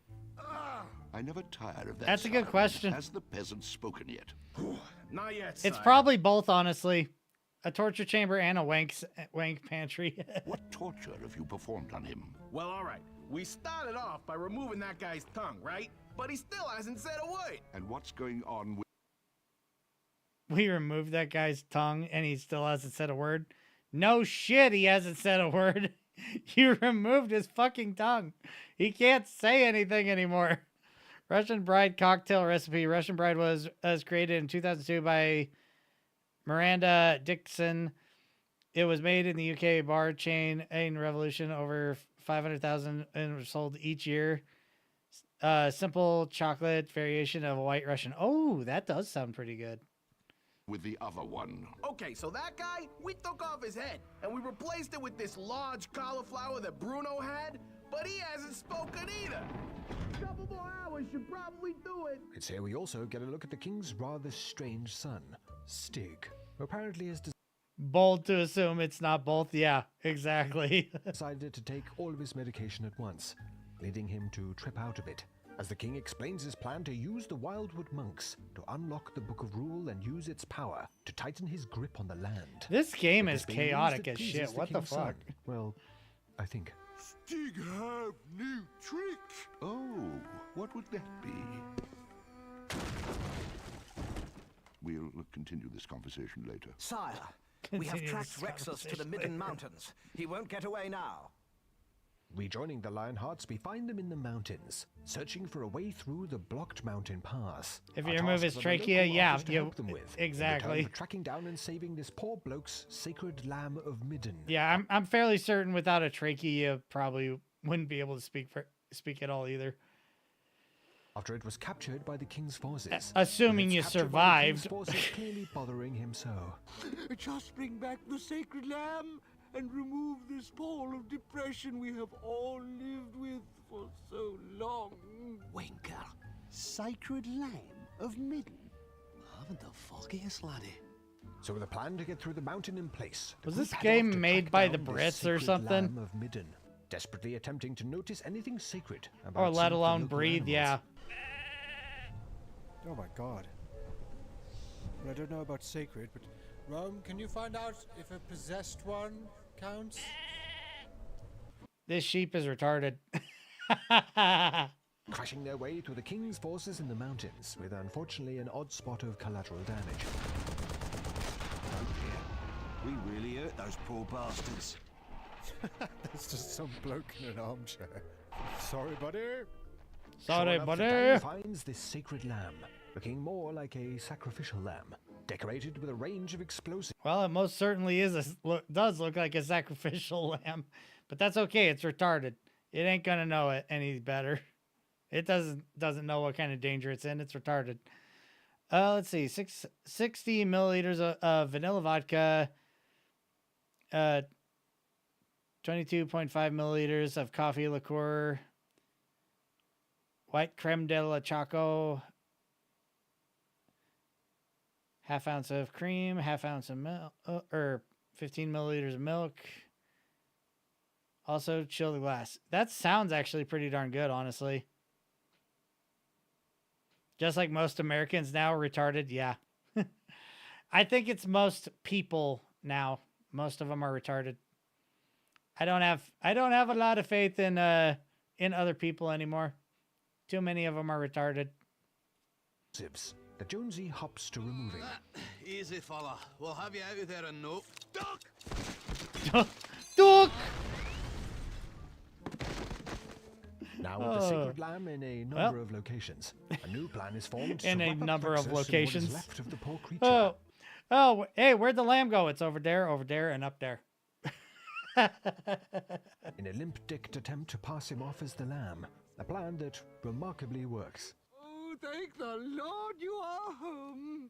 Speaker 15: I never tire of that.
Speaker 1: That's a good
Speaker 15: sound.
Speaker 1: question.
Speaker 15: Has the peasant spoken yet?
Speaker 11: Not yet,
Speaker 1: It's
Speaker 11: sire.
Speaker 1: probably both, honestly. A torture chamber and a wank pantry.
Speaker 15: What torture have you performed on him?
Speaker 11: Well, all right. We started off by removing that guy's tongue, right? But he still hasn't said a word.
Speaker 15: And what's going on with...
Speaker 1: We removed that guy's tongue and he still hasn't said a word. No shit, he hasn't said a word. You removed his fucking tongue. He can't say anything anymore. Russian Bride cocktail recipe. Russian Bride was created in 2002 by Miranda Dixon. It was made in the UK bar chain in Revolution. Over 500,000 and was sold each year. Simple chocolate variation of a White Russian. Oh, that does sound pretty good.
Speaker 15: With the other one.
Speaker 11: Okay, so that guy, we took off his head, and we replaced it with this large cauliflower that Bruno had, but he hasn't spoken either. Couple more hours should probably do it.
Speaker 9: It's here we also get a look at the king's rather strange son, Stig, who apparently has
Speaker 1: Bold to assume it's not both. Yeah, exactly.
Speaker 9: decided to take all of his medication at once, leading him to trip out a bit, as the king explains his plan to use the Wildwood monks to unlock the Book of Rule and use its power to tighten his grip on the land.
Speaker 1: This game
Speaker 9: It
Speaker 1: is
Speaker 9: has been news
Speaker 1: chaotic
Speaker 9: that
Speaker 1: as
Speaker 9: pleases
Speaker 1: shit. What the
Speaker 9: king's son.
Speaker 1: fuck?
Speaker 9: Well, I think.
Speaker 15: Stig have new trick. Oh, what would that be? We'll continue this conversation later.
Speaker 14: Sire, we have
Speaker 1: Continue
Speaker 14: tracked
Speaker 1: this
Speaker 14: Rexus to the
Speaker 1: conversation
Speaker 14: Midden
Speaker 1: later.
Speaker 14: Mountains. He won't get away now.
Speaker 9: Rejoining the Lionhearts, we find them in the mountains, searching for a way through the blocked mountain pass.
Speaker 1: If
Speaker 9: A
Speaker 1: you remove
Speaker 9: task
Speaker 1: his
Speaker 9: that the
Speaker 1: trachea,
Speaker 9: local
Speaker 1: yeah,
Speaker 9: offers to
Speaker 1: you
Speaker 9: help them with,
Speaker 1: exactly.
Speaker 9: in return for tracking down and saving this poor bloke's sacred lamb of Midden.
Speaker 1: Yeah, I'm fairly certain without a trachea, you probably wouldn't be able to speak at all either.
Speaker 9: After it was captured by the king's forces.
Speaker 1: Assuming
Speaker 9: With
Speaker 1: you
Speaker 9: its capture by the king's
Speaker 1: survived.
Speaker 9: forces clearly bothering him so.
Speaker 12: Just bring back the sacred lamb and remove this pall of depression we have all lived with for so long.
Speaker 11: Winker, sacred lamb of Midden. Haven't the foggiest, laddie.
Speaker 9: So with a plan to get through the mountain in place, the
Speaker 1: Was
Speaker 9: group
Speaker 1: this
Speaker 9: head
Speaker 1: game
Speaker 9: off to
Speaker 1: made
Speaker 9: track
Speaker 1: by the
Speaker 9: down this
Speaker 1: Brits or
Speaker 9: sacred
Speaker 1: something?
Speaker 9: Lamb of Midden, desperately attempting to notice anything sacred about
Speaker 1: Or
Speaker 9: some
Speaker 1: let
Speaker 9: of the
Speaker 1: alone
Speaker 9: local
Speaker 1: breathe,
Speaker 9: animals.
Speaker 1: yeah.
Speaker 13: Oh my god. Well, I don't know about sacred, but Rome, can you find out if a possessed one counts?
Speaker 1: This sheep is retarded.
Speaker 9: Crashing their way through the king's forces in the mountains, with unfortunately an odd spot of collateral damage.
Speaker 11: We really hurt those poor bastards.
Speaker 13: There's just some bloke in an armchair. Sorry, buddy.
Speaker 1: Sorry,
Speaker 9: Sure enough, the
Speaker 1: buddy.
Speaker 9: gang finds this sacred lamb, looking more like a sacrificial lamb. decorated with a range of explosives.
Speaker 1: Well, it most certainly is does look like a sacrificial lamb, but that's okay. It's retarded. It ain't gonna know it any better. It doesn't know what kind of danger it's in. It's retarded. Let's see, 60 milliliters of vanilla vodka, 22.5 milliliters of coffee liqueur, white creme de la choco, half ounce of cream, half ounce of milk, or 15 milliliters of milk. Also, chill the glass. That sounds actually pretty darn good, honestly. Just like most Americans now are retarded, yeah. I think it's most people now. Most of them are retarded. I don't have a lot of faith in other people anymore. Too many of them are retarded.
Speaker 9: The Jonesy hops to removing.
Speaker 11: Easy, fella. We'll have you out of there in no... Duck!
Speaker 1: Duck!
Speaker 9: Now with the sacred lamb in a number of locations, a new plan is formed
Speaker 1: in
Speaker 9: to
Speaker 1: a
Speaker 9: wrap up
Speaker 1: number of
Speaker 9: Plexus in what is
Speaker 1: locations.
Speaker 9: left of the poor creature.
Speaker 1: Oh, hey, where'd the lamb go? It's over there, and up there.
Speaker 9: In a limp-dicked attempt to pass him off as the lamb, a plan that remarkably works.
Speaker 12: Oh, thank the Lord you are home.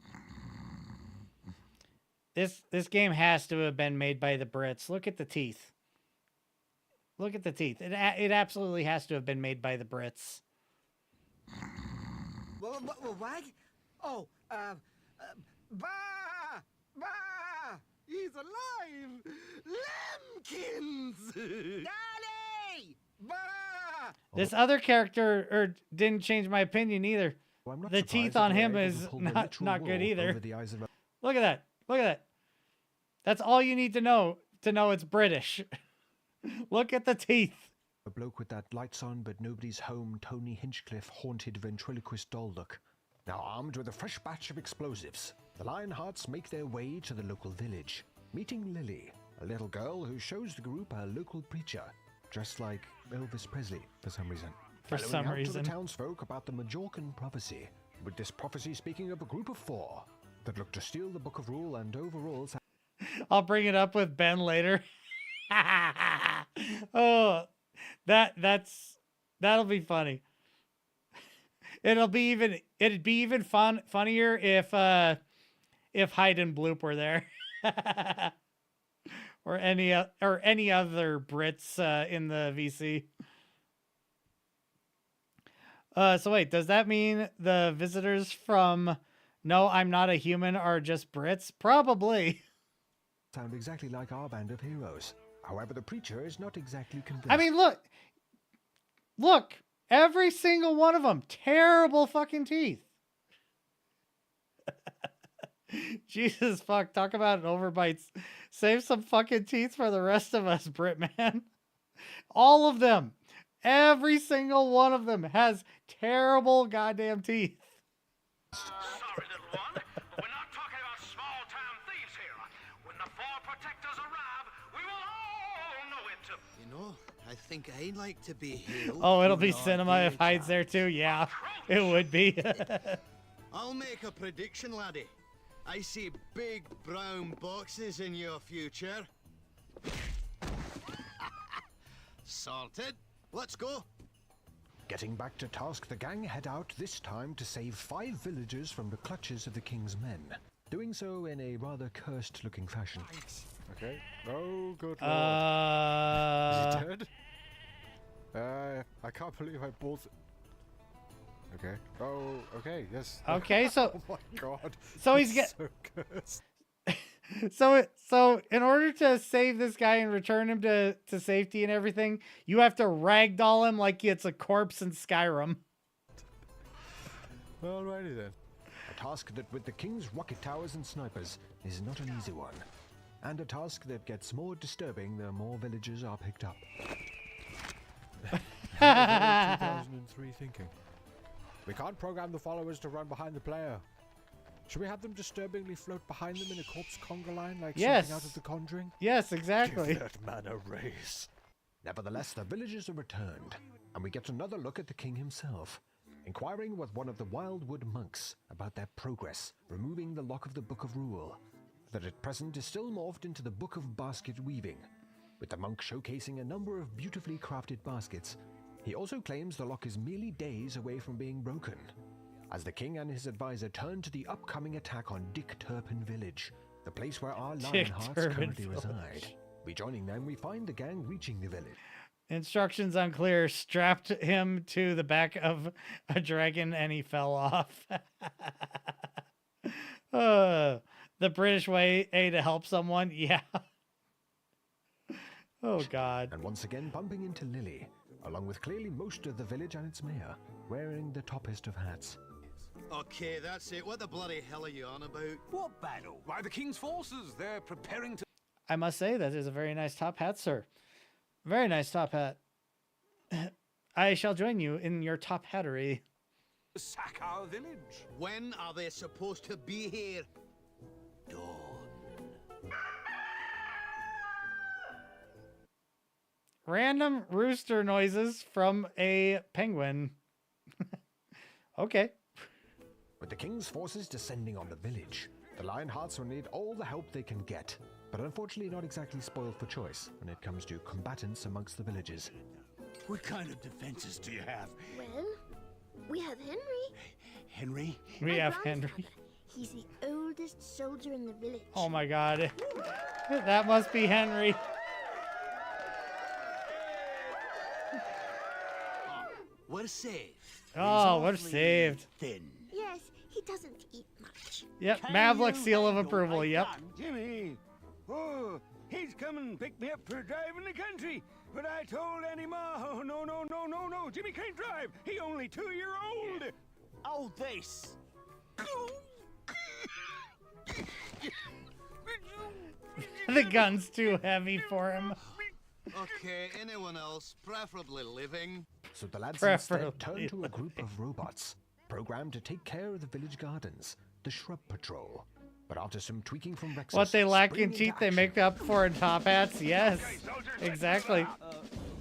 Speaker 1: This game has to have been made by the Brits. Look at the teeth. Look at the teeth. It absolutely has to have been made by the Brits.
Speaker 10: What? Oh, bah! Bah!
Speaker 12: He's alive! Lambkins!
Speaker 10: Daddy! Bah!
Speaker 1: This other character didn't change my opinion either.
Speaker 9: Well,
Speaker 1: the teeth on him is not good either. Look at that. Look at that. That's all you need to know it's British. Look at the teeth.
Speaker 9: A bloke with that lights on but nobody's home Tony Hinchcliffe haunted ventriloquist doll look. Now armed with a fresh batch of explosives, the Lionhearts make their way to the local village, meeting Lily, a little girl who shows the group a local preacher, dressed like Elvis Presley for some reason.
Speaker 1: For
Speaker 9: Bellowing
Speaker 1: some
Speaker 9: out
Speaker 1: reason.
Speaker 9: to the townsfolk about the Majorcan prophecy, with this prophecy speaking of a group of 4 that look to steal the Book of Rule and overall...
Speaker 1: I'll bring it up with Ben later. Oh, that'll be funny. It'd be even funnier if Hyde and Bloop were there. or any other Brits in the VC. So wait, does that mean the visitors from No, I'm Not a Human are just Brits? Probably.
Speaker 9: Sound exactly like our band of heroes. However, the preacher is not exactly convinced.
Speaker 1: I mean, look, every single one of them, terrible fucking teeth. Jesus fuck, talk about overbites. Save some fucking teeth for the rest of us, Brit man. All of them, every single one of them has terrible goddamn teeth.
Speaker 6: Sorry, little one, but we're not talking about small-time thieves here. When the 4 protectors arrive, we will all know it.
Speaker 10: You know, I think I'd like to be healed.
Speaker 1: Oh, it'll be cinema if Hyde's there too. Yeah, it would be.
Speaker 10: I'll make a prediction, laddie. I see big brown boxes in your future. Sorted. Let's go.
Speaker 9: Getting back to task, the gang head out this time to save 5 villagers from the clutches of the king's men. Doing so in a rather cursed-looking fashion.
Speaker 13: Okay. Oh, good lord. Is he dead? I can't believe I both... Okay. Oh, okay, yes.
Speaker 1: Okay, so...
Speaker 13: Oh my god.
Speaker 1: So he's
Speaker 13: so cursed.
Speaker 1: So in order to save this guy and return him to safety and everything, you have to ragdoll him like it's a corpse in Skyrim.
Speaker 13: Alrighty then.
Speaker 9: A task that with the king's rocket towers and snipers is not an easy one. And a task that gets more disturbing the more villagers are picked up.
Speaker 13: 2003 thinking. We can't program the followers to run behind the player. Should we have them disturbingly float behind them in a corpse conga line like something out of The Conjuring?
Speaker 1: Yes, exactly.
Speaker 13: Give that man a race.
Speaker 9: Nevertheless, the villagers are returned, and we get another look at the king himself. inquiring with one of the Wildwood monks about their progress, removing the lock of the Book of Rule, that at present is still morphed into the Book of Basket Weaving, with the monk showcasing a number of beautifully crafted baskets. He also claims the lock is merely days away from being broken. As the king and his advisor turn to the upcoming attack on Dick Turpin Village, the place where our Lionhearts currently reside. Rejoining them, we find the gang reaching the village.
Speaker 1: Instructions unclear. Strapped him to the back of a dragon and he fell off. The British way to help someone. Yeah. Oh, God.
Speaker 9: And once again bumping into Lily, along with clearly most of the village and its mayor, wearing the toppest of hats.
Speaker 16: Okay, that's it. What the bloody hell are you on about?
Speaker 12: What battle? Why, the king's forces. They're preparing to...
Speaker 1: I must say, that is a very nice top hat, sir. Very nice top hat. I shall join you in your top hattery.
Speaker 12: sack our village.
Speaker 16: When are they supposed to be here? Dawn.
Speaker 1: Random rooster noises from a penguin. Okay.
Speaker 9: With the king's forces descending on the village, the Lionhearts will need all the help they can get, but unfortunately not exactly spoiled for choice when it comes to combatants amongst the villagers.
Speaker 10: What kind of defenses do you have?
Speaker 17: Well, we have Henry.
Speaker 16: Henry?
Speaker 1: We have Henry.
Speaker 17: He's the oldest soldier in the village.
Speaker 1: Oh my God. That must be Henry.
Speaker 16: We're saved.
Speaker 1: Oh, we're saved.
Speaker 16: Thin.
Speaker 17: Yes, he doesn't eat much.
Speaker 1: Yep, Mavlick seal of approval, yep.
Speaker 12: Jimmy! Oh, he's come and picked me up for a drive in the country. But I told Annie Ma, oh, no, Jimmy can't drive. He only 2-year-old.
Speaker 10: Oh, this.
Speaker 1: The gun's too heavy for him.
Speaker 16: Okay, anyone else, preferably living?
Speaker 9: So the lads instead turn to a group of robots, programmed to take care of the village gardens, the Shrub Patrol. But after some tweaking from Rexus...
Speaker 1: What they lack in teeth, they make up for in top hats? Yes, exactly.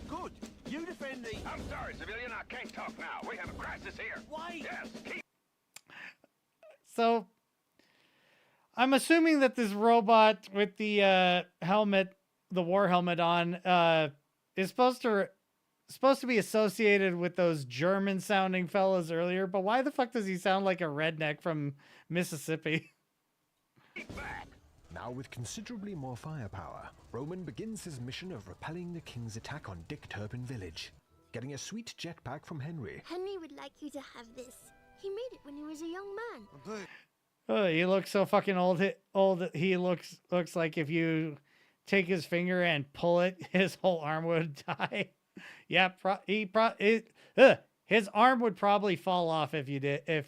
Speaker 10: Good. You defend the...
Speaker 6: I'm sorry, civilian. I can't talk now. We have a crisis here.
Speaker 10: Why?
Speaker 6: Yes, keep...
Speaker 1: So, I'm assuming that this robot with the helmet, the war helmet on, is supposed to be associated with those German-sounding fellas earlier. But why the fuck does he sound like a redneck from Mississippi?
Speaker 9: Now with considerably more firepower, Roman begins his mission of repelling the king's attack on Dick Turpin Village, getting a sweet jetpack from Henry.
Speaker 17: Henry would like you to have this. He made it when he was a young man.
Speaker 1: Oh, he looks so fucking old. He looks like if you take his finger and pull it, his whole arm would die. Yeah, his arm would probably fall off if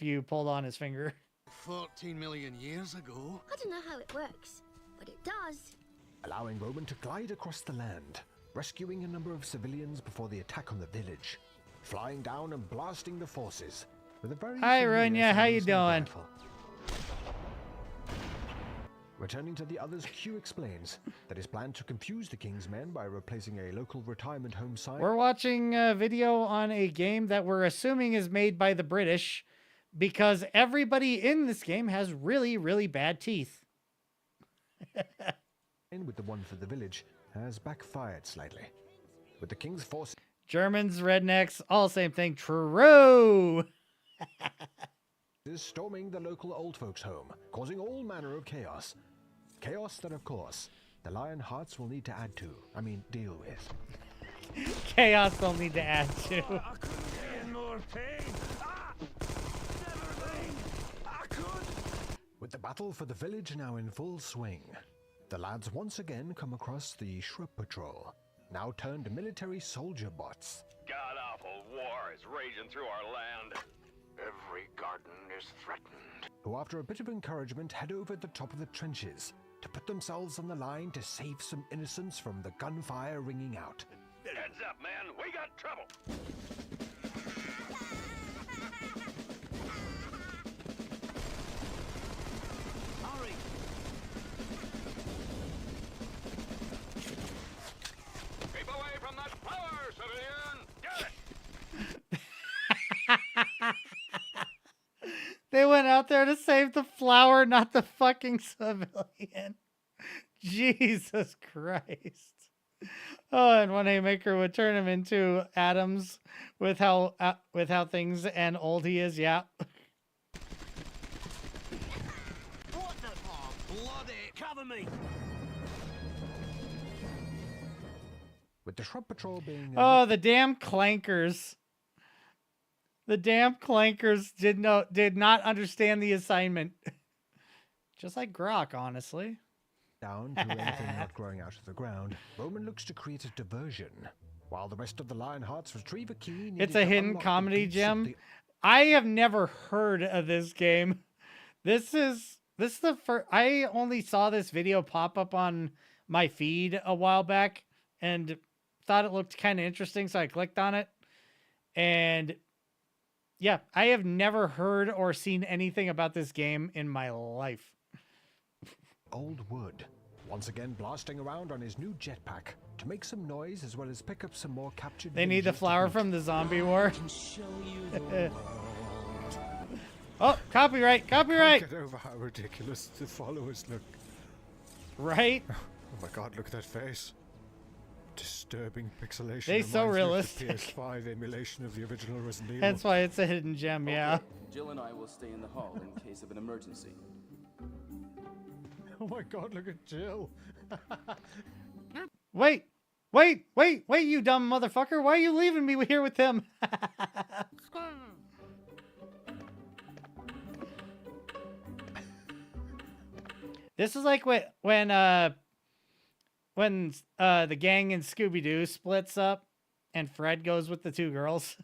Speaker 1: you pulled on his finger.
Speaker 16: 14 million years ago.
Speaker 17: I don't know how it works, but it does.
Speaker 9: Allowing Roman to glide across the land, rescuing a number of civilians before the attack on the village, flying down and blasting the forces with a very...
Speaker 1: Hi, Runya, how you doing?
Speaker 9: Rifle. Returning to the others, Q explains that his plan to confuse the king's men by replacing a local retirement home site...
Speaker 1: We're watching a video on a game that we're assuming is made by the British, because everybody in this game has really, really bad teeth.
Speaker 9: And with the one for the village has backfired slightly. With the king's force...
Speaker 1: Germans, rednecks, all same thing. True!
Speaker 9: is storming the local old folks' home, causing all manner of chaos. Chaos that, of course, the Lionhearts will need to deal with.
Speaker 1: Chaos they'll need to add to.
Speaker 12: I couldn't be in more pain.
Speaker 9: With the battle for the village now in full swing, the lads once again come across the Shrub Patrol, now turned military soldier bots.
Speaker 6: God-awful war is raging through our land.
Speaker 15: Every garden is threatened.
Speaker 9: Who, after a bit of encouragement, head over the top of the trenches to put themselves on the line to save some innocents from the gunfire ringing out.
Speaker 6: Heads up, man. We got trouble.
Speaker 10: Hurry.
Speaker 6: Keep away from that flower, civilian. Get it.
Speaker 1: They went out there to save the flower, not the fucking civilian. Jesus Christ. Oh, and one haymaker would turn him into atoms with how things and old he is. Yeah.
Speaker 10: What the? Oh, bloody! Cover me!
Speaker 9: With the shrub patrol being
Speaker 1: Oh, the damn clankers. The damn clankers did not understand the assignment. Just like Grok, honestly.
Speaker 9: down to anything not growing out of the ground, Roman looks to create a diversion. While the rest of the Lionhearts retrieve a key needed
Speaker 1: It's a
Speaker 9: to
Speaker 1: hidden
Speaker 9: unlock the
Speaker 1: comedy
Speaker 9: gates of
Speaker 1: gem.
Speaker 9: the-
Speaker 1: I have never heard of this game. This is the first. I only saw this video pop up on my feed a while back and thought it looked kind of interesting, so I clicked on it. And yeah, I have never heard or seen anything about this game in my life.
Speaker 9: Old Wood, once again blasting around on his new jetpack to make some noise as well as pick up some more captured.
Speaker 1: They need the
Speaker 9: villagers to
Speaker 1: flower
Speaker 9: boot.
Speaker 1: from the zombie war. Oh, copyright, copyright.
Speaker 13: Can't get over how ridiculous the followers look.
Speaker 1: Right?
Speaker 13: Oh my god, look at that face. Disturbing pixelation.
Speaker 1: They so
Speaker 13: reminds me of
Speaker 1: realistic.
Speaker 13: the PS5 emulation of the original Resident Evil.
Speaker 1: That's why it's a hidden gem, yeah.
Speaker 18: Jill and I will stay in the hall in case of an emergency.
Speaker 13: Oh my god, look at Jill.
Speaker 1: Wait, you dumb motherfucker. Why are you leaving me here with him? This is like when the gang in Scooby-Doo splits up and Fred goes with the two girls.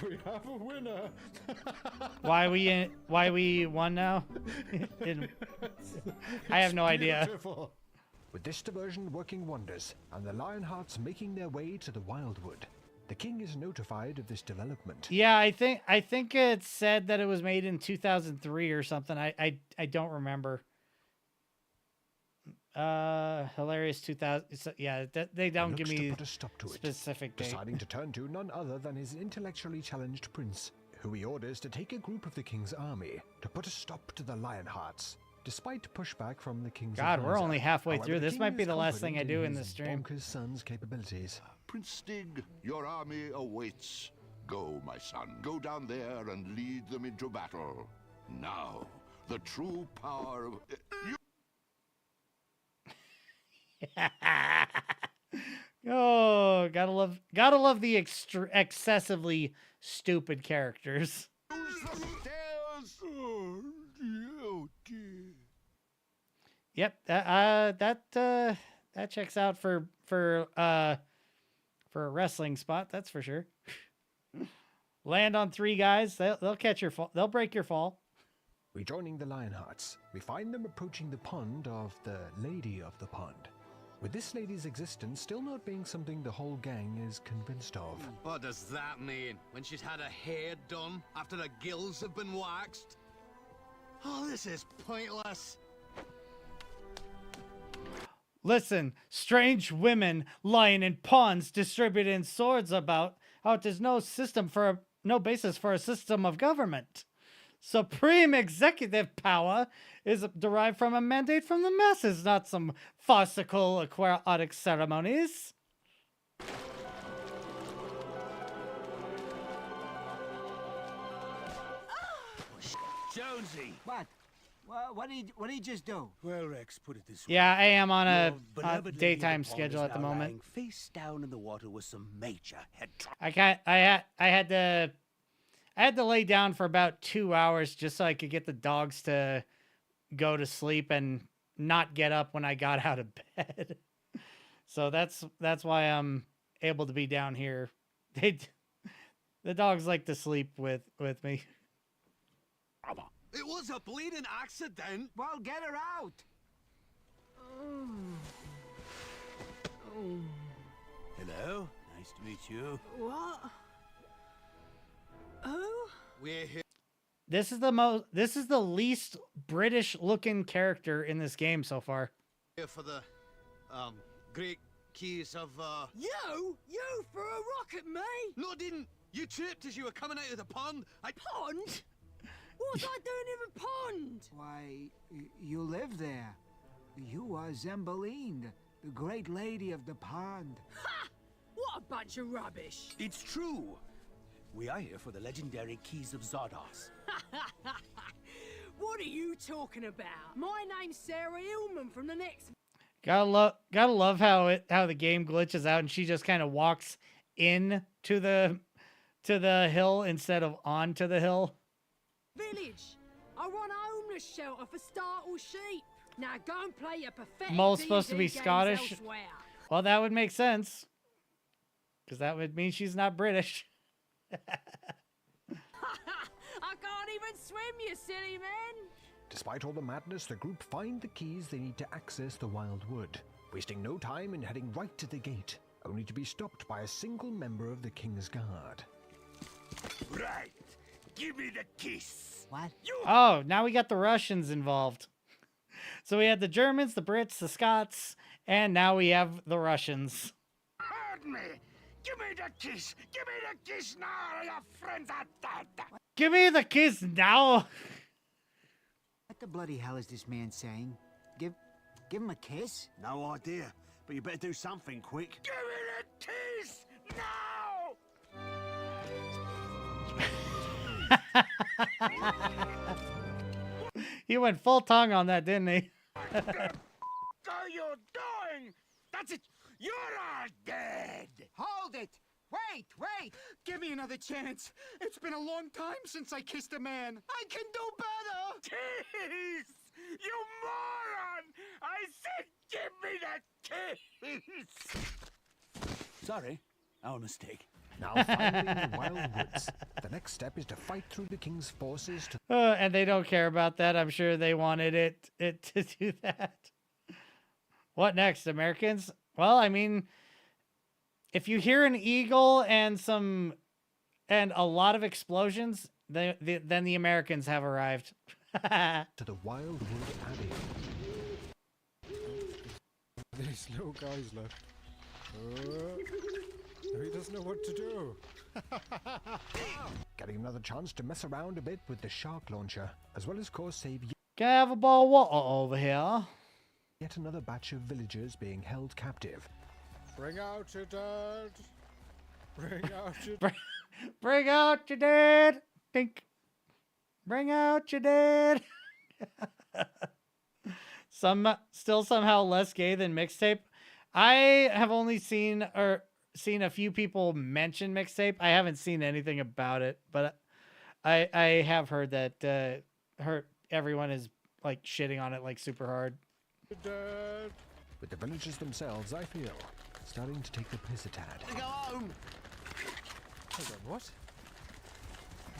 Speaker 13: we have a winner.
Speaker 1: Why we won now? I have no idea.
Speaker 9: Beautiful. With this diversion working wonders, and the Lionhearts making their way to the Wildwood, the king is notified of this development.
Speaker 1: Yeah, I think it said that it was made in 2003 or something. I don't remember. Hilarious 2000. Yeah, they don't give
Speaker 9: Looks to
Speaker 1: me
Speaker 9: put a stop to it,
Speaker 1: specific date.
Speaker 9: deciding to turn to none other than his intellectually challenged prince, who he orders to take a group of the king's army to put a stop to the Lionhearts, despite pushback from the king's
Speaker 1: God, we're
Speaker 9: advisor.
Speaker 1: only halfway
Speaker 9: However,
Speaker 1: through.
Speaker 9: the
Speaker 1: This
Speaker 9: king
Speaker 1: might be
Speaker 9: is
Speaker 1: the last thing I
Speaker 9: confident
Speaker 1: do in
Speaker 9: his
Speaker 1: this stream.
Speaker 9: bonkers son's capabilities.
Speaker 15: Prince Stig, your army awaits. Go, my son. Go down there and lead them into battle. Now, the true power of...
Speaker 1: Oh, gotta love the excessively stupid characters. Yep, that checks out for a wrestling spot, that's for sure. Land on 3 guys, they'll catch your fall, they'll break your fall.
Speaker 9: Rejoining the Lionhearts, we find them approaching the pond of the Lady of the Pond. With this lady's existence still not being something the whole gang is convinced of.
Speaker 16: What does that mean? When she's had her hair done after the gills have been waxed? Oh, this is pointless.
Speaker 1: Listen, strange women lying in ponds distributing swords about how there's no basis for a system of government. Supreme executive power is derived from a mandate from the masses, not some farcical aquatic ceremonies.
Speaker 10: Jonesy! What? What did he just do?
Speaker 19: Well, Rex, put it this way.
Speaker 1: Yeah, I am on a
Speaker 19: Your beloved lady
Speaker 1: daytime
Speaker 19: of the pond
Speaker 1: schedule
Speaker 19: is
Speaker 1: at the
Speaker 19: now
Speaker 1: moment.
Speaker 19: lying face down in the water with some major head trauma.
Speaker 1: I had to lay down for about 2 hours just so I could get the dogs to go to sleep and not get up when I got out of bed. So that's why I'm able to be down here. The dogs like to sleep with me.
Speaker 16: It was a bleeding accident.
Speaker 10: Well, get her out.
Speaker 19: Hello, nice to meet you.
Speaker 17: What? Who?
Speaker 16: We're here.
Speaker 1: This is the least British looking character in this game so far.
Speaker 16: Here for the great keys of
Speaker 10: You threw a rock at me!
Speaker 16: No, I didn't. You tripped as you were coming out of the pond.
Speaker 10: Pond? What was I doing in the pond?
Speaker 20: Why, you live there. You are Zembeline, the great lady of the pond.
Speaker 10: Ha! What a bunch of rubbish!
Speaker 19: It's true. We are here for the legendary keys of Zardos.
Speaker 10: What are you talking about? My name's Sarah Hillman from the next.
Speaker 1: Gotta love how the game glitches out and she just kind of walks in to the hill instead of onto the hill.
Speaker 10: Village. I run a homeless shelter for startled sheep. Now go and play your pathetic
Speaker 1: Mo's supposed to be
Speaker 10: D&D games
Speaker 1: Scottish.
Speaker 10: elsewhere.
Speaker 1: Well, that would make sense. Because that would mean she's not British.
Speaker 10: I can't even swim, you silly man.
Speaker 9: Despite all the madness, the group find the keys they need to access the Wild Wood, wasting no time in heading right to the gate, only to be stopped by a single member of the King's Guard.
Speaker 19: Right. Give me the kiss.
Speaker 20: What?
Speaker 1: Oh, now we got the Russians involved. So we had the Germans, the Brits, the Scots, and now we have the Russians.
Speaker 19: Heard me. Give me the kiss. Give me the kiss now. Or your friends are dead.
Speaker 1: Give me the kiss now.
Speaker 20: What the bloody hell is this man saying? Give him a kiss?
Speaker 19: No idea, but you better do something quick. Give me the kiss now.
Speaker 1: He went full tongue on that, didn't he?
Speaker 19: What are you doing? That's it. You're all dead.
Speaker 10: Hold it. Wait. Give me another chance. It's been a long time since I kissed a man. I can do better.
Speaker 19: Kiss! You moron! I said give me that kiss! Sorry, our mistake.
Speaker 9: Now finally in the Wild Woods. The next step is to fight through the King's forces to...
Speaker 1: And they don't care about that. I'm sure they wanted it to do that. What next, Americans? Well, I mean, if you hear an eagle and a lot of explosions, then the Americans have arrived.
Speaker 9: to the Wildwood Abbey.
Speaker 13: These little guys left. He doesn't know what to do.
Speaker 9: Getting another chance to mess around a bit with the shark launcher, as well as course save
Speaker 1: Can I have a bowl of water over here?
Speaker 9: yet another batch of villagers being held captive.
Speaker 13: Bring out your dad. Bring out your...
Speaker 1: Bring out your dad. Think. Bring out your dad. Still somehow less gay than mixtape. I have only seen a few people mention mixtape. I haven't seen anything about it, but I have heard that everyone is like shitting on it like super hard.
Speaker 9: With the villagers themselves, I feel, starting to take the piss a tad.
Speaker 19: Go home.
Speaker 13: Hold on, what?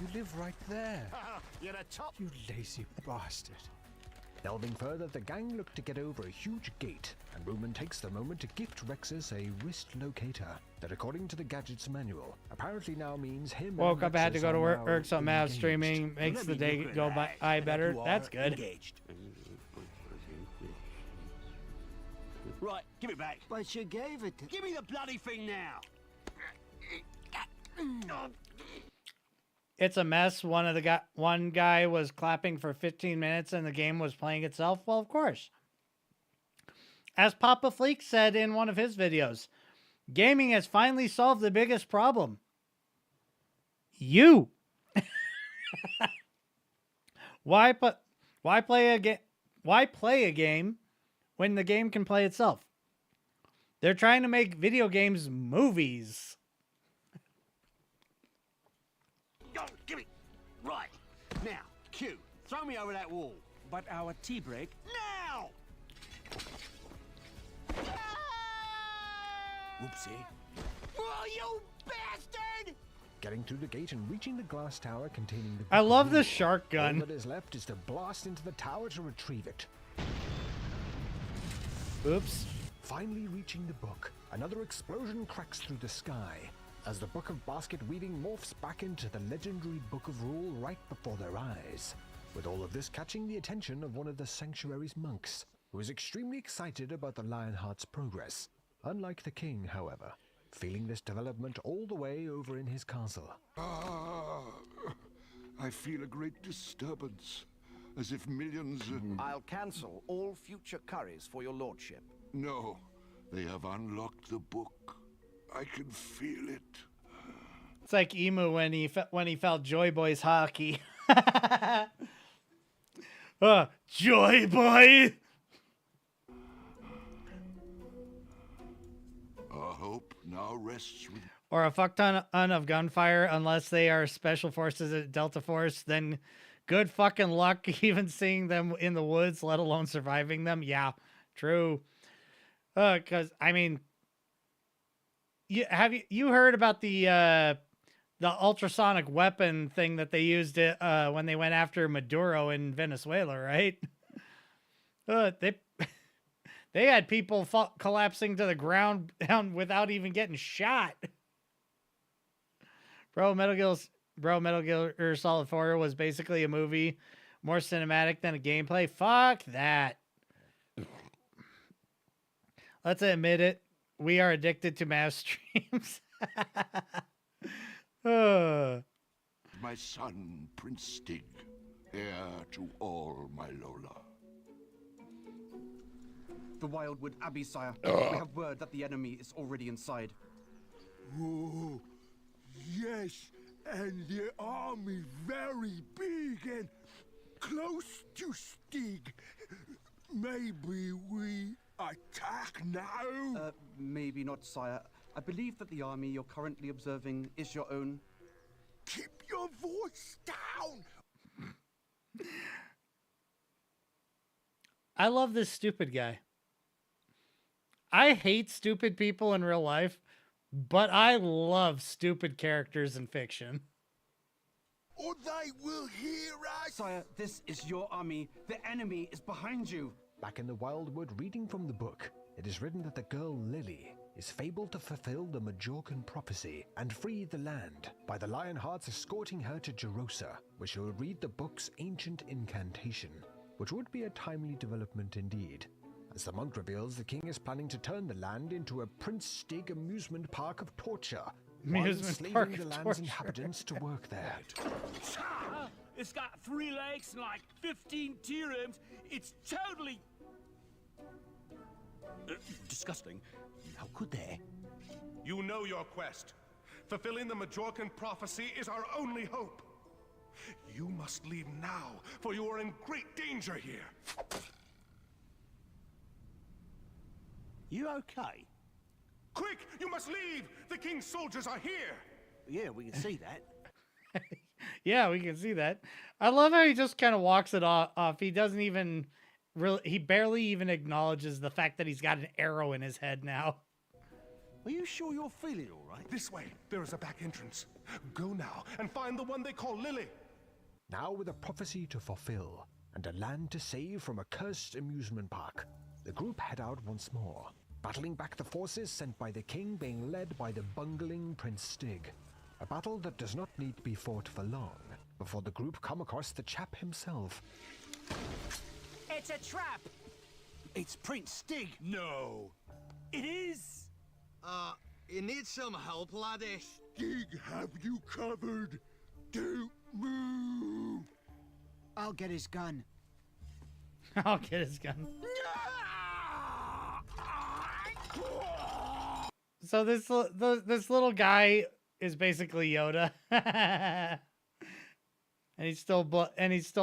Speaker 13: You live right there.
Speaker 19: You're the top.
Speaker 13: You lazy bastard.
Speaker 9: Delving further, the gang look to get over a huge gate, and Ruman takes the moment to gift Rexus a wrist locator that, according to the gadget's manual, apparently now means him.
Speaker 1: Woke up, had to
Speaker 9: Rexus
Speaker 1: go to
Speaker 9: are
Speaker 1: work,
Speaker 9: now
Speaker 1: so Mav
Speaker 9: engaged.
Speaker 1: streaming makes the day go by better. That's good.
Speaker 19: Engaged. Right, give it back.
Speaker 20: But you gave it to...
Speaker 19: Give me the bloody thing now.
Speaker 1: It's a mess. One guy was clapping for 15 minutes and the game was playing itself. Well, of course. As Papa Fleek said in one of his videos, gaming has finally solved the biggest problem. You. Why play a game when the game can play itself? They're trying to make video games movies.
Speaker 19: Go, give me. Right. Now, Q, throw me over that wall.
Speaker 10: But our tea break.
Speaker 19: Now!
Speaker 10: Oopsie.
Speaker 19: Oh, you bastard!
Speaker 9: Getting through the gate and reaching the glass tower containing the...
Speaker 1: I love the
Speaker 9: All
Speaker 1: shark gun.
Speaker 9: that is left is to blast into the tower to retrieve it.
Speaker 1: Oops.
Speaker 9: Finally reaching the book, another explosion cracks through the sky, as the Book of Basket Weaving morphs back into the legendary Book of Rule right before their eyes, with all of this catching the attention of one of the Sanctuary's monks, who is extremely excited about the Lionheart's progress, unlike the king, however, feeling this development all the way over in his castle.
Speaker 15: I feel a great disturbance, as if millions...
Speaker 14: I'll cancel all future curries for your lordship.
Speaker 15: No, they have unlocked the book. I can feel it.
Speaker 1: It's like Emu when he felt Joy Boy's hockey. Joy Boy!
Speaker 15: Our hope now rests with...
Speaker 1: Or a fuck ton of gunfire, unless they are special forces at Delta Force, then good fucking luck even seeing them in the woods, let alone surviving them. Yeah, true. Because, I mean, have you heard about the ultrasonic weapon thing that they used when they went after Maduro in Venezuela, right? They had people collapsing to the ground without even getting shot. Metal Gear Solid 4 was basically a movie, more cinematic than a gameplay. Fuck that. Let's admit it. We are addicted to mass streams.
Speaker 15: My son, Prince Stig, heir to all my Lola.
Speaker 21: The Wildwood Abbey, sire. We have word that the enemy is already inside.
Speaker 12: Oh, yes, and the army very big and close to Stig. Maybe we attack now?
Speaker 21: Maybe not, sire. I believe that the army you're currently observing is your own.
Speaker 12: Keep your voice down!
Speaker 1: I love this stupid guy. I hate stupid people in real life, but I love stupid characters in fiction.
Speaker 12: Or they will hear us!
Speaker 21: Sire, this is your army. The enemy is behind you.
Speaker 9: Back in the Wildwood, reading from the book, it is written that the girl Lily is fabled to fulfill the Majorcan prophecy and free the land by the Lionhearts escorting her to Jerosa, where she will read the book's ancient incantation, which would be a timely development indeed. As the monk reveals, the king is planning to turn the land into a Prince Stig amusement park of torture, while enslaving the land's inhabitants to work there.
Speaker 12: It's got 3 legs and like 15 T-rims. It's totally...
Speaker 22: disgusting. How could they?
Speaker 23: You know your quest. Fulfilling the Majorcan prophecy is our only hope. You must leave now, for you are in great danger here.
Speaker 22: You okay?
Speaker 23: Quick, you must leave! The king's soldiers are here!
Speaker 22: Yeah, we can see that.
Speaker 1: Yeah, we can see that. I love how he just kind of walks it off. He doesn't even really, he barely even acknowledges the fact that he's got an arrow in his head now.
Speaker 22: Are you sure you're feeling all right?
Speaker 23: This way, there is a back entrance. Go now and find the one they call Lily.
Speaker 9: Now with a prophecy to fulfill and a land to save from a cursed amusement park, the group head out once more, battling back the forces sent by the king being led by the bungling Prince Stig. A battle that does not need to be fought for long before the group come across the chap himself.
Speaker 10: It's a trap!
Speaker 22: It's Prince Stig!
Speaker 12: No!
Speaker 22: It is!
Speaker 16: You need some help, laddie.
Speaker 12: Stig have you covered! Don't move!
Speaker 10: I'll get his gun.
Speaker 1: I'll get his gun. So this little guy is basically Yoda, and he's still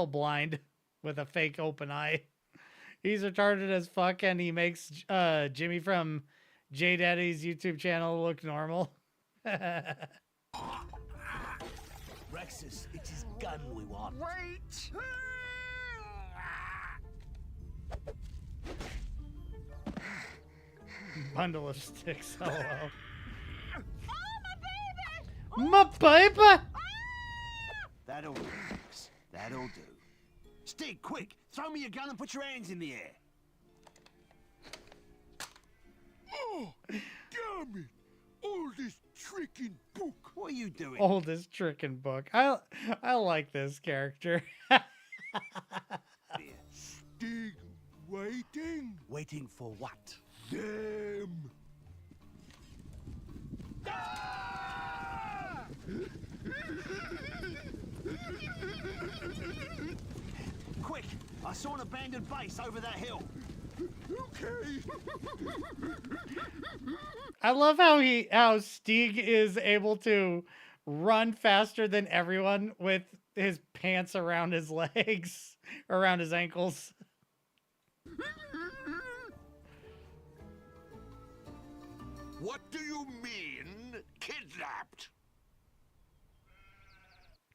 Speaker 1: blind with a fake open eye. He's retarded as fuck, and he makes Jimmy from J Daddy's YouTube channel look normal.
Speaker 22: Rexus, it's his gun we want.
Speaker 12: Wait!
Speaker 1: Bundle of sticks. Oh, wow. My baby!
Speaker 22: That'll do, Rex. That'll do. Stig, quick! Throw me your gun and put your hands in the air.
Speaker 12: Oh, damn it! All this
Speaker 22: tricking book. What are you doing?
Speaker 1: Oldest trick in book. I like this character.
Speaker 22: Stig waiting.
Speaker 10: Waiting for what?
Speaker 22: Them.
Speaker 10: Quick! I saw an abandoned base over that hill.
Speaker 22: Okay.
Speaker 1: I love how Stieg is able to run faster than everyone with his pants around his legs, around his ankles.
Speaker 15: What do you mean, kidnapped?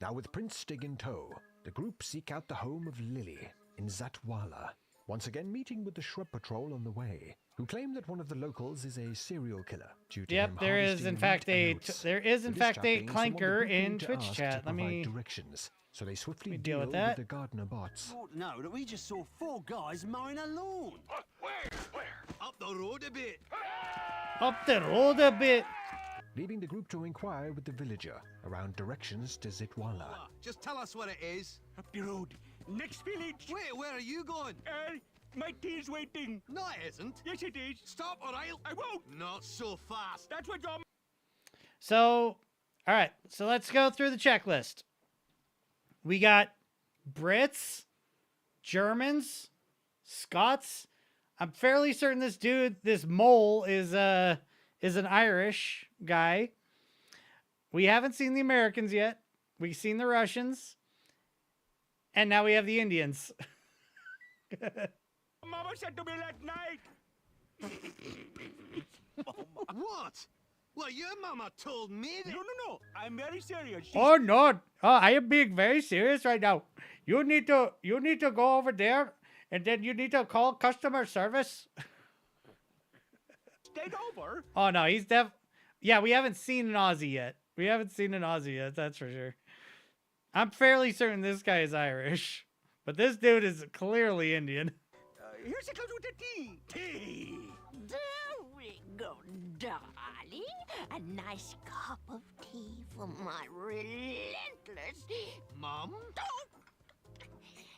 Speaker 9: Now with Prince Stig in tow, the group seek out the home of Lily in Zatwala, once again meeting with the shrub patrol on the way, who claim that one of the locals is a serial killer due to him
Speaker 1: There is
Speaker 9: harvesting
Speaker 1: in fact
Speaker 9: root and
Speaker 1: a
Speaker 9: oats.
Speaker 1: there is in
Speaker 9: For this
Speaker 1: fact a
Speaker 9: trapping, someone the
Speaker 1: clanker
Speaker 9: group
Speaker 1: in
Speaker 9: need to
Speaker 1: Twitch
Speaker 9: ask
Speaker 1: chat.
Speaker 9: to
Speaker 1: Let me
Speaker 9: provide directions, so they swiftly
Speaker 1: deal with
Speaker 9: with
Speaker 1: that.
Speaker 9: the gardener bots.
Speaker 10: Oh, no, that we just saw 4 guys mowing a lawn.
Speaker 16: Where? Up the road a bit.
Speaker 1: Up the road a bit.
Speaker 9: Leaving the group to inquire with the villager around directions to Zitwala.
Speaker 16: Just tell us where it is.
Speaker 12: Up the road. Next village.
Speaker 16: Wait, where are you going?
Speaker 12: My tea's waiting.
Speaker 16: No, it isn't.
Speaker 12: Yes, it is.
Speaker 16: Stop or
Speaker 12: I won't.
Speaker 16: Not so fast.
Speaker 12: That's what I'm...
Speaker 1: So, all right. So let's go through the checklist. We got Brits, Germans, Scots. I'm fairly certain this mole is an Irish guy. We haven't seen the Americans yet. We've seen the Russians. And now we have the Indians.
Speaker 12: Mama said to me last night.
Speaker 16: What? Well, your mama told me that...
Speaker 12: No. I'm very serious.
Speaker 1: Oh no! Oh, I am being very serious right now. You need to go over there, and then you need to call customer service.
Speaker 12: Stayed over.
Speaker 1: Oh no, yeah, we haven't seen an Aussie yet. That's for sure. I'm fairly certain this guy is Irish, but this dude is clearly Indian.
Speaker 12: Here's a comes with the tea. Tea.
Speaker 17: There we go, darling. A nice cup of tea for my relentless...
Speaker 16: Mom?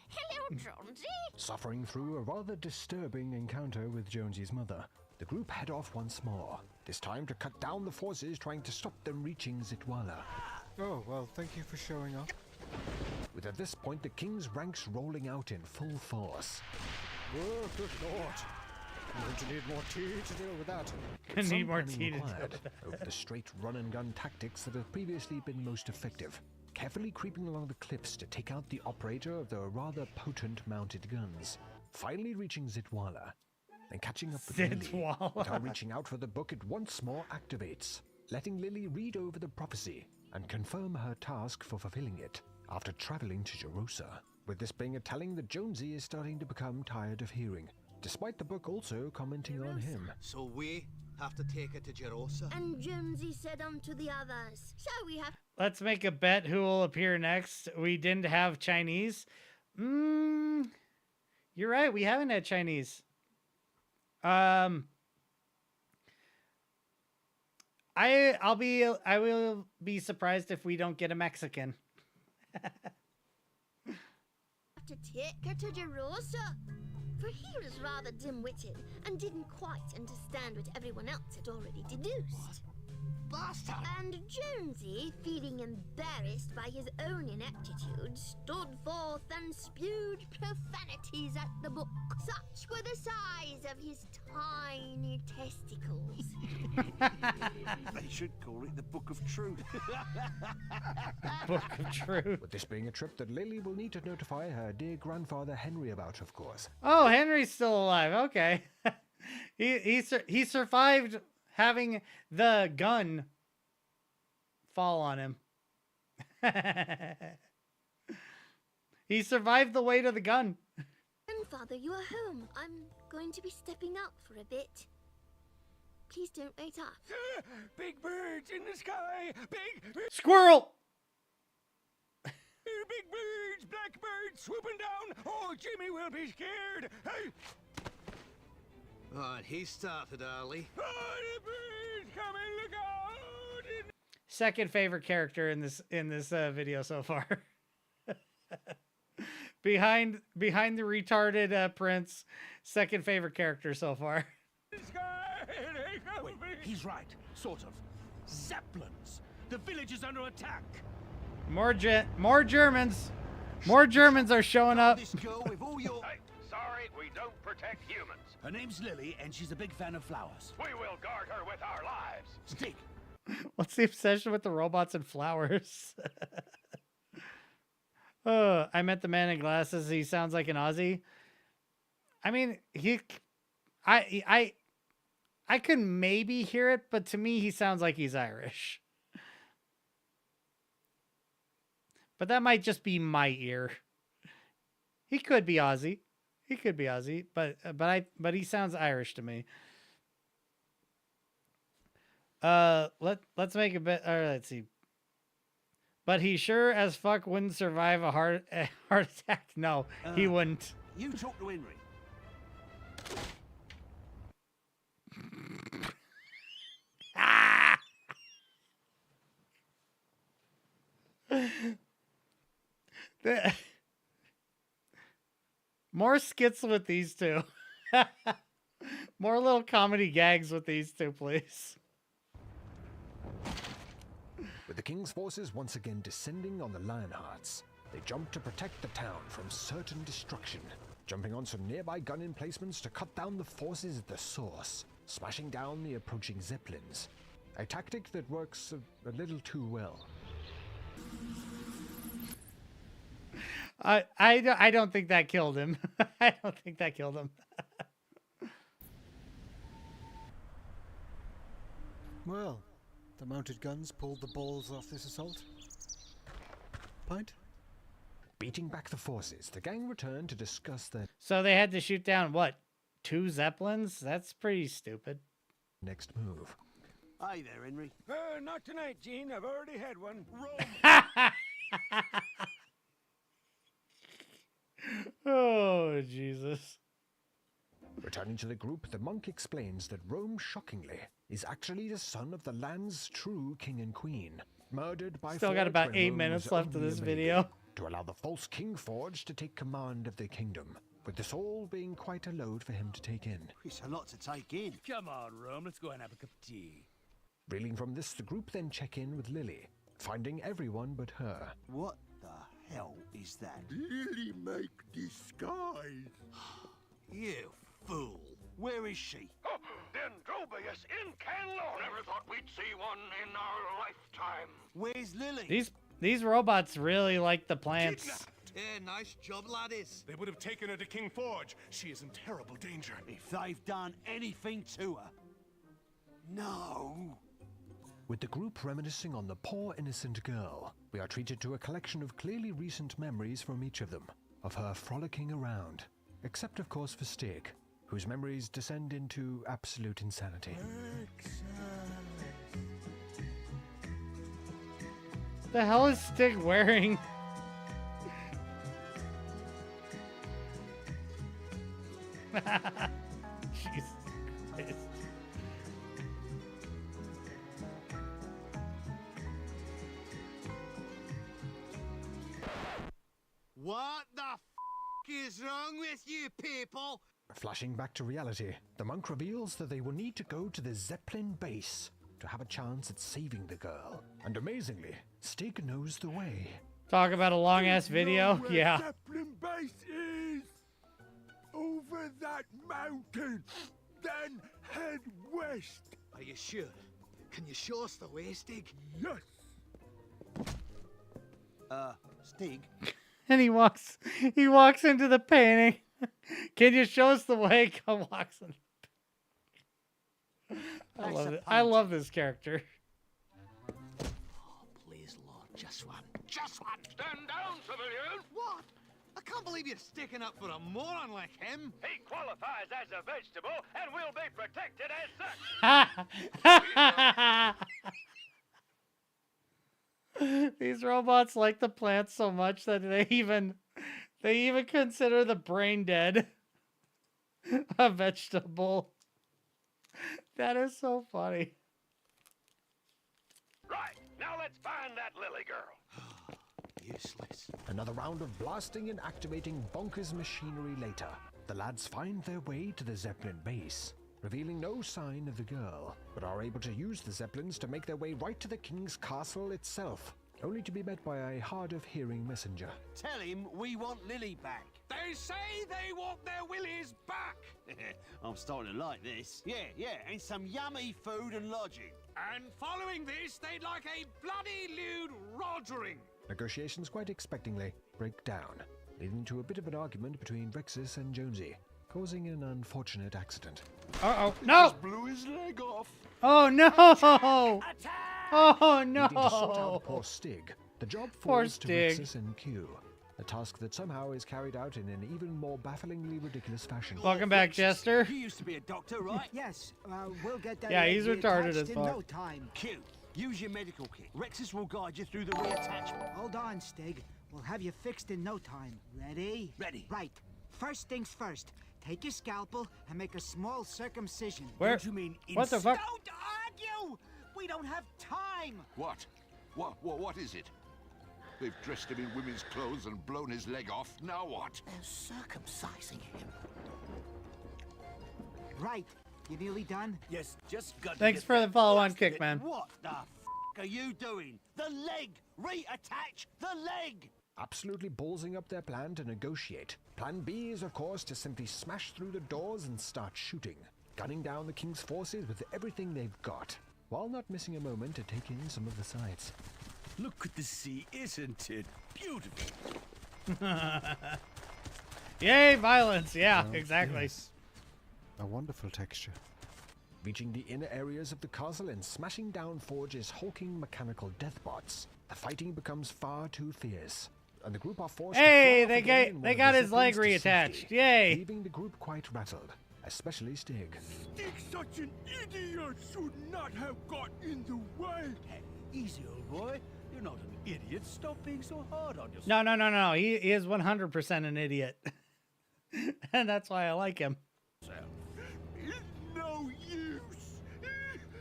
Speaker 17: Hello, Jonesy.
Speaker 9: Suffering through a rather disturbing encounter with Jonesy's mother, the group head off once more, this time to cut down the forces trying to stop them reaching Zitwala.
Speaker 13: Oh, well, thank you for showing up.
Speaker 9: With at this point the king's ranks rolling out in full force.
Speaker 13: Oh, good lord. I'm going to need more tea to deal with that.
Speaker 1: I
Speaker 9: Some
Speaker 1: need more
Speaker 9: planning
Speaker 1: tea to deal
Speaker 9: required
Speaker 1: with that.
Speaker 9: over the straight run-and-gun tactics that have previously been most effective, carefully creeping along the cliffs to take out the operator of the rather potent mounted guns, finally reaching Zitwala, and catching up with Lily,
Speaker 1: Zitwala.
Speaker 9: without reaching out for the book it once more activates, letting Lily read over the prophecy and confirm her task for fulfilling it after traveling to Jerusa, with this being a telling that Jonesy is starting to become tired of hearing, despite the book also commenting on him.
Speaker 16: So we have to take it to Jerusa.
Speaker 17: And Jonesy said unto the others, so we have...
Speaker 1: Let's make a bet who will appear next. We didn't have Chinese. You're right. We haven't had Chinese. I will be surprised if we don't get a Mexican.
Speaker 17: to take her to Jerusa. For he was rather dim-witted and didn't quite understand what everyone else had already deduced.
Speaker 16: Bastard!
Speaker 17: And Jonesy, feeling embarrassed by his own ineptitude, stood forth and spewed profanities at the book. Such were the size of his tiny testicles.
Speaker 22: They should call it the Book of Truth.
Speaker 1: Book of Truth.
Speaker 9: With this being a trip that Lily will need to notify her dear grandfather Henry about, of course.
Speaker 1: Oh, Henry's still alive. Okay. he survived having the gun fall on him. He survived the weight of the gun.
Speaker 17: Grandfather, you are home. I'm going to be stepping out for a bit. Please don't wait up.
Speaker 12: Big birds in the sky. Big
Speaker 1: Squirrel!
Speaker 12: Big birds, blackbirds swooping down. Oh, Jimmy will be scared. Hey.
Speaker 16: Oh, and he started early.
Speaker 12: Oh, the birds coming, look out! In
Speaker 1: second favorite character in this video so far. behind the retarded prince, second favorite character so far.
Speaker 19: Wait, he's right. Sort of. Zeppelins. The village is under attack.
Speaker 1: More Germans. More Germans are showing up.
Speaker 19: This girl with all your...
Speaker 6: Hey, sorry, we don't protect humans.
Speaker 19: Her name's Lily, and she's a big fan of flowers.
Speaker 6: We will guard her with our lives.
Speaker 19: Stick.
Speaker 1: What's the obsession with the robots and flowers? Oh, I met the man in glasses. He sounds like an Aussie. I mean, I could maybe hear it, but to me, he sounds like he's Irish. But that might just be my ear. He could be Aussie. He could be Aussie, but he sounds Irish to me. Let's make a bit. Let's see. But he sure as fuck wouldn't survive a heart attack. No, he wouldn't.
Speaker 19: You talk to Henry.
Speaker 1: More skits with these two. More little comedy gags with these two, please.
Speaker 9: With the king's forces once again descending on the Lionhearts, they jump to protect the town from certain destruction, jumping on some nearby gun emplacements to cut down the forces at the source, smashing down the approaching Zeppelins. A tactic that works a little too well.
Speaker 1: I don't think that killed him. I don't think that killed him.
Speaker 13: Well, the mounted guns pulled the balls off this assault. Point?
Speaker 9: Beating back the forces, the gang returned to discuss their
Speaker 1: So they had to shoot down, what, 2 Zeppelins? That's pretty stupid.
Speaker 9: next move.
Speaker 12: Hi there, Henry. Not tonight, Gene. I've already had one.
Speaker 1: Oh, Jesus.
Speaker 9: Returning to the group, the monk explains that Rome, shockingly, is actually the son of the land's true king and queen, murdered by
Speaker 1: Still got
Speaker 9: Forge
Speaker 1: about
Speaker 9: when
Speaker 1: 8
Speaker 9: Rome
Speaker 1: minutes
Speaker 9: was
Speaker 1: left of
Speaker 9: only
Speaker 1: this
Speaker 9: a baby,
Speaker 1: video.
Speaker 9: to allow the false King Forge to take command of the kingdom, with this all being quite a load for him to take in.
Speaker 22: It's a lot to take in.
Speaker 19: Come on, Rome. Let's go and have a cup of tea.
Speaker 9: Reeling from this, the group then check in with Lily, finding everyone but her.
Speaker 22: What the hell is that?
Speaker 19: Lily make disguise. You fool. Where is she?
Speaker 6: Oh, Dendrobius in Canlo. Never thought we'd see one in our lifetime.
Speaker 22: Where's Lily?
Speaker 1: These robots really like the plants.
Speaker 16: Yeah, nice job, laddies.
Speaker 23: They would have taken her to King Forge. She is in terrible danger.
Speaker 22: If they've done anything to her. No.
Speaker 9: With the group reminiscing on the poor innocent girl, we are treated to a collection of clearly recent memories from each of them, of her frolicking around. Except of course for Stig, whose memories descend into absolute insanity.
Speaker 1: The hell is Stig wearing? Jesus Christ.
Speaker 16: What the f is wrong with you people?
Speaker 9: Flashing back to reality, the monk reveals that they will need to go to the Zeppelin base to have a chance at saving the girl. And amazingly, Stig knows the way.
Speaker 1: Talk about a long ass video? Yeah.
Speaker 12: Zeppelin base is over that mountain. Then head west.
Speaker 16: Are you sure? Can you show us the way, Stig?
Speaker 12: Yes.
Speaker 22: Stig?
Speaker 1: And he walks into the painting. Can you show us the way? Come walks in. I love it. I love this character.
Speaker 16: Oh, please, Lord, just one.
Speaker 6: Just one. Stand down, civilian.
Speaker 16: What? I can't believe you're sticking up for a moron like him.
Speaker 6: He qualifies as a vegetable and will be protected as such.
Speaker 1: These robots like the plants so much that they even consider the brain dead a vegetable. That is so funny.
Speaker 6: Right.
Speaker 19: Now let's find that Lily girl.
Speaker 22: Useless.
Speaker 9: Another round of blasting and activating bonkers machinery later, the lads find their way to the Zeppelin base, revealing no sign of the girl, but are able to use the Zeppelins to make their way right to the king's castle itself, only to be met by a hard-of-hearing messenger.
Speaker 22: Tell him we want Lily back.
Speaker 12: They say they want their willies back.
Speaker 22: I'm starting to like this. Yeah, and some yummy food and lodging.
Speaker 12: And following this, they'd like a bloody lewd rogering.
Speaker 9: Negotiations quite expectingly break down, leading to a bit of an argument between Rexus and Jonesy, causing an unfortunate accident.
Speaker 1: Uh-oh. No!
Speaker 15: Blew his leg off.
Speaker 1: Oh, no! Oh,
Speaker 9: Needing to sort out
Speaker 1: no!
Speaker 9: poor Stig, the job
Speaker 1: Poor
Speaker 9: falls to
Speaker 1: Stig.
Speaker 9: Rexus and Q, a task that somehow is carried out in an even more bafflingly ridiculous fashion.
Speaker 1: Welcome back, Jester.
Speaker 22: You used to be a doctor, right?
Speaker 20: Yes, we'll get that.
Speaker 1: Yeah, he's
Speaker 20: leg
Speaker 1: retarded
Speaker 20: reattached
Speaker 1: as
Speaker 20: in
Speaker 1: fuck.
Speaker 20: no time.
Speaker 22: Q, use your medical kit. Rexus will guide you through the reattachment.
Speaker 20: Hold on, Stig. We'll have you fixed in no time. Ready?
Speaker 22: Ready.
Speaker 20: Right. First things first. Take your scalpel and make a small circumcision.
Speaker 1: Where?
Speaker 22: Don't you mean
Speaker 1: What the fuck?
Speaker 22: Don't argue! We don't have time!
Speaker 15: What? What is it? They've dressed him in women's clothes and blown his leg off. Now what?
Speaker 22: They're circumcising him.
Speaker 20: Right. You nearly done?
Speaker 22: Yes, just got to
Speaker 1: Thanks
Speaker 22: get
Speaker 1: for the
Speaker 22: that
Speaker 1: follow-on
Speaker 22: blasted-
Speaker 1: kick, man.
Speaker 22: What the f*** are you doing? The leg! Reattach the leg!
Speaker 9: Absolutely ballsing up their plan to negotiate. Plan B is, of course, to simply smash through the doors and start shooting, gunning down the king's forces with everything they've got, while not missing a moment to take in some of the sights.
Speaker 22: Look at the sea, isn't it beautiful?
Speaker 1: Yay, violence. Yeah,
Speaker 13: Well,
Speaker 1: exactly.
Speaker 13: yes. A wonderful texture.
Speaker 9: Reaching the inner areas of the castle and smashing down Forge's hulking mechanical deathbots, the fighting becomes far too fierce, and the group are forced
Speaker 1: Hey,
Speaker 9: to fly off again in one
Speaker 1: they
Speaker 9: of
Speaker 1: got
Speaker 9: the
Speaker 1: his leg
Speaker 9: Zeppelins to
Speaker 1: reattached.
Speaker 9: safety,
Speaker 1: Yay.
Speaker 9: leaving the group quite rattled, especially Stig.
Speaker 12: Stig's such an idiot, should not have got in the way.
Speaker 22: Hey, easy, old boy. You're not an idiot. Stop being so hard on yourself.
Speaker 1: No. He is 100% an idiot. And that's why I like him.
Speaker 12: It's no use.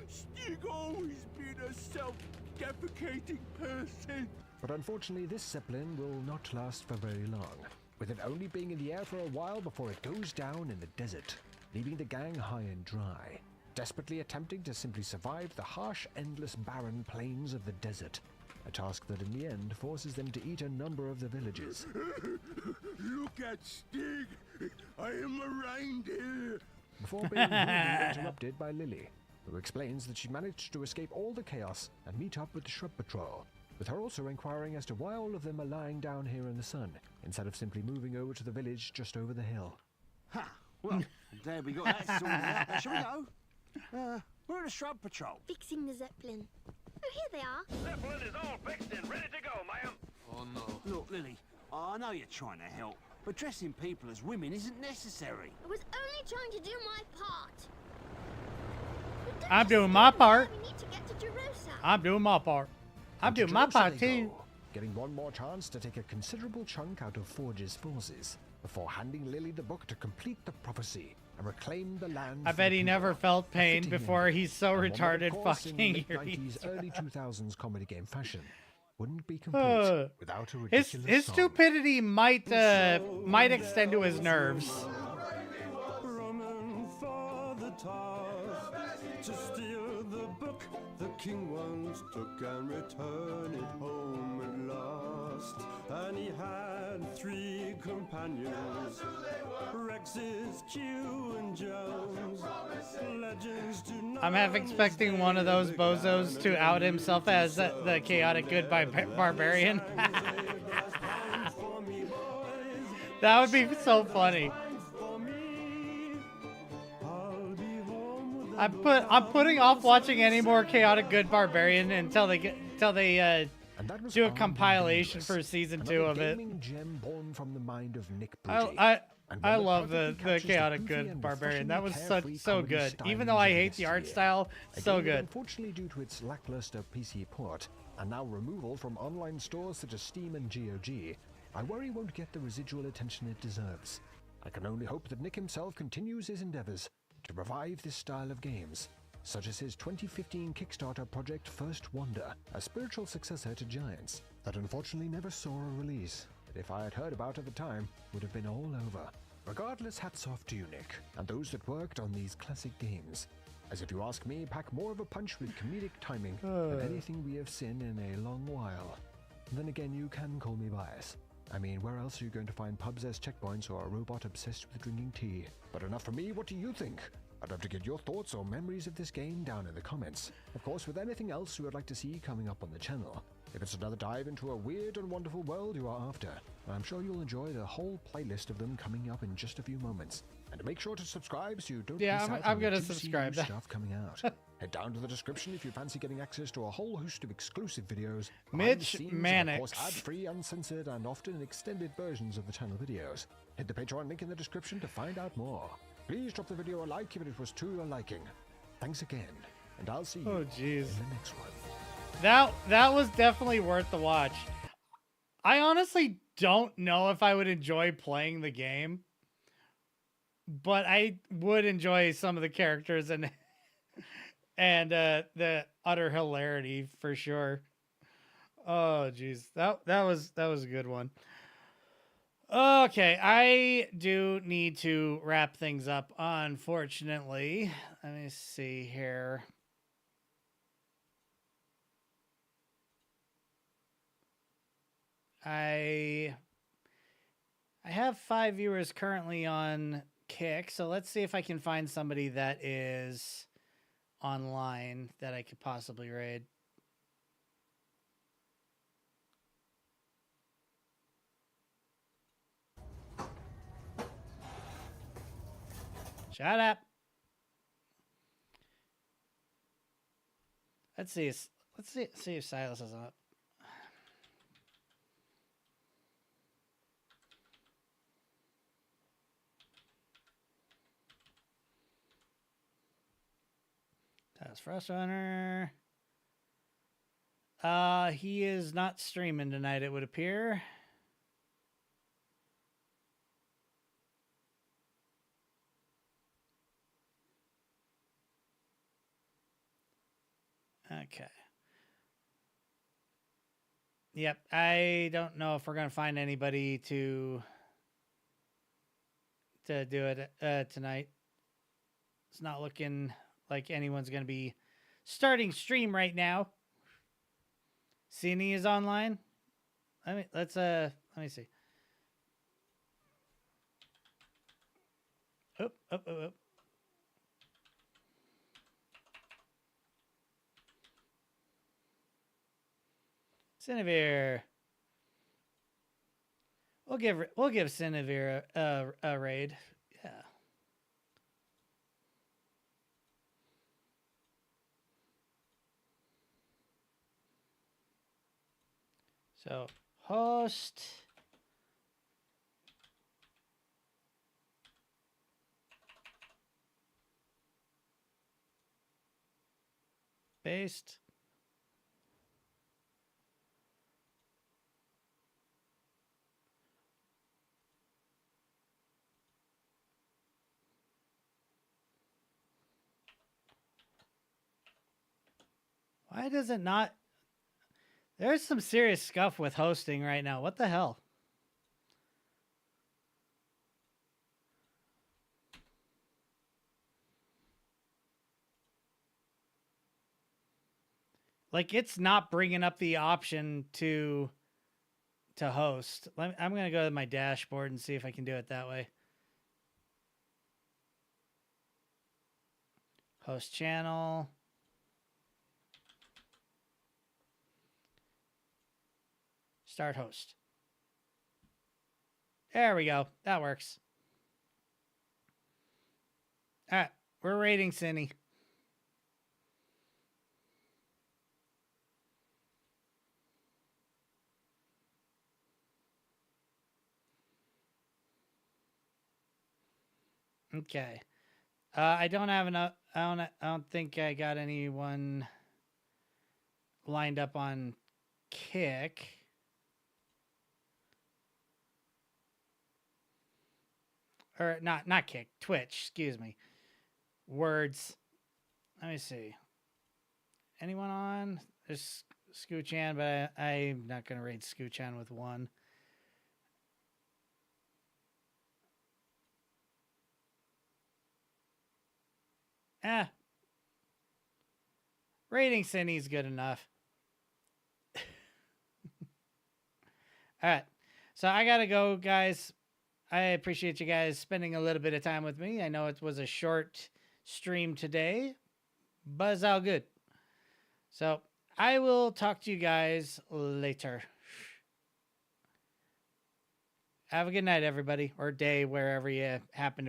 Speaker 12: Stig always been a self-defecating person.
Speaker 9: But unfortunately, this Zeppelin will not last for very long, with it only being in the air for a while before it goes down in the desert, leaving the gang high and dry, desperately attempting to simply survive the harsh, endless, barren plains of the desert, a task that in the end forces them to eat a number of the villages.
Speaker 12: Look at Stig. I am a reindeer.
Speaker 9: Before being rudely interrupted by Lily, who explains that she managed to escape all the chaos and meet up with the shrub patrol, with her also inquiring as to why all of them are lying down here in the sun, instead of simply moving over to the village just over the hill.
Speaker 22: Ha! Well, I'm glad we got that sorted out. Shall we go? We're in a shrub patrol.
Speaker 17: Fixing the Zeppelin. Oh, here they are.
Speaker 19: Zeppelin is all fixed and ready to go, ma'am.
Speaker 16: Oh no.
Speaker 22: Look, Lily, I know you're trying to help, but dressing people as women isn't necessary.
Speaker 17: I was only trying to do my part. But don't
Speaker 1: I'm
Speaker 17: just
Speaker 1: doing
Speaker 17: stop
Speaker 1: my
Speaker 17: and
Speaker 1: part.
Speaker 17: We need to get to Jerusalem.
Speaker 1: I'm doing my part. I'm doing my
Speaker 9: Jerusalem
Speaker 1: part
Speaker 9: they
Speaker 1: too.
Speaker 9: go, getting one more chance to take a considerable chunk out of Forge's forces, before handing Lily the book to complete the prophecy and reclaim the land.
Speaker 1: I
Speaker 9: for
Speaker 1: bet
Speaker 9: the
Speaker 1: he
Speaker 9: people.
Speaker 1: never felt
Speaker 9: A
Speaker 1: pain
Speaker 9: fitting
Speaker 1: before
Speaker 9: ending,
Speaker 1: he's so
Speaker 9: and one that, of
Speaker 1: retarded
Speaker 9: course, in
Speaker 1: fucking
Speaker 9: late
Speaker 1: hears.
Speaker 9: 90s, early 2000s comedy game fashion wouldn't be complete without a
Speaker 1: His
Speaker 9: ridiculous song.
Speaker 1: stupidity might extend to his nerves.
Speaker 7: Roman for the task to steal the book the king once took and return it home at last. And he had 3 companions, Rex's, Q, and Jones. Legends do not
Speaker 1: I'm half expecting one of those bozos to out himself as the chaotic good barbarian. That would be so funny. I'm putting off watching any more chaotic good barbarian until they do a compilation for season 2 of it.
Speaker 9: Gem born from the mind of Nick
Speaker 1: I love the chaotic good barbarian. That was so good. Even though I hate the art style, so good.
Speaker 9: Unfortunately, due to its lackluster PC port and now removal from online stores such as Steam and GOG, I worry won't get the residual attention it deserves. I can only hope that Nick himself continues his endeavors to revive this style of games, such as his 2015 Kickstarter project First Wonder, a spiritual successor to Giants, that unfortunately never saw a release. But if I had heard about it at the time, would have been all over. Regardless, hats off to you, Nick, and those that worked on these classic games. As if you ask me, pack more of a punch with comedic timing than anything we have seen in a long while. And then again, you can call me biased. I mean, where else are you going to find pubs as checkpoints or a robot obsessed with drinking tea? But enough from me, what do you think? I'd love to get your thoughts or memories of this game down in the comments. Of course, with anything else you would like to see coming up on the channel. If it's another dive into a weird and wonderful world you are after, I'm sure you'll enjoy the whole playlist of them coming up in just a few moments. And make sure to subscribe so you don't miss out
Speaker 1: I'm
Speaker 9: on
Speaker 1: gonna
Speaker 9: the juicy
Speaker 1: subscribe.
Speaker 9: new stuff coming out. Head down to the description if you fancy getting access to a whole host of exclusive videos, behind the
Speaker 1: Mitch
Speaker 9: scenes, and of
Speaker 1: Mannix.
Speaker 9: course ad-free, uncensored, and often extended versions of the channel videos. Hit the Patreon link in the description to find out more. Please drop the video a like if it was to your liking. Thanks again, and I'll see you in the next one.
Speaker 1: That was definitely worth the watch. I honestly don't know if I would enjoy playing the game, but I would enjoy some of the characters and the utter hilarity for sure. Oh geez, that was a good one. Okay, I do need to wrap things up, unfortunately. Let me see here. I have 5 viewers currently on Kick, so let's see if I can find somebody that is online that I could possibly raid. Shut up. Let's see if Silas is up. That's Frost Runner. He is not streaming tonight, it would appear. Okay. Yep, I don't know if we're gonna find anybody to do it tonight. It's not looking like anyone's gonna be starting stream right now. Cine is online. Let me see. Oh. Cinevere. We'll give Cinevere a raid. Yeah. So host. Paste. Why does it not? There's some serious scuff with hosting right now. What the hell? Like, it's not bringing up the option to host. I'm going to go to my dashboard and see if I can do it that way. Host channel. Start host. There we go. That works. All right. We're rating Cine. Okay. I don't have enough. I don't think I got anyone lined up on Kick. Or not Kick, Twitch, excuse me. Words. Let me see. Anyone on? There's Scooch-Chan, but I'm not going to rate Scooch-Chan with 1. Rating Cindy's good enough. All right. So I got to go, guys. I appreciate you guys spending a little bit of time with me. I know it was a short stream today, but it's all good. So I will talk to you guys later. Have a good night, everybody, or day, wherever you happen to